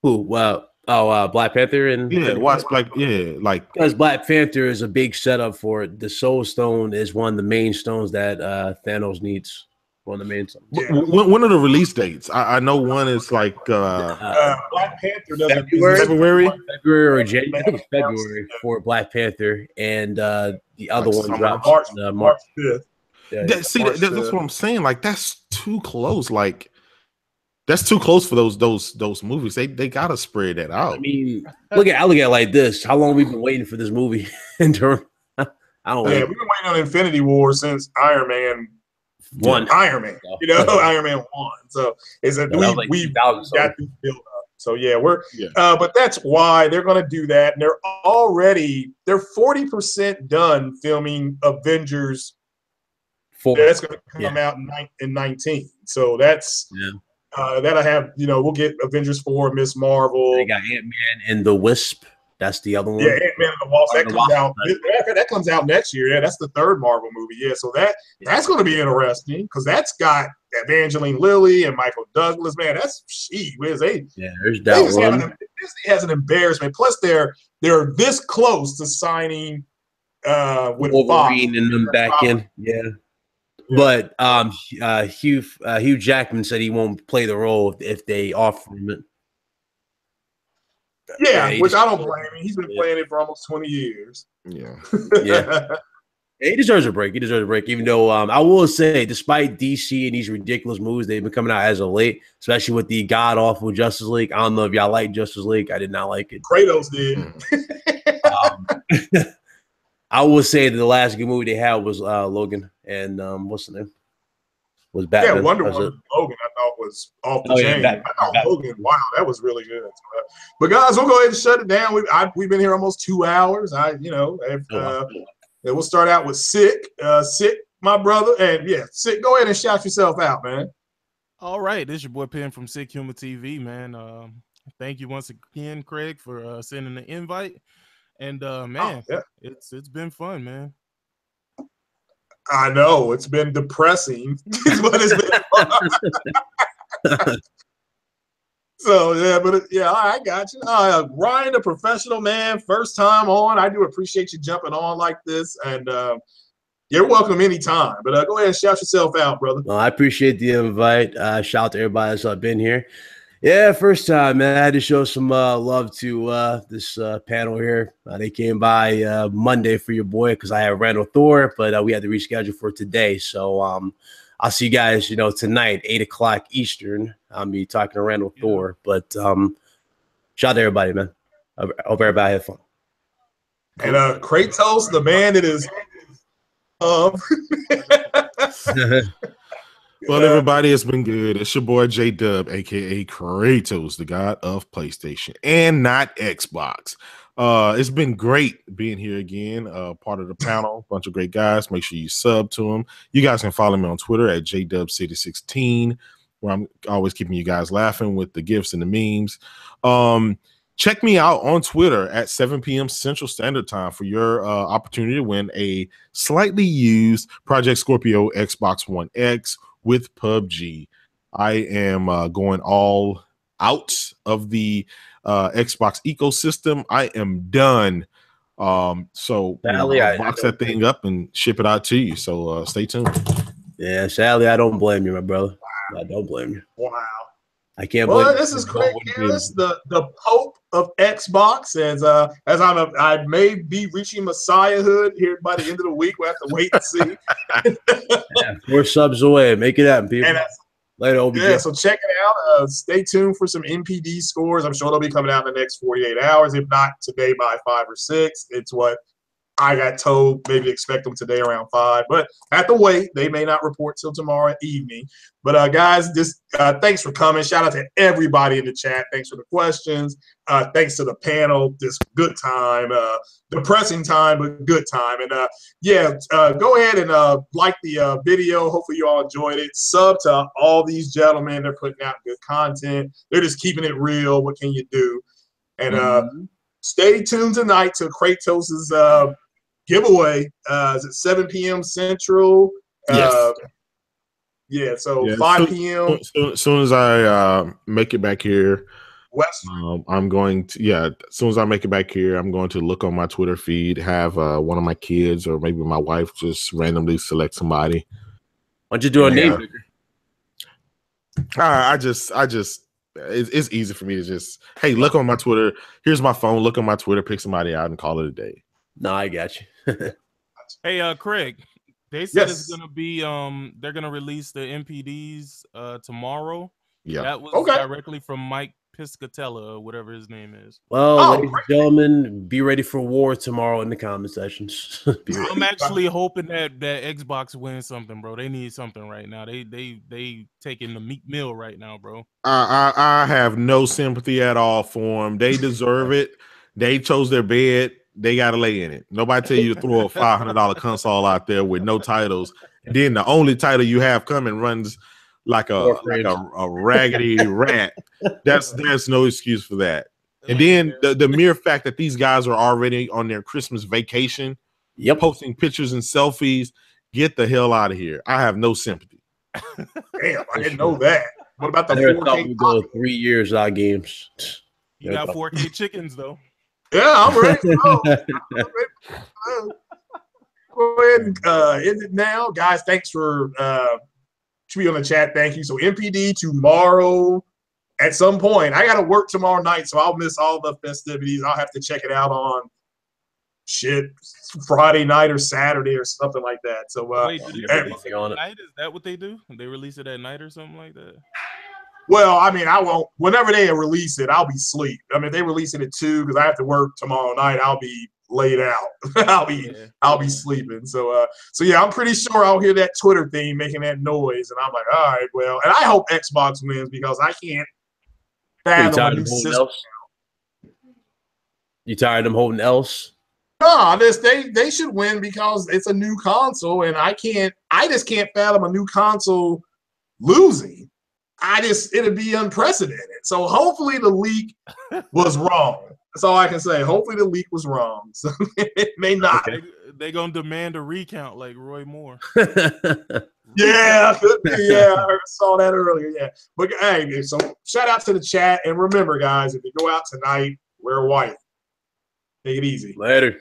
who? Black Panther and why Black? Yeah, like because Black Panther is a big setup for it. The Soul Stone is one of the main stones that Thanos needs. One of the main stones. Yeah. When are the release dates? I know one is like Black Panther doesn't February or January. I think it's February for Black Panther, and the other one drops March 5th. That's what I'm saying. Like that's too close. Like that's too close for those movies. They gotta spread that out. I mean, I look at it like this. How long we've been waiting for this movie? I don't know. Yeah, we've been waiting on Infinity War since Iron Man 1. Iron Man 1. So we got this build up. So yeah, but that's why they're gonna do that. And they're 40% done filming Avengers. That's going to come out in 19. So that's that'll have we'll get Avengers 4, Miss Marvel. They got Ant-Man and the Wasp. That's the other one. Yeah, Ant-Man and the Wasp. That comes out next year. Yeah, that's the third Marvel movie. Yeah, so that's going to be interesting because that's got Evangeline Lilly and Michael Douglas. Man, that's there's that one. Disney has an embarrassment. Plus, they're this close to signing with Wolverine and them back in. Yeah. But Hugh Jackman said he won't play the role if they offer him it. Yeah, which I don't blame him. He's been playing it for almost 20 years. Yeah. He deserves a break. Even though I will say, despite DC and these ridiculous movies they've been coming out as of late, especially with the god-awful Justice League. I don't know if y'all like Justice League. I did not like it. Kratos did. I will say that the last good movie they had was Logan and what's the name? Was Batman. Yeah, Wonder Woman. Logan, I thought was off the chain. I thought Logan, wow, that was really good. But guys, we'll go ahead and shut it down. We've been here almost 2 hours. We'll start out with Sick. Sick, my brother, and Sick. Go ahead and shout yourself out, man. All right, this is your boy Penn from Sick Humor TV, man. Thank you once again, Craig, for sending the invite. And man, it's been fun, man. I know it's been depressing, but it's been fun. So I got you. Ryan, a professional man, first time on. I do appreciate you jumping on like this, and you're welcome anytime. But go ahead and shout yourself out, brother. Well, I appreciate the invite. Shout out to everybody that's been here. Yeah, first time, man. I had to show some love to this panel here. They came by Monday for your boy because I had Randall Thor, but we had to reschedule for today. So I'll see you guys, tonight, 8:00 Eastern. I'll be talking to Randall Thor. But shout out to everybody, man. I hope everybody had fun. And Kratos, the man that is Well, everybody, it's been good. It's your boy J-Dub, a.k.a. Kratos, the god of PlayStation and not Xbox. It's been great being here again, part of the panel, bunch of great guys. Make sure you sub to them. You guys can follow me on Twitter at JDubCity16, where I'm always keeping you guys laughing with the gifs and the memes. Check me out on Twitter at 7 p.m. Central Standard Time for your opportunity to win a slightly used Project Scorpio Xbox One X with PUBG. I am going all out of the Xbox ecosystem. I am done. So I'll box that thing up and ship it out to you. So stay tuned. Yeah, sadly, I don't blame you, my brother. I don't blame you. Wow. I can't believe this is Craig Harris, the Pope of Xbox. As I may be reaching Messiahhood here by the end of the week. We'll have to wait and see. 4 subs away. Make it happen, people. Later, OBJ. Yeah, so check it out. Stay tuned for some NPD scores. I'm sure they'll be coming out in the next 48 hours. If not today by 5 or 6. It's what I got told maybe expect them today around 5, but have to wait. They may not report till tomorrow evening. But guys, just thanks for coming. Shout out to everybody in the chat. Thanks for the questions. Thanks to the panel. Just good time. Depressing time, but good time. And go ahead and like the video. Hopefully you all enjoyed it. Sub to all these gentlemen. They're putting out good content. They're just keeping it real. What can you do? And stay tuned tonight to Kratos's giveaway. Is it 7 p.m. Central? Yes. So 5 p.m. Soon as I make it back here, West. I'm going to as soon as I make it back here, I'm going to look on my Twitter feed, have one of my kids or maybe my wife just randomly select somebody. Why'd you do a name? It's easy for me to just, hey, look on my Twitter. Here's my phone. Look on my Twitter, pick somebody out, and call it a day. No, I got you. Hey, Craig, they said it's gonna be they're gonna release the MPDs tomorrow. Yeah, that was directly from Mike Piscatella, or whatever his name is. Well, ladies and gentlemen, be ready for war tomorrow in the comment sections. I'm actually hoping that Xbox wins something, bro. They need something right now. They taking the meat meal right now, bro. I have no sympathy at all for them. They deserve it. They chose their bed. They got to lay in it. Nobody tell you to throw a $500 console out there with no titles. And then the only title you have coming runs like a raggedy rat. There's no excuse for that. And then the mere fact that these guys are already on their Christmas vacation, posting pictures and selfies, get the hell out of here. I have no sympathy. Damn, I didn't know that. What about the 4K? We go 3 years out games. You got 4K chickens though. Yeah, I'm ready to go. Go ahead and end it now. Guys, thanks for tweet on the chat. Thank you. So MPD tomorrow at some point. I got to work tomorrow night, so I'll miss all the festivities. I'll have to check it out on Friday night or Saturday or something like that. So wait, do they release it at night? Is that what they do? They release it at night or something like that? Well, I mean, I won't. Whenever they release it, I'll be asleep. I mean, if they release it at 2 because I have to work tomorrow night, I'll be laid out. I'll be sleeping. So yeah, I'm pretty sure I'll hear that Twitter thing making that noise, and I'm like, all right, well, and I hope Xbox wins because I can't fathom a new system. You tired of them holding else? No, they should win because it's a new console, and I just can't fathom a new console losing. It'd be unprecedented. So hopefully the leak was wrong. That's all I can say. Hopefully the leak was wrong. So it may not. They gonna demand a recount like Roy Moore. Yeah, could be. Yeah, I saw that earlier. Yeah, but hey, so shout out to the chat, and remember, guys, if you go out tonight, wear white. Take it easy. Later.